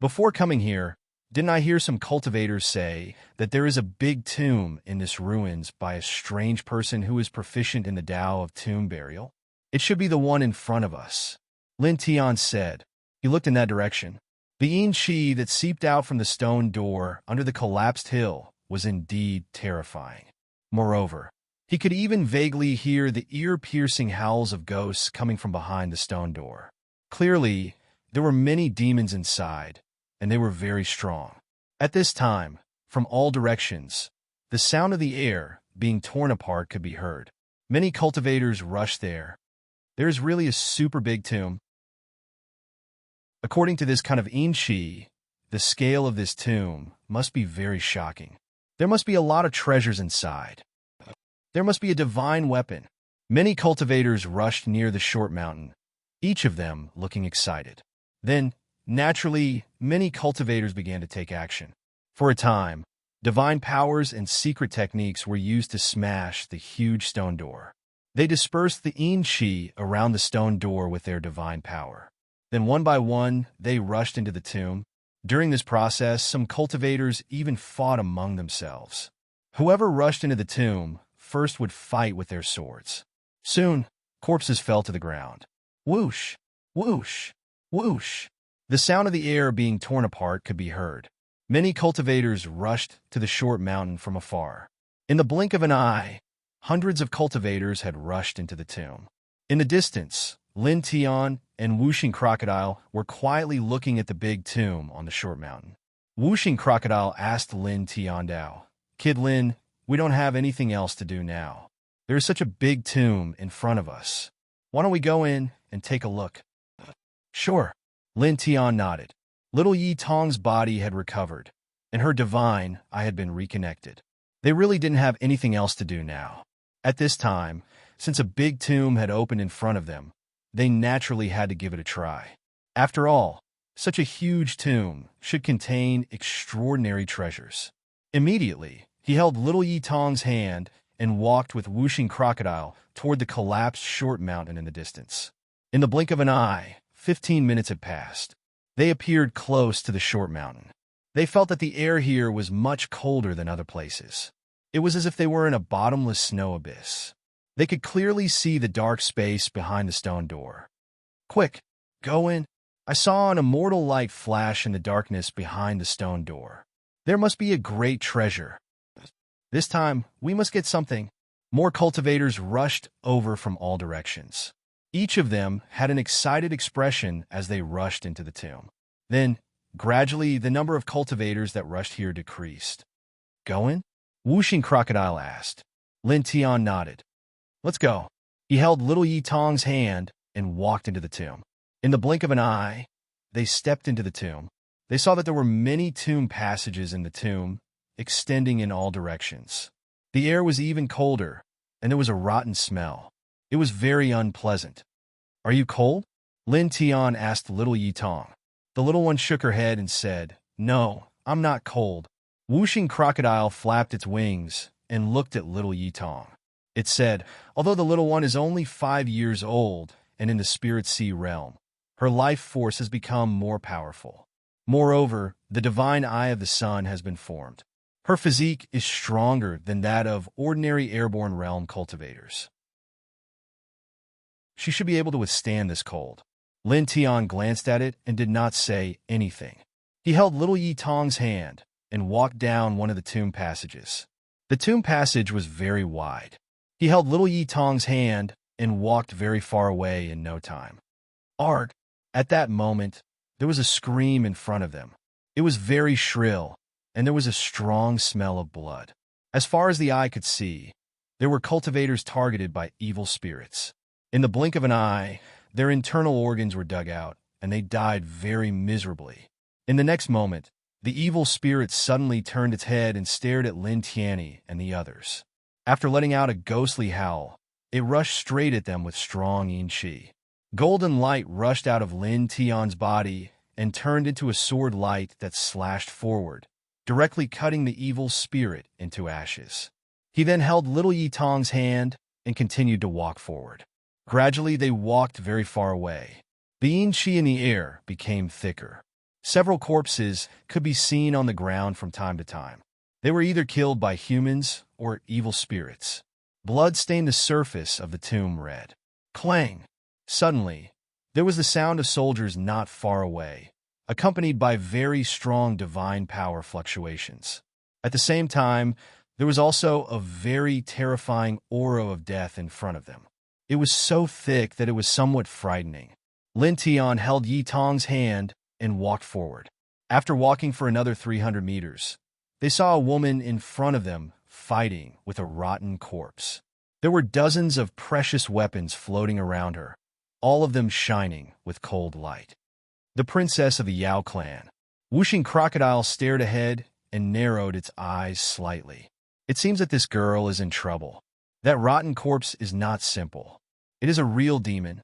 Before coming here, didn't I hear some cultivators say that there is a big tomb in this ruins by a strange person who is proficient in the Tao of tomb burial? It should be the one in front of us, Lin Tian said. He looked in that direction. The yin qi that seeped out from the stone door under the collapsed hill was indeed terrifying. Moreover, he could even vaguely hear the ear-piercing howls of ghosts coming from behind the stone door. Clearly, there were many demons inside, and they were very strong. At this time, from all directions, the sound of the air being torn apart could be heard. Many cultivators rushed there. There's really a super big tomb. According to this kind of Inchi, the scale of this tomb must be very shocking. There must be a lot of treasures inside. There must be a divine weapon. Many cultivators rushed near the short mountain, each of them looking excited. Then, naturally, many cultivators began to take action. For a time, divine powers and secret techniques were used to smash the huge stone door. They dispersed the Inchi around the stone door with their divine power. Then one by one, they rushed into the tomb. During this process, some cultivators even fought among themselves. Whoever rushed into the tomb first would fight with their swords. Soon, corpses fell to the ground. Whoosh, whoosh, whoosh. The sound of the air being torn apart could be heard. Many cultivators rushed to the short mountain from afar. In the blink of an eye, hundreds of cultivators had rushed into the tomb. In the distance, Lin Tian and Whooshing Crocodile were quietly looking at the big tomb on the short mountain. Whooshing Crocodile asked Lin Tiandao, "Kid Lin, we don't have anything else to do now. There is such a big tomb in front of us. Why don't we go in and take a look?" "Sure." Lin Tian nodded. Little Yi Tong's body had recovered, and her divine eye had been reconnected. They really didn't have anything else to do now. At this time, since a big tomb had opened in front of them, they naturally had to give it a try. After all, such a huge tomb should contain extraordinary treasures. Immediately, he held Little Yi Tong's hand and walked with Whooshing Crocodile toward the collapsed short mountain in the distance. In the blink of an eye, 15 minutes had passed. They appeared close to the short mountain. They felt that the air here was much colder than other places. It was as if they were in a bottomless snow abyss. They could clearly see the dark space behind the stone door. "Quick, go in." I saw an immortal light flash in the darkness behind the stone door. "There must be a great treasure. This time, we must get something." More cultivators rushed over from all directions. Each of them had an excited expression as they rushed into the tomb. Then, gradually, the number of cultivators that rushed here decreased. "Go in?" Whooshing Crocodile asked. Lin Tian nodded. "Let's go." He held Little Yi Tong's hand and walked into the tomb. In the blink of an eye, they stepped into the tomb. They saw that there were many tomb passages in the tomb, extending in all directions. The air was even colder, and there was a rotten smell. It was very unpleasant. "Are you cold?" Lin Tian asked Little Yi Tong. The little one shook her head and said, "No, I'm not cold." Whooshing Crocodile flapped its wings and looked at Little Yi Tong. It said, "Although the little one is only 5 years old and in the Spirit Sea realm, her life force has become more powerful. Moreover, the divine eye of the sun has been formed. Her physique is stronger than that of ordinary airborne realm cultivators. She should be able to withstand this cold." Lin Tian glanced at it and did not say anything. He held Little Yi Tong's hand and walked down one of the tomb passages. The tomb passage was very wide. He held Little Yi Tong's hand and walked very far away in no time. "Arg!" At that moment, there was a scream in front of them. It was very shrill, and there was a strong smell of blood. As far as the eye could see, there were cultivators targeted by evil spirits. In the blink of an eye, their internal organs were dug out, and they died very miserably. In the next moment, the evil spirit suddenly turned its head and stared at Lin Tianyi and the others. After letting out a ghostly howl, it rushed straight at them with strong yin qi. Golden light rushed out of Lin Tian's body and turned into a sword light that slashed forward, directly cutting the evil spirit into ashes. He then held Little Yi Tong's hand and continued to walk forward. Gradually, they walked very far away. The yin qi in the air became thicker. Several corpses could be seen on the ground from time to time. They were either killed by humans or evil spirits. Blood stained the surface of the tomb red. Clang! Suddenly, there was the sound of soldiers not far away, accompanied by very strong divine power fluctuations. At the same time, there was also a very terrifying aura of death in front of them. It was so thick that it was somewhat frightening. Lin Tian held Yi Tong's hand and walked forward. After walking for another 300 meters, they saw a woman in front of them fighting with a rotten corpse. There were dozens of precious weapons floating around her, all of them shining with cold light. The princess of the Yao clan. Whooshing crocodile stared ahead and narrowed its eyes slightly. It seems that this girl is in trouble. That rotten corpse is not simple. It is a real demon.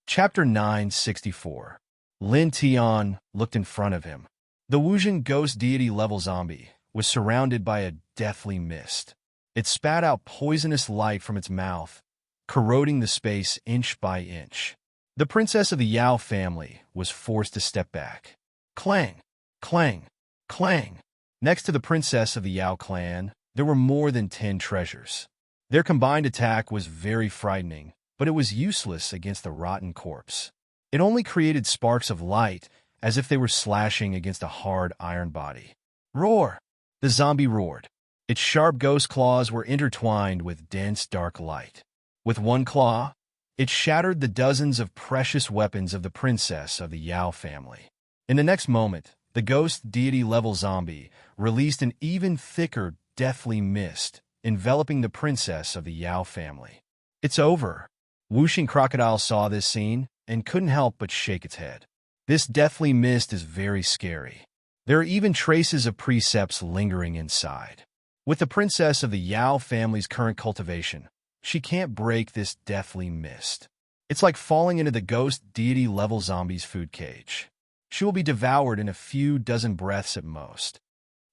Chapter 964. Lin Tian looked in front of him. The Wuxian ghost deity level zombie was surrounded by a deathly mist. It spat out poisonous light from its mouth, corroding the space inch by inch. The princess of the Yao family was forced to step back. Clang, clang, clang. Next to the princess of the Yao clan, there were more than 10 treasures. Their combined attack was very frightening, but it was useless against the rotten corpse. It only created sparks of light, as if they were slashing against a hard iron body. Roar! The zombie roared. Its sharp ghost claws were intertwined with dense dark light. With one claw, it shattered the dozens of precious weapons of the princess of the Yao family. In the next moment, the ghost deity-level zombie released an even thicker, deathly mist, enveloping the princess of the Yao family. It's over. Whooshing crocodile saw this scene and couldn't help but shake its head. This deathly mist is very scary. There are even traces of precepts lingering inside. With the princess of the Yao family's current cultivation, she can't break this deathly mist. It's like falling into the ghost deity-level zombie's food cage. She will be devoured in a few dozen breaths at most.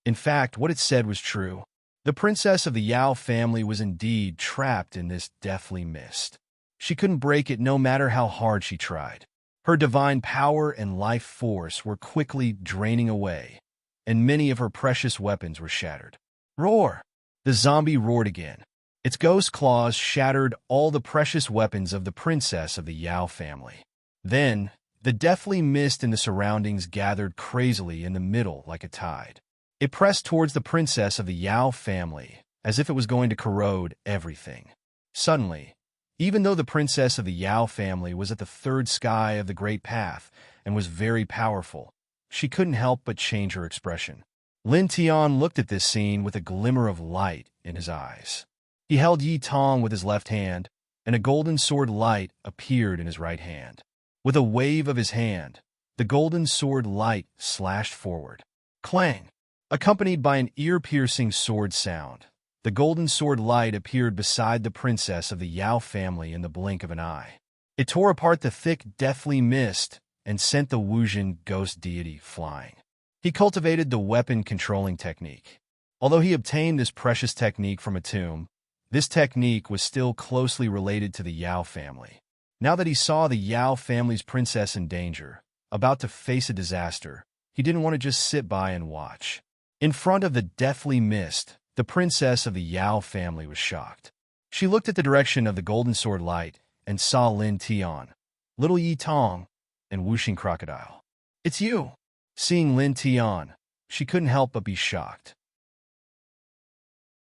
In fact, what it said was true. The princess of the Yao family was indeed trapped in this deathly mist. She couldn't break it no matter how hard she tried. Her divine power and life force were quickly draining away, and many of her precious weapons were shattered. Roar! The zombie roared again. Its ghost claws shattered all the precious weapons of the princess of the Yao family. Then, the deathly mist in the surroundings gathered crazily in the middle like a tide. It pressed towards the princess of the Yao family, as if it was going to corrode everything. Suddenly, even though the princess of the Yao family was at the third sky of the Great Path and was very powerful, she couldn't help but change her expression. Lin Tian looked at this scene with a glimmer of light in his eyes. He held Yi Tong with his left hand, and a golden sword light appeared in his right hand. With a wave of his hand, the golden sword light slashed forward. Clang! Accompanied by an ear-piercing sword sound, the golden sword light appeared beside the princess of the Yao family in the blink of an eye. It tore apart the thick, deathly mist and sent the Wuxian ghost deity flying. He cultivated the weapon-controlling technique. Although he obtained this precious technique from a tomb, this technique was still closely related to the Yao family. Now that he saw the Yao family's princess in danger, about to face a disaster, he didn't want to just sit by and watch. In front of the deathly mist, the princess of the Yao family was shocked. She looked at the direction of the golden sword light and saw Lin Tian, little Yi Tong, and Whooshing crocodile. It's you! Seeing Lin Tian, she couldn't help but be shocked.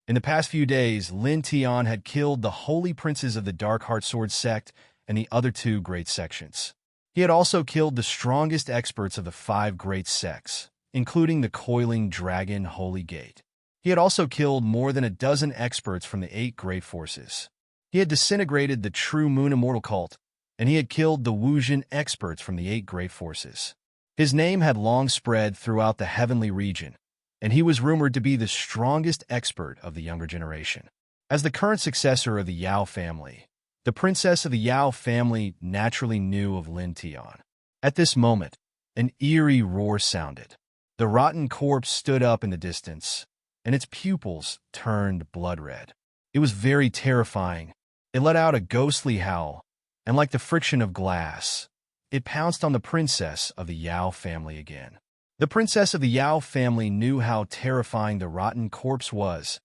In the past few days, Lin Tian had killed the holy princes of the Dark Heart Sword sect and the other 2 great sections. He had also killed the strongest experts of the 5 great sects, including the Coiling Dragon Holy Gate. He had also killed more than a dozen experts from the 8 great forces. He had disintegrated the True Moon Immortal cult, and he had killed the Wuxian experts from the 8 great forces. His name had long spread throughout the heavenly region, and he was rumored to be the strongest expert of the younger generation. As the current successor of the Yao family, the princess of the Yao family naturally knew of Lin Tian. At this moment, an eerie roar sounded. The rotten corpse stood up in the distance, and its pupils turned blood red. It was very terrifying. It let out a ghostly howl, and like the friction of glass, it pounced on the princess of the Yao family again. The princess of the Yao family knew how terrifying the rotten corpse was,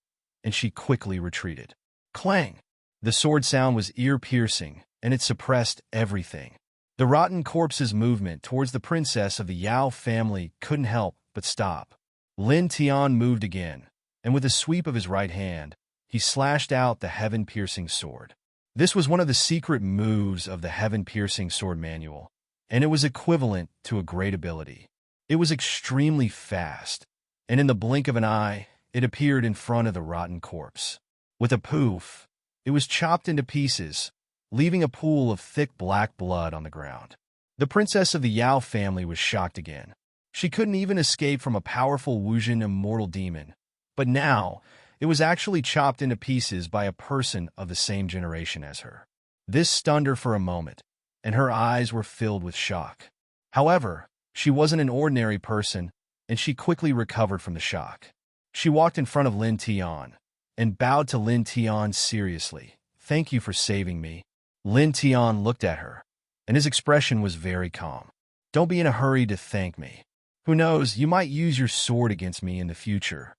and she quickly retreated. Clang! The sword sound was ear-piercing, and it suppressed everything. The rotten corpse's movement towards the princess of the Yao family couldn't help but stop. Lin Tian moved again, and with a sweep of his right hand, he slashed out the heaven-piercing sword. This was one of the secret moves of the heaven-piercing sword manual, and it was equivalent to a great ability. It was extremely fast, and in the blink of an eye, it appeared in front of the rotten corpse. With a poof, it was chopped into pieces, leaving a pool of thick black blood on the ground. The princess of the Yao family was shocked again. She couldn't even escape from a powerful Wuxian immortal demon, but now it was actually chopped into pieces by a person of the same generation as her. This stunned her for a moment, and her eyes were filled with shock. However, she wasn't an ordinary person, and she quickly recovered from the shock. She walked in front of Lin Tian and bowed to Lin Tian seriously. "Thank you for saving me." Lin Tian looked at her, and his expression was very calm. "Don't be in a hurry to thank me. Who knows, you might use your sword against me in the future,"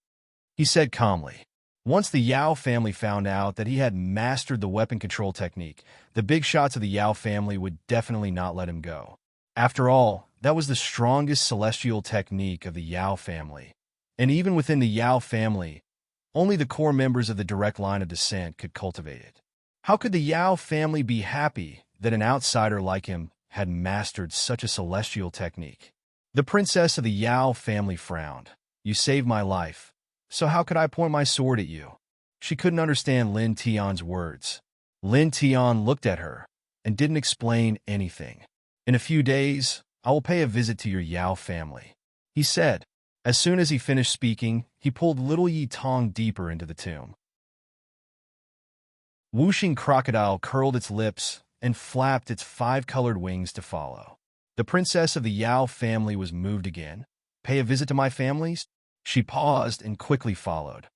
he said calmly. Once the Yao family found out that he had mastered the weapon control technique, the big shots of the Yao family would definitely not let him go. After all, that was the strongest celestial technique of the Yao family. And even within the Yao family, only the core members of the direct line of descent could cultivate it. How could the Yao family be happy that an outsider like him had mastered such a celestial technique? The princess of the Yao family frowned. "You saved my life. So how could I point my sword at you?" She couldn't understand Lin Tian's words. Lin Tian looked at her and didn't explain anything. "In a few days, I will pay a visit to your Yao family," he said. As soon as he finished speaking, he pulled little Yi Tong deeper into the tomb. Wuxing crocodile curled its lips and flapped its 5-colored wings to follow. The princess of the Yao family was moved again. "Pay a visit to my families?" She paused and quickly followed.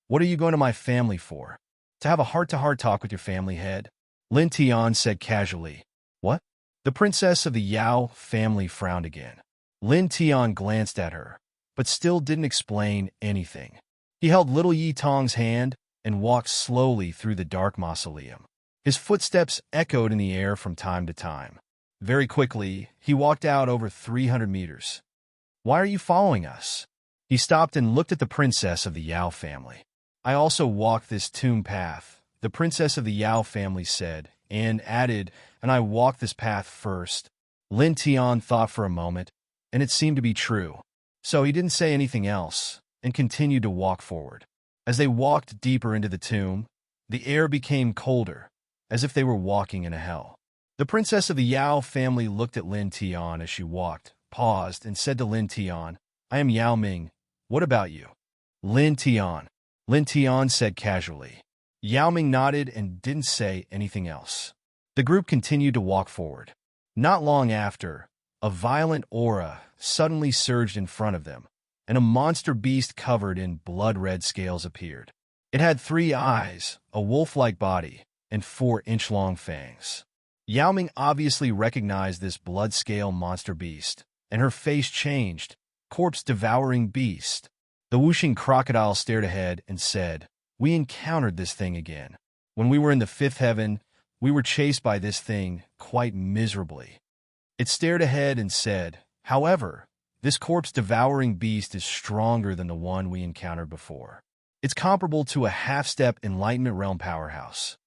"What are you going to my family for? To have a heart-to-heart talk with your family head?" Lin Tian said casually. "What?" The princess of the Yao family frowned again. Lin Tian glanced at her, but still didn't explain anything. He held little Yi Tong's hand and walked slowly through the dark mausoleum. His footsteps echoed in the air from time to time. Very quickly, he walked out over 300 meters. "Why are you following us?" He stopped and looked at the princess of the Yao family. "I also walked this tomb path," the princess of the Yao family said, and added, "and I walked this path first." Lin Tian thought for a moment, and it seemed to be true. So he didn't say anything else, and continued to walk forward. As they walked deeper into the tomb, the air became colder, as if they were walking in a hell. The princess of the Yao family looked at Lin Tian as she walked, paused, and said to Lin Tian, "I am Yao Ming. What about you?" Lin Tian said casually. Yao Ming nodded and didn't say anything else. The group continued to walk forward. Not long after, a violent aura suddenly surged in front of them, and a monster beast covered in blood-red scales appeared. It had 3 eyes, a wolf-like body, and 4-inch-long fangs. Yao Ming obviously recognized this blood-scale monster beast, and her face changed. "Corpse-devouring beast." The Wuxing crocodile stared ahead and said, "We encountered this thing again. When we were in the 5th heaven, we were chased by this thing quite miserably." It stared ahead and said, "However, this corpse-devouring beast is stronger than the one we encountered before. It's comparable to a half-step Enlightenment Realm powerhouse."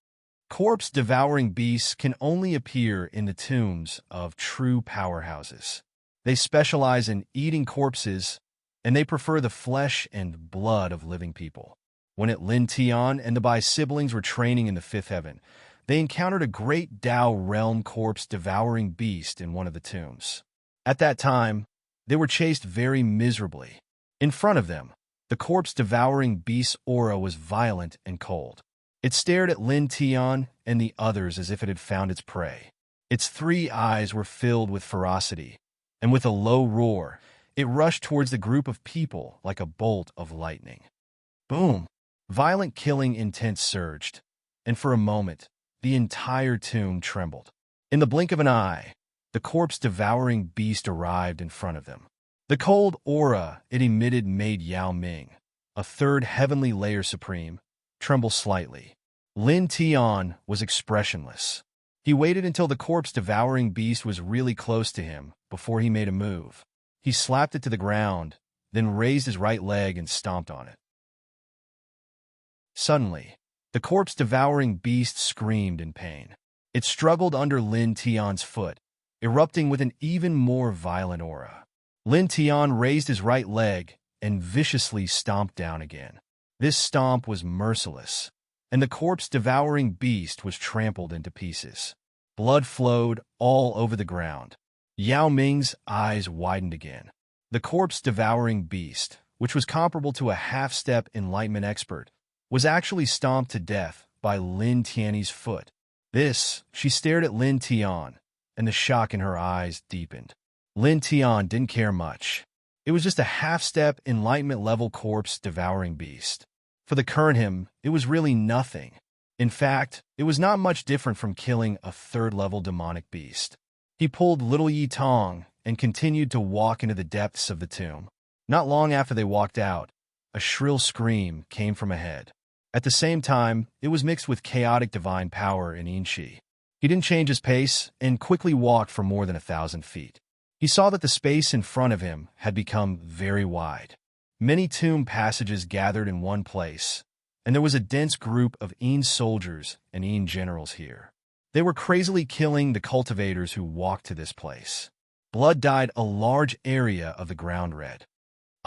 Corpse-devouring beasts can only appear in the tombs of true powerhouses. They specialize in eating corpses, and they prefer the flesh and blood of living people. When Lin Tian and the Bai siblings were training in the 5th heaven, they encountered a great Dao realm corpse-devouring beast in one of the tombs. At that time, they were chased very miserably. In front of them, the corpse-devouring beast's aura was violent and cold. It stared at Lin Tian and the others as if it had found its prey. Its 3 eyes were filled with ferocity, and with a low roar, it rushed towards the group of people like a bolt of lightning. Boom! Violent killing intent surged, and for a moment, the entire tomb trembled. In the blink of an eye, the corpse-devouring beast arrived in front of them. The cold aura it emitted made Yao Ming, a 3rd heavenly layer supreme, tremble slightly. Lin Tian was expressionless. He waited until the corpse-devouring beast was really close to him before he made a move. He slapped it to the ground, then raised his right leg and stomped on it. Suddenly, The corpse-devouring beast screamed in pain. It struggled under Lin Tian's foot, erupting with an even more violent aura. Lin Tian raised his right leg and viciously stomped down again. This stomp was merciless, and the corpse-devouring beast was trampled into pieces. Blood flowed all over the ground. Yao Ming's eyes widened again. The corpse-devouring beast, which was comparable to a half-step enlightenment expert, was actually stomped to death by Lin Tian's foot. She stared at Lin Tian, and the shock in her eyes deepened. Lin Tian didn't care much. It was just a half-step enlightenment-level corpse-devouring beast. For the current him, it was really nothing. In fact, it was not much different from killing a third-level demonic beast. He pulled little Yi Tong and continued to walk into the depths of the tomb. Not long after they walked out, a shrill scream came from ahead. At the same time, it was mixed with chaotic divine power in Yinshi. He didn't change his pace and quickly walked for more than 1,000 feet. He saw that the space in front of him had become very wide. Many tomb passages gathered in one place, and there was a dense group of Yin soldiers and Yin generals here. They were crazily killing the cultivators who walked to this place. Blood dyed a large area of the ground red.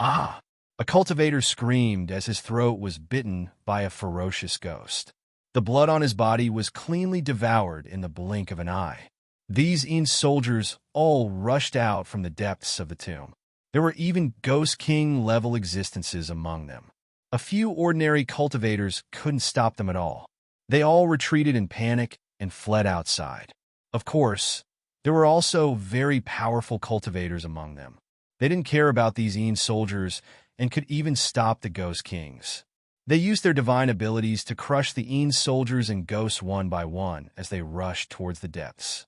Ah! A cultivator screamed as his throat was bitten by a ferocious ghost. The blood on his body was cleanly devoured in the blink of an eye. These Yin soldiers all rushed out from the depths of the tomb. There were even Ghost King-level existences among them. A few ordinary cultivators couldn't stop them at all. They all retreated in panic and fled outside. Of course, there were also very powerful cultivators among them. They didn't care about these Yin soldiers and could even stop the Ghost Kings. They used their divine abilities to crush the Yin soldiers and ghosts one by one as they rushed towards the depths.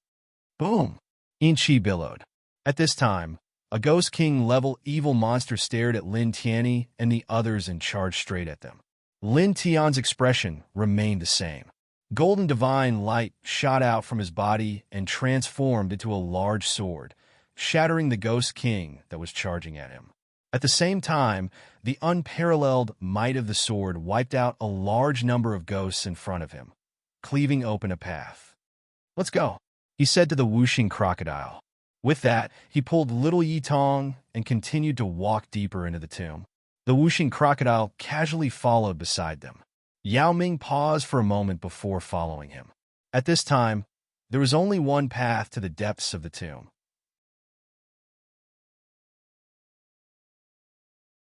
Boom! Yin Chi billowed. At this time, a Ghost King-level evil monster stared at Lin Tianyi and the others and charged straight at them. Lin Tian's expression remained the same. Golden divine light shot out from his body and transformed into a large sword, shattering the Ghost King that was charging at him. At the same time, the unparalleled might of the sword wiped out a large number of ghosts in front of him, cleaving open a path. "Let's go," he said to the whooshing crocodile. With that, he pulled little Yi Tong and continued to walk deeper into the tomb. The whooshing crocodile casually followed beside them. Yao Ming paused for a moment before following him. At this time, there was only one path to the depths of the tomb.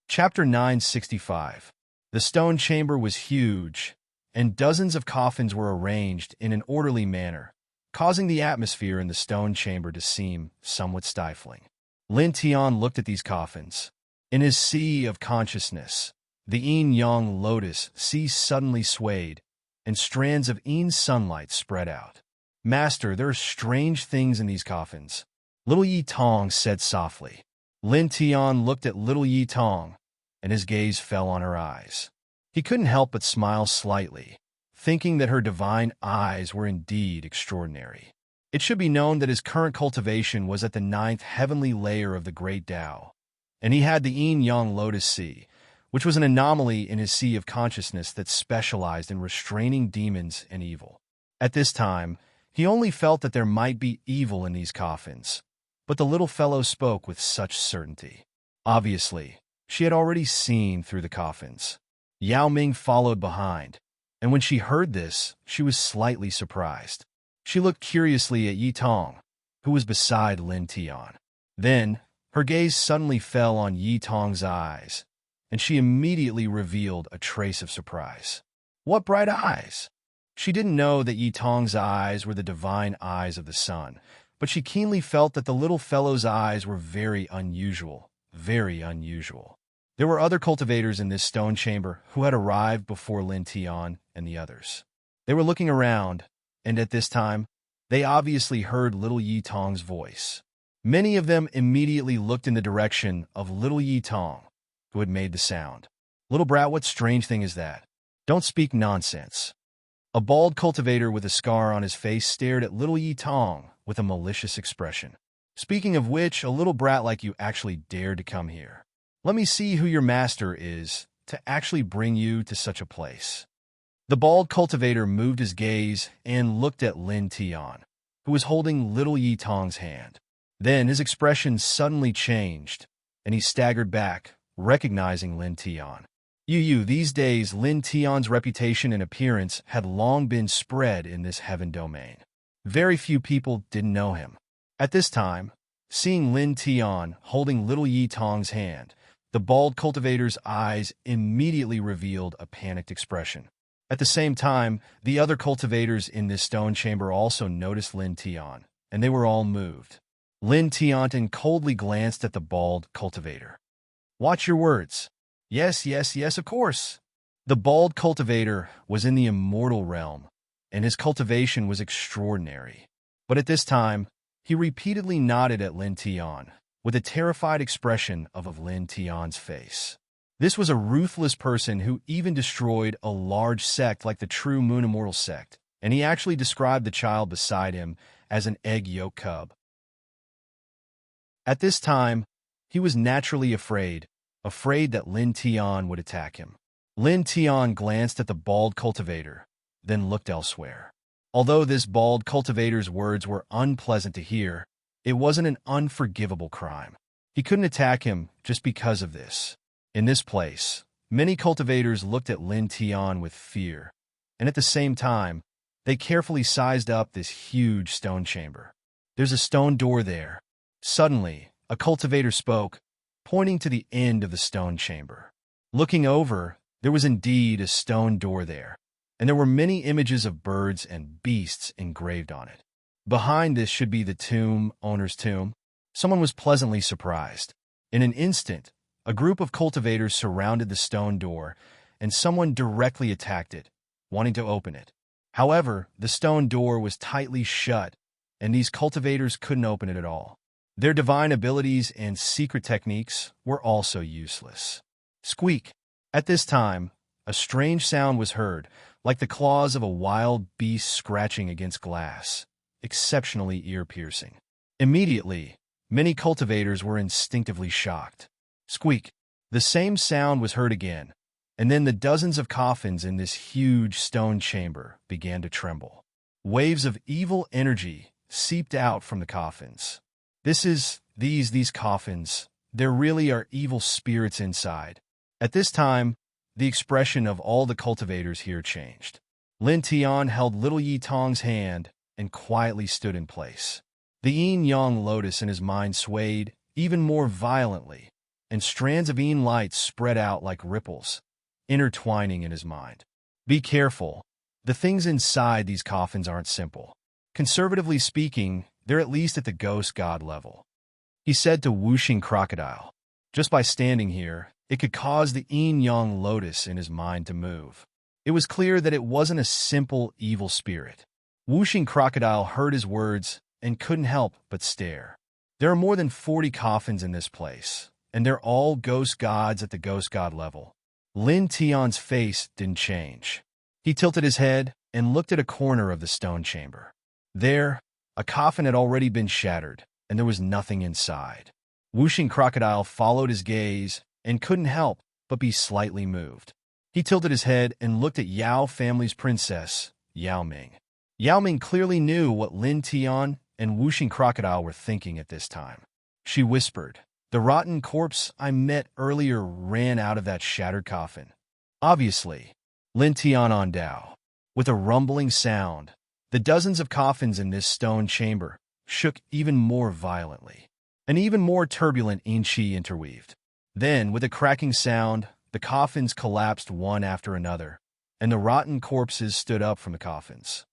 Chapter 965. The stone chamber was huge, and dozens of coffins were arranged in an orderly manner, causing the atmosphere in the stone chamber to seem somewhat stifling. Lin Tian looked at these coffins. In his sea of consciousness, the yin-yang lotus sea suddenly swayed, and strands of yin sunlight spread out. "Master, there are strange things in these coffins," little Yi Tong said softly. Lin Tian looked at little Yi Tong, and his gaze fell on her eyes. He couldn't help but smile slightly, thinking that her divine eyes were indeed extraordinary. It should be known that his current cultivation was at the 9th heavenly layer of the Great Tao, and he had the yin-yang lotus sea, which was an anomaly in his sea of consciousness that specialized in restraining demons and evil. At this time, he only felt that there might be evil in these coffins, but the little fellow spoke with such certainty. Obviously, she had already seen through the coffins. Yao Ming followed behind, and when she heard this, she was slightly surprised. She looked curiously at Yi Tong, who was beside Lin Tian. Then, her gaze suddenly fell on Yi Tong's eyes, and she immediately revealed a trace of surprise. What bright eyes! She didn't know that Yi Tong's eyes were the divine eyes of the sun, but she keenly felt that the little fellow's eyes were very unusual, very unusual. There were other cultivators in this stone chamber who had arrived before Lin Tian and the others. They were looking around, and at this time, they obviously heard little Yi Tong's voice. Many of them immediately looked in the direction of little Yi Tong, who had made the sound. "Little brat, what strange thing is that? Don't speak nonsense." A bald cultivator with a scar on his face stared at little Yi Tong with a malicious expression. "Speaking of which, a little brat like you actually dared to come here. Let me see who your master is to actually bring you to such a place." The bald cultivator moved his gaze and looked at Lin Tian, who was holding little Yi Tong's hand. Then his expression suddenly changed, and he staggered back, recognizing Lin Tian. These days, Lin Tian's reputation and appearance had long been spread in this heaven domain. Very few people didn't know him. At this time, seeing Lin Tian holding little Yi Tong's hand, the bald cultivator's eyes immediately revealed a panicked expression. At the same time, the other cultivators in this stone chamber also noticed Lin Tian, and they were all moved. Lin Tian coldly glanced at the bald cultivator. "Watch your words." "Yes, yes, yes, of course." The bald cultivator was in the immortal realm, and his cultivation was extraordinary. But at this time, he repeatedly nodded at Lin Tian, with a terrified expression of Lin Tian's face. This was a ruthless person who even destroyed a large sect like the True Moon Immortal sect, and he actually described the child beside him as an egg yolk cub. At this time, he was naturally afraid that Lin Tian would attack him. Lin Tian glanced at the bald cultivator, then looked elsewhere. Although this bald cultivator's words were unpleasant to hear, it wasn't an unforgivable crime. He couldn't attack him just because of this. In this place, many cultivators looked at Lin Tian with fear, and at the same time, they carefully sized up this huge stone chamber. "There's a stone door there." Suddenly, a cultivator spoke, pointing to the end of the stone chamber. Looking over, there was indeed a stone door there, and there were many images of birds and beasts engraved on it. Behind this should be the owner's tomb. Someone was pleasantly surprised. In an instant, a group of cultivators surrounded the stone door, and someone directly attacked it, wanting to open it. However, the stone door was tightly shut, and these cultivators couldn't open it at all. Their divine abilities and secret techniques were also useless. Squeak! At this time, a strange sound was heard, like the claws of a wild beast scratching against glass, exceptionally ear-piercing. Immediately, many cultivators were instinctively shocked. Squeak! The same sound was heard again, and then the dozens of coffins in this huge stone chamber began to tremble. Waves of evil energy seeped out from the coffins. These coffins, there really are evil spirits inside. At this time, the expression of all the cultivators here changed. Lin Tian held little Yi Tong's hand and quietly stood in place. The yin-yang lotus in his mind swayed even more violently, and strands of yin light spread out like ripples, intertwining in his mind. Be careful. The things inside these coffins aren't simple. Conservatively speaking, they're at least at the ghost god level. He said to Whooshing Crocodile. Just by standing here, it could cause the yin-yang lotus in his mind to move. It was clear that it wasn't a simple evil spirit. Whooshing Crocodile heard his words and couldn't help but stare. There are more than 40 coffins in this place, and they're all ghost gods at the ghost god level. Lin Tian's face didn't change. He tilted his head and looked at a corner of the stone chamber. There, a coffin had already been shattered, and there was nothing inside. Whooshing Crocodile followed his gaze and couldn't help but be slightly moved. He tilted his head and looked at Yao family's princess, Yao Ming. Yao Ming clearly knew what Lin Tian and Whooshing Crocodile were thinking at this time. She whispered, "The rotten corpse I met earlier ran out of that shattered coffin." Obviously, Lin Tian on Dao. With a rumbling sound, the dozens of coffins in this stone chamber shook even more violently. An even more turbulent Inchi interweaved. Then, with a cracking sound, the coffins collapsed one after another, and the rotten corpses stood up from the coffins.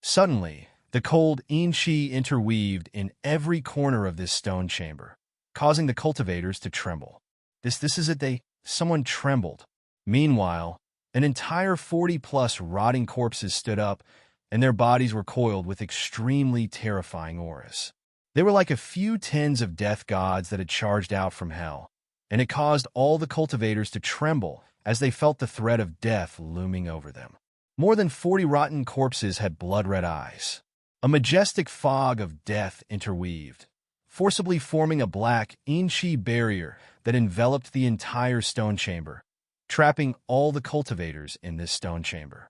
Suddenly, the cold Inchi interweaved in every corner of this stone chamber, causing the cultivators to tremble. This is it, someone trembled. Meanwhile, an entire 40-plus rotting corpses stood up, and their bodies were coiled with extremely terrifying auras. They were like a few tens of death gods that had charged out from hell, and it caused all the cultivators to tremble as they felt the threat of death looming over them. More than 40 rotten corpses had blood-red eyes. A majestic fog of death interweaved, forcibly forming a black Inchi barrier that enveloped the entire stone chamber, trapping all the cultivators in this stone chamber.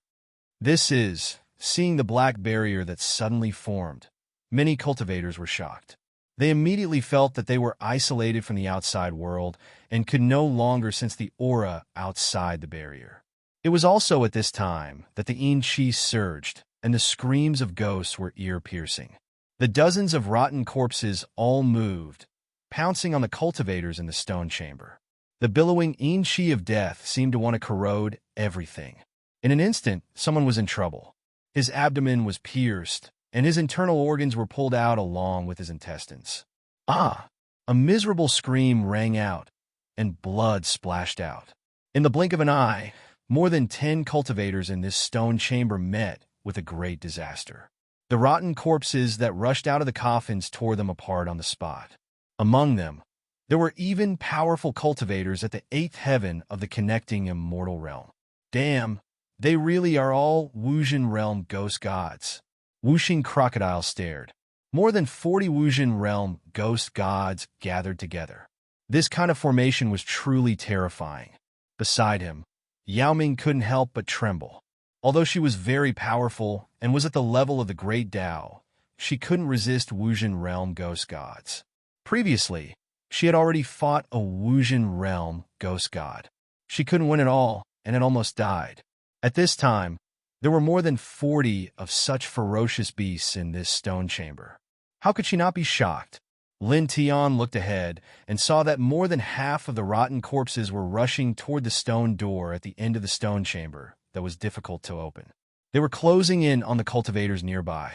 Seeing the black barrier that suddenly formed, many cultivators were shocked. They immediately felt that they were isolated from the outside world and could no longer sense the aura outside the barrier. It was also at this time that the Qi surged, and the screams of ghosts were ear-piercing. The dozens of rotten corpses all moved, pouncing on the cultivators in the stone chamber. The billowing Qi of death seemed to want to corrode everything. In an instant, someone was in trouble. His abdomen was pierced, and his internal organs were pulled out along with his intestines. Ah! A miserable scream rang out, and blood splashed out. In the blink of an eye, more than 10 cultivators in this stone chamber met with a great disaster. The rotten corpses that rushed out of the coffins tore them apart on the spot. Among them, there were even powerful cultivators at the 8th heaven of the connecting immortal realm. Damn, they really are all Wuxian realm ghost gods. Wuxing Crocodile stared. More than 40 Wuxian realm ghost gods gathered together. This kind of formation was truly terrifying. Beside him, Yao Ming couldn't help but tremble. Although she was very powerful and was at the level of the Great Tao, she couldn't resist Wuxian realm ghost gods. Previously, she had already fought a Wuxian realm ghost god. She couldn't win at all and had almost died. At this time, there were more than 40 of such ferocious beasts in this stone chamber. How could she not be shocked? Lin Tian looked ahead and saw that more than half of the rotten corpses were rushing toward the stone door at the end of the stone chamber that was difficult to open. They were closing in on the cultivators nearby.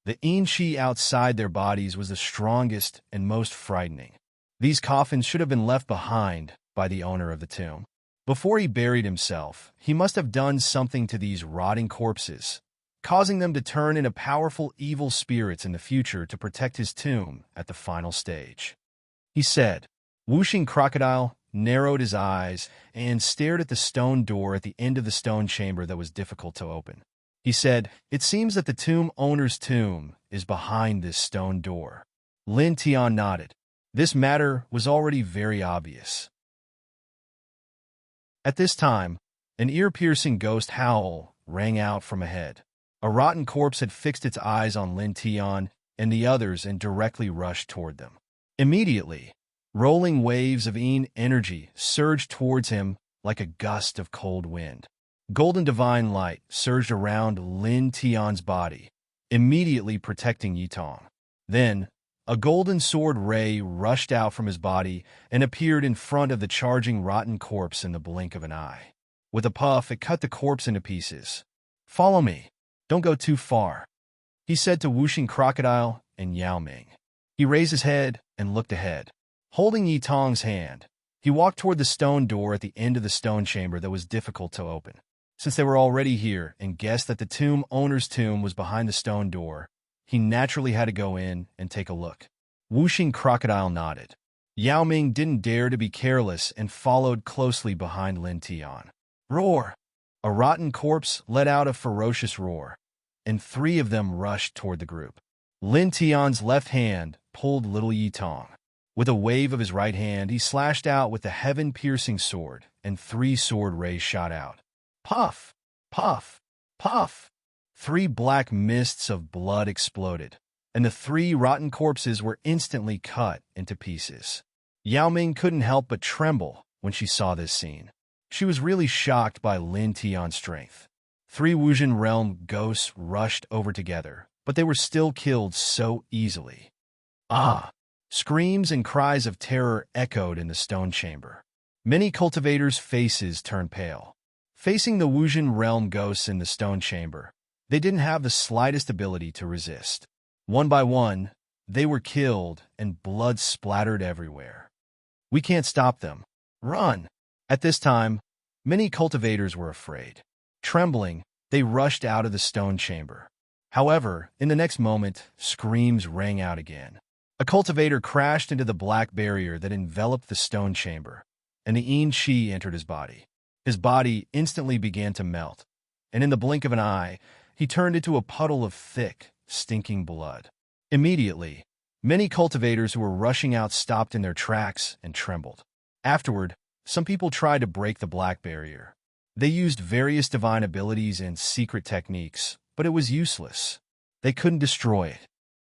The Qi outside their bodies was the strongest and most frightening. These coffins should have been left behind by the owner of the tomb. Before he buried himself, he must have done something to these rotting corpses, causing them to turn into powerful evil spirits in the future to protect his tomb at the final stage. He said. Wuxing Crocodile narrowed his eyes and stared at the stone door at the end of the stone chamber that was difficult to open. He said, "It seems that the tomb owner's tomb is behind this stone door." Lin Tian nodded. This matter was already very obvious. At this time, an ear-piercing ghost howl rang out from ahead. A rotten corpse had fixed its eyes on Lin Tian and the others and directly rushed toward them. Immediately, rolling waves of energy surged towards him like a gust of cold wind. Golden divine light surged around Lin Tian's body, immediately protecting Yitong. Then, a golden sword ray rushed out from his body and appeared in front of the charging rotten corpse in the blink of an eye. With a puff, it cut the corpse into pieces. "Follow me. Don't go too far," he said to Wuxing Crocodile and Yao Ming. He raised his head and looked ahead. Holding Yitong's hand, he walked toward the stone door at the end of the stone chamber that was difficult to open. Since they were already here and guessed that the tomb owner's tomb was behind the stone door, he naturally had to go in and take a look. Wuxing Crocodile nodded. Yao Ming didn't dare to be careless and followed closely behind Lin Tian. Roar! A rotten corpse let out a ferocious roar, and 3 of them rushed toward the group. Lin Tian's left hand pulled little Yitong. With a wave of his right hand, he slashed out with the heaven-piercing sword, and 3 sword rays shot out. Puff! Puff! Puff! 3 black mists of blood exploded, and the 3 rotten corpses were instantly cut into pieces. Yao Ming couldn't help but tremble when she saw this scene. She was really shocked by Lin Tian's strength. 3 Wuxian realm ghosts rushed over together, but they were still killed so easily. Ah! Screams and cries of terror echoed in the stone chamber. Many cultivators' faces turned pale. Facing the Wuxian realm ghosts in the stone chamber, they didn't have the slightest ability to resist. One by one, they were killed and blood splattered everywhere. "We can't stop them. Run!" At this time, many cultivators were afraid. Trembling, they rushed out of the stone chamber. However, in the next moment, screams rang out again. A cultivator crashed into the black barrier that enveloped the stone chamber, and the Qi entered his body. His body instantly began to melt, and in the blink of an eye, he turned into a puddle of thick, stinking blood. Immediately, many cultivators who were rushing out stopped in their tracks and trembled. Afterward, Some people tried to break the black barrier. They used various divine abilities and secret techniques, but it was useless. They couldn't destroy it.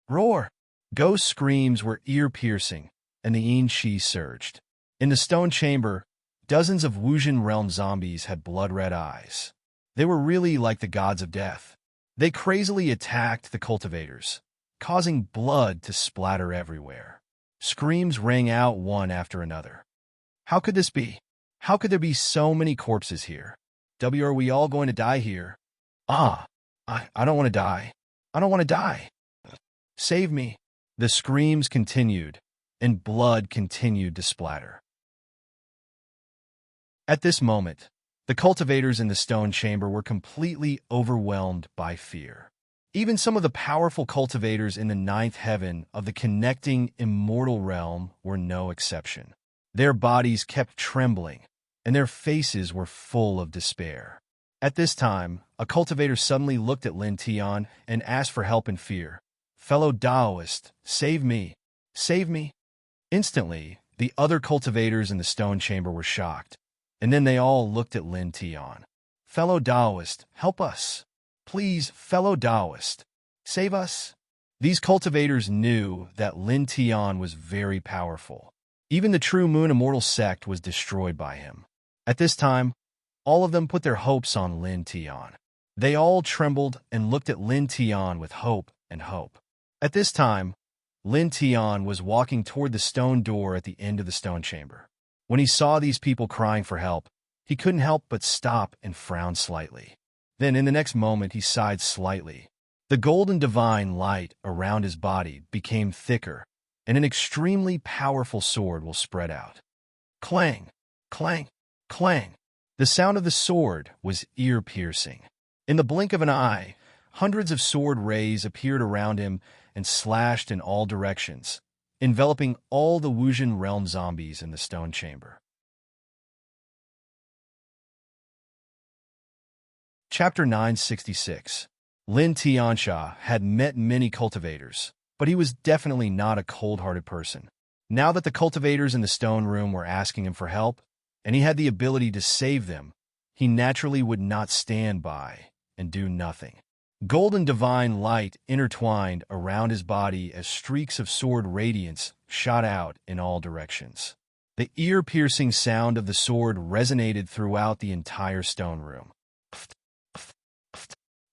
Roar! Ghost screams were ear-piercing, and the Yin-Chi surged. In the stone chamber, dozens of Wuxian realm zombies had blood-red eyes. They were really like the gods of death. They crazily attacked the cultivators, causing blood to splatter everywhere. Screams rang out one after another. How could this be? How could there be so many corpses here? Are we all going to die here? I don't want to die. I don't want to die. Save me. The screams continued, and blood continued to splatter. At this moment, the cultivators in the stone chamber were completely overwhelmed by fear. Even some of the powerful cultivators in the ninth heaven of the connecting immortal realm were no exception. Their bodies kept trembling, and their faces were full of despair. At this time, a cultivator suddenly looked at Lin Tian and asked for help in fear. "Fellow Taoist, save me! Save me!" Instantly, the other cultivators in the stone chamber were shocked, and then they all looked at Lin Tian. "Fellow Taoist, help us! Please, fellow Taoist, save us!" These cultivators knew that Lin Tian was very powerful. Even the True Moon Immortal sect was destroyed by him. At this time, all of them put their hopes on Lin Tian. They all trembled and looked at Lin Tian with hope and hope. At this time, Lin Tian was walking toward the stone door at the end of the stone chamber. When he saw these people crying for help, he couldn't help but stop and frown slightly. Then, in the next moment, he sighed slightly. The golden divine light around his body became thicker, and an extremely powerful sword will spread out. Clang! Clang! Clang! The sound of the sword was ear-piercing. In the blink of an eye, hundreds of sword rays appeared around him and slashed in all directions, enveloping all the Wuxian realm zombies in the stone chamber. Chapter 966. Lin Tiansha had met many cultivators, but he was definitely not a cold-hearted person. Now that the cultivators in the stone room were asking him for help, and he had the ability to save them, he naturally would not stand by and do nothing. Golden divine light intertwined around his body as streaks of sword radiance shot out in all directions. The ear-piercing sound of the sword resonated throughout the entire stone room.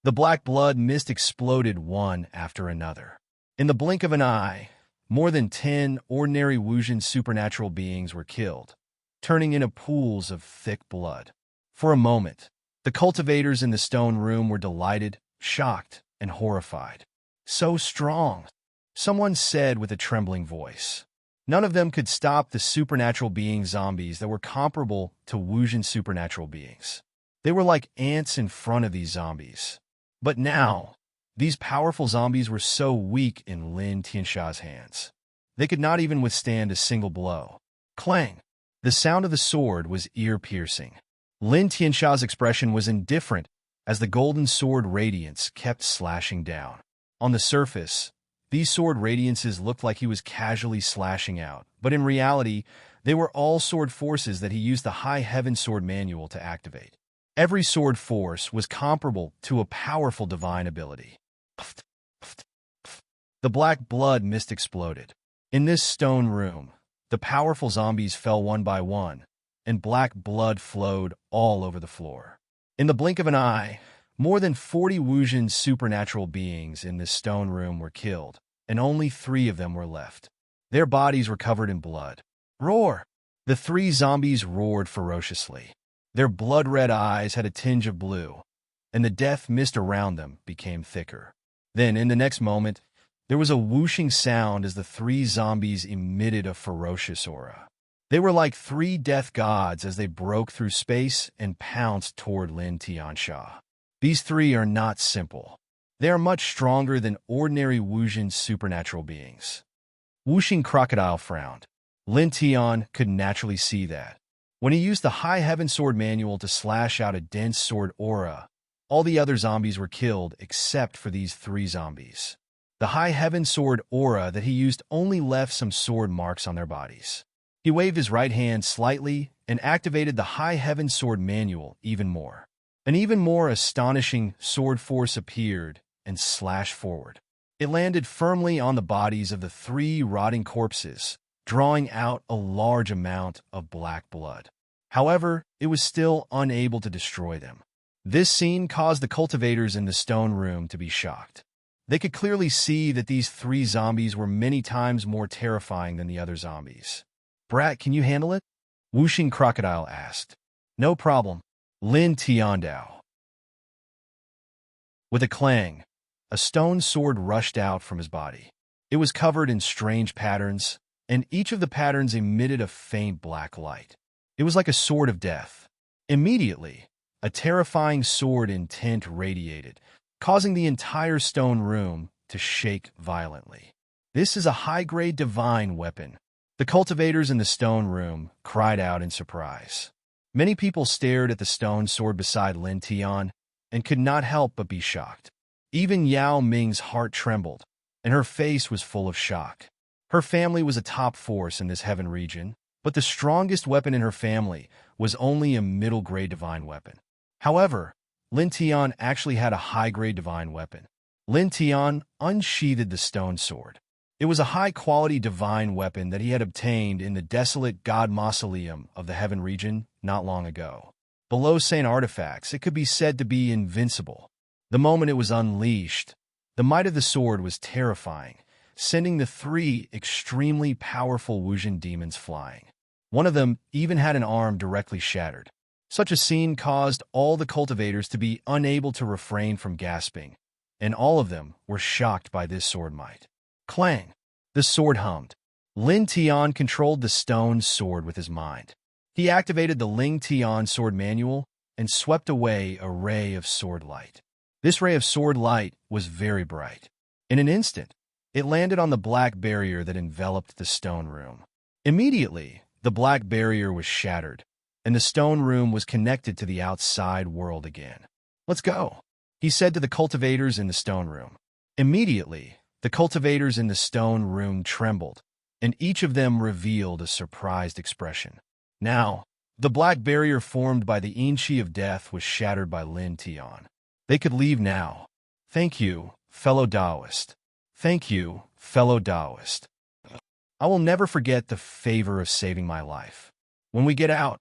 The black blood mist exploded one after another. In the blink of an eye, more than 10 ordinary Wuxian supernatural beings were killed, turning into pools of thick blood. For a moment, the cultivators in the stone room were delighted, shocked, and horrified. "So strong," someone said with a trembling voice. None of them could stop the supernatural being zombies that were comparable to Wuxian supernatural beings. They were like ants in front of these zombies. But now, these powerful zombies were so weak in Lin Tiansha's hands. They could not even withstand a single blow. Clang! The sound of the sword was ear-piercing. Lin Tiansha's expression was indifferent as the golden sword radiance kept slashing down. On the surface, these sword radiances looked like he was casually slashing out, but in reality, they were all sword forces that he used the High Heaven Sword Manual to activate. Every sword force was comparable to a powerful divine ability. The black blood mist exploded. In this stone room, the powerful zombies fell one by one, and black blood flowed all over the floor. In the blink of an eye, more than 40 Wuxian supernatural beings in this stone room were killed, and only 3 of them were left. Their bodies were covered in blood. Roar! The 3 zombies roared ferociously. Their blood-red eyes had a tinge of blue, and the death mist around them became thicker. Then, in the next moment, there was a whooshing sound as the 3 zombies emitted a ferocious aura. They were like 3 death gods as they broke through space and pounced toward Lin Tiansha. These 3 are not simple. They are much stronger than ordinary Wuxian supernatural beings. Whooshing Crocodile frowned. Lin Tian could naturally see that. When he used the High Heaven Sword Manual to slash out a dense sword aura, all the other zombies were killed except for these 3 zombies. The High Heaven Sword aura that he used only left some sword marks on their bodies. He waved his right hand slightly and activated the High Heaven Sword manual even more. An even more astonishing sword force appeared and slashed forward. It landed firmly on the bodies of the 3 rotting corpses, drawing out a large amount of black blood. However, it was still unable to destroy them. This scene caused the cultivators in the stone room to be shocked. They could clearly see that these 3 zombies were many times more terrifying than the other zombies. "Brat, can you handle it?" Whooshing Crocodile asked. "No problem." Lin Tiandao. With a clang, a stone sword rushed out from his body. It was covered in strange patterns, and each of the patterns emitted a faint black light. It was like a sword of death. Immediately, a terrifying sword intent radiated, causing the entire stone room to shake violently. "This is a high-grade divine weapon." The cultivators in the stone room cried out in surprise. Many people stared at the stone sword beside Lin Tian and could not help but be shocked. Even Yao Ming's heart trembled, and her face was full of shock. Her family was a top force in this heaven region, but the strongest weapon in her family was only a middle-grade divine weapon. However, Lin Tian actually had a high-grade divine weapon. Lin Tian unsheathed the stone sword. It was a high-quality divine weapon that he had obtained in the desolate god mausoleum of the heaven region not long ago. Below Saint artifacts, it could be said to be invincible. The moment it was unleashed, the might of the sword was terrifying, sending the 3 extremely powerful Wuxian demons flying. One of them even had an arm directly shattered. Such a scene caused all the cultivators to be unable to refrain from gasping, and all of them were shocked by this sword might. Clang! The sword hummed. Lin Tian controlled the stone sword with his mind. He activated the Ling Tian sword manual and swept away a ray of sword light. This ray of sword light was very bright. In an instant, it landed on the black barrier that enveloped the stone room. Immediately, the black barrier was shattered, and the stone room was connected to the outside world again. "Let's go," he said to the cultivators in the stone room. Immediately, the cultivators in the stone room trembled, and each of them revealed a surprised expression. Now, the black barrier formed by the Inchi of Death was shattered by Lin Tian. They could leave now. "Thank you, fellow Taoist. Thank you, fellow Taoist. I will never forget the favor of saving my life. When we get out,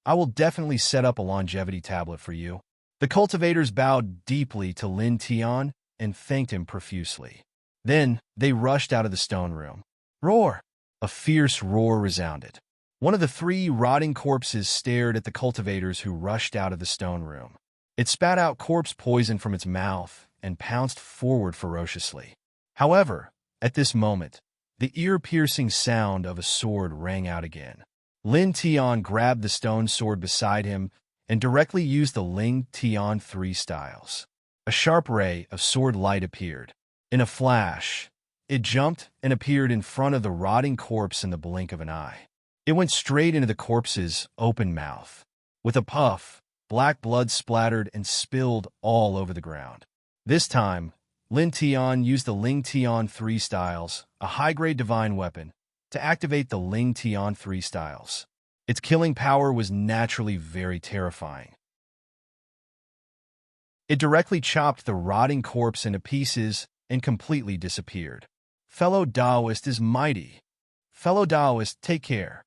I will definitely set up a longevity tablet for you." The cultivators bowed deeply to Lin Tian and thanked him profusely. Then they rushed out of the stone room. Roar! A fierce roar resounded. One of the 3 rotting corpses stared at the cultivators who rushed out of the stone room. It spat out corpse poison from its mouth and pounced forward ferociously. However, at this moment, the ear-piercing sound of a sword rang out again. Lin Tian grabbed the stone sword beside him and directly used the Ling Tian 3 styles. A sharp ray of sword light appeared. In a flash, it jumped and appeared in front of the rotting corpse in the blink of an eye. It went straight into the corpse's open mouth. With a puff, black blood splattered and spilled all over the ground. This time, Lin Tian used the Ling Tian 3 styles, a high-grade divine weapon, to activate the Ling Tian 3 styles. Its killing power was naturally very terrifying. It directly chopped the rotting corpse into pieces and completely disappeared. "Fellow Taoist is mighty. Fellow Taoist, take care."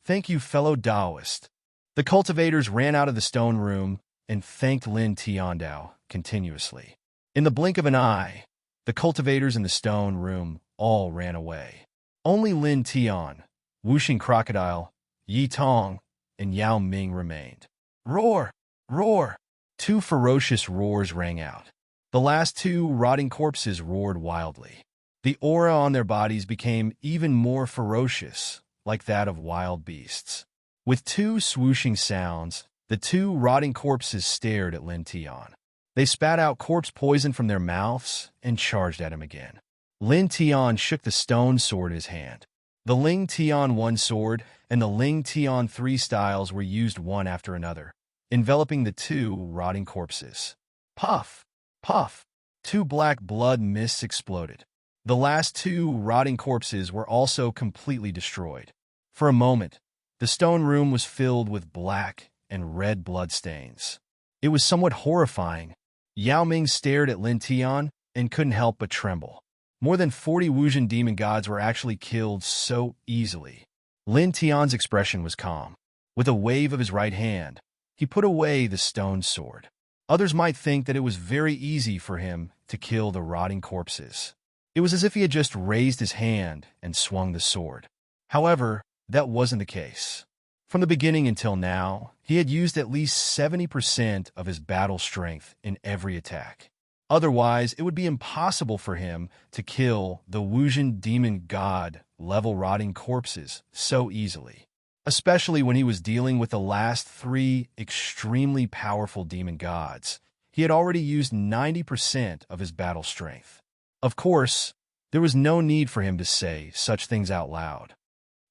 "Thank you, fellow Taoist." The cultivators ran out of the stone room and thanked Lin Tiandao continuously. In the blink of an eye, the cultivators in the stone room all ran away. Only Lin Tian, Whooshing Crocodile, Yi Tong, and Yao Ming remained. Roar! Roar! 2 ferocious roars rang out. The last 2 rotting corpses roared wildly. The aura on their bodies became even more ferocious, like that of wild beasts. With 2 swooshing sounds, the 2 rotting corpses stared at Lin Tian. They spat out corpse poison from their mouths and charged at him again. Lin Tian shook the stone sword in his hand. The Ling Tian 1 sword and the Ling Tian 3 styles were used one after another, enveloping the 2 rotting corpses. Puff! Puff! 2 black blood mists exploded. The last 2 rotting corpses were also completely destroyed. For a moment, the stone room was filled with black and red bloodstains. It was somewhat horrifying. Yao Ming stared at Lin Tian and couldn't help but tremble. More than 40 Wuxian demon gods were actually killed so easily. Lin Tian's expression was calm. With a wave of his right hand, he put away the stone sword. Others might think that it was very easy for him to kill the rotting corpses. It was as if he had just raised his hand and swung the sword. However, that wasn't the case. From the beginning until now, he had used at least 70% of his battle strength in every attack. Otherwise, it would be impossible for him to kill the Wuxian demon god level rotting corpses so easily, especially when he was dealing with the last 3 extremely powerful demon gods. He had already used 90% of his battle strength. Of course, there was no need for him to say such things out loud.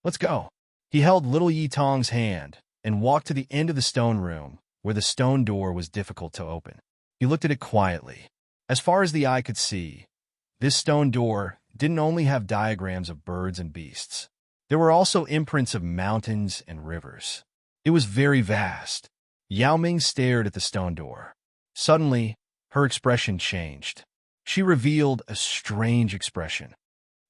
Let's go. He held little Yi Tong's hand and walked to the end of the stone room where the stone door was difficult to open. He looked at it quietly. As far as the eye could see, this stone door didn't only have diagrams of birds and beasts. There were also imprints of mountains and rivers. It was very vast. Yao Ming stared at the stone door. Suddenly, her expression changed. She revealed a strange expression.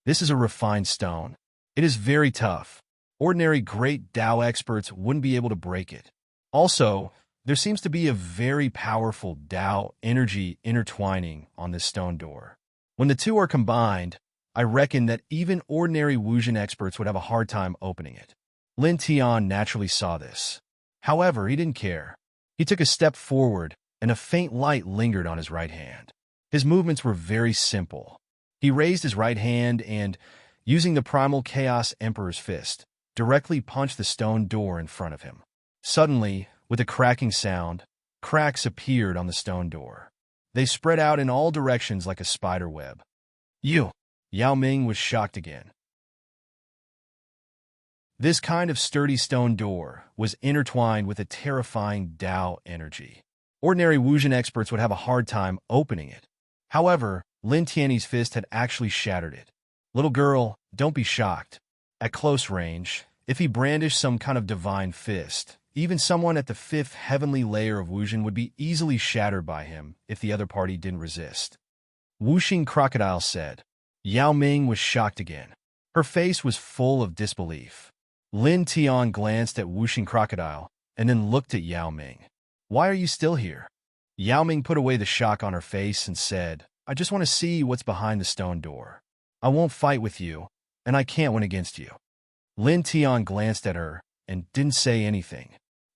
This is a refined stone. It is very tough. Ordinary great Dao experts wouldn't be able to break it. Also, there seems to be a very powerful Dao energy intertwining on this stone door. When the two are combined, I reckon that even ordinary Wuxian experts would have a hard time opening it. Lin Tian naturally saw this. However, he didn't care. He took a step forward, and a faint light lingered on his right hand. His movements were very simple. He raised his right hand and, using the primal Chaos Emperor's fist, directly punched the stone door in front of him. Suddenly, with a cracking sound, cracks appeared on the stone door. They spread out in all directions like a spider web. Yao Ming was shocked again. This kind of sturdy stone door was intertwined with a terrifying Dao energy. Ordinary Wuxian experts would have a hard time opening it. However, Lin Tian's fist had actually shattered it. Little girl, don't be shocked. At close range, if he brandished some kind of divine fist, even someone at the 5th heavenly layer of Wuxian would be easily shattered by him if the other party didn't resist. Wuxing Crocodile said. Yao Ming was shocked again. Her face was full of disbelief. Lin Tian glanced at Wuxing Crocodile and then looked at Yao Ming. Why are you still here? Yao Ming put away the shock on her face and said, I just want to see what's behind the stone door. I won't fight with you, and I can't win against you. Lin Tian glanced at her and didn't say anything.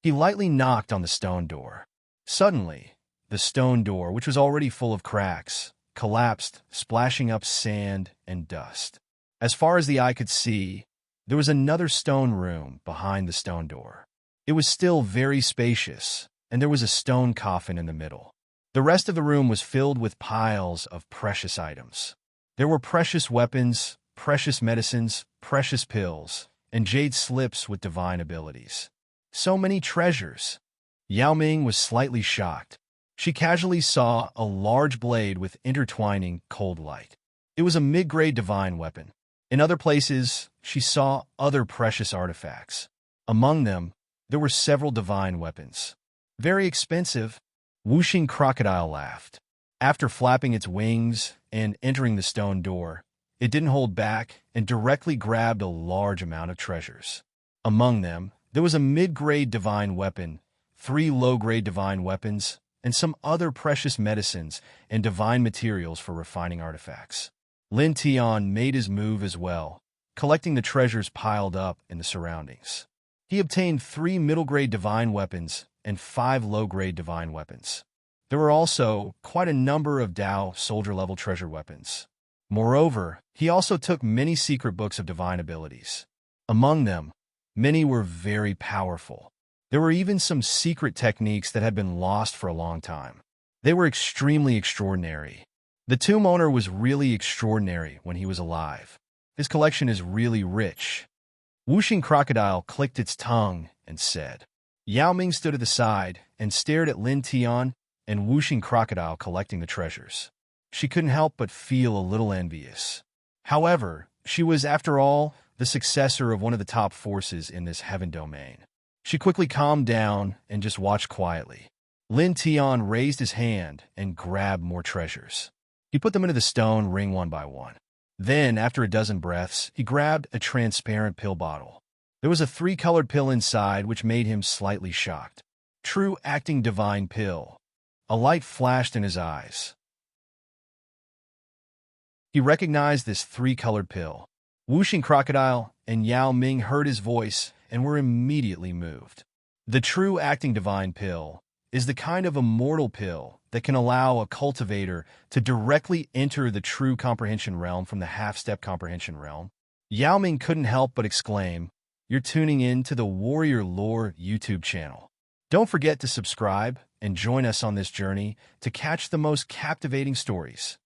He lightly knocked on the stone door. Suddenly, the stone door, which was already full of cracks, collapsed, splashing up sand and dust. As far as the eye could see, there was another stone room behind the stone door. It was still very spacious, and there was a stone coffin in the middle. The rest of the room was filled with piles of precious items. There were precious weapons, precious medicines, precious pills, and jade slips with divine abilities. So many treasures. Yao Ming was slightly shocked. She casually saw a large blade with intertwining cold light. It was a mid-grade divine weapon. In other places, she saw other precious artifacts. Among them, there were several divine weapons. Very expensive. Wuxing Crocodile laughed. After flapping its wings and entering the stone door, it didn't hold back and directly grabbed a large amount of treasures. Among them, there was a mid-grade divine weapon, 3 low-grade divine weapons, and some other precious medicines and divine materials for refining artifacts. Lin Tian made his move as well, collecting the treasures piled up in the surroundings. He obtained 3 middle-grade divine weapons and 5 low-grade divine weapons. There were also quite a number of Dao soldier-level treasure weapons. Moreover, he also took many secret books of divine abilities. Among them, many were very powerful. There were even some secret techniques that had been lost for a long time. They were extremely extraordinary. The tomb owner was really extraordinary when he was alive. His collection is really rich. Wuxing Crocodile clicked its tongue and said. Yao Ming stood at the side and stared at Lin Tian and Wuxing Crocodile collecting the treasures. She couldn't help but feel a little envious. However, she was, after all, the successor of one of the top forces in this heaven domain. She quickly calmed down and just watched quietly. Lin Tian raised his hand and grabbed more treasures. He put them into the stone ring one by one. Then, after a dozen breaths, he grabbed a transparent pill bottle. There was a three-colored pill inside, which made him slightly shocked. True acting divine pill. A light flashed in his eyes. He recognized this three-colored pill. Wuxing Crocodile and Yao Ming heard his voice and were immediately moved. The true acting divine pill is the kind of immortal pill that can allow a cultivator to directly enter the true comprehension realm from the half-step comprehension realm. Yao Ming couldn't help but exclaim, "You're tuning in to the Warrior Lore YouTube channel. Don't forget to subscribe and join us on this journey to catch the most captivating stories."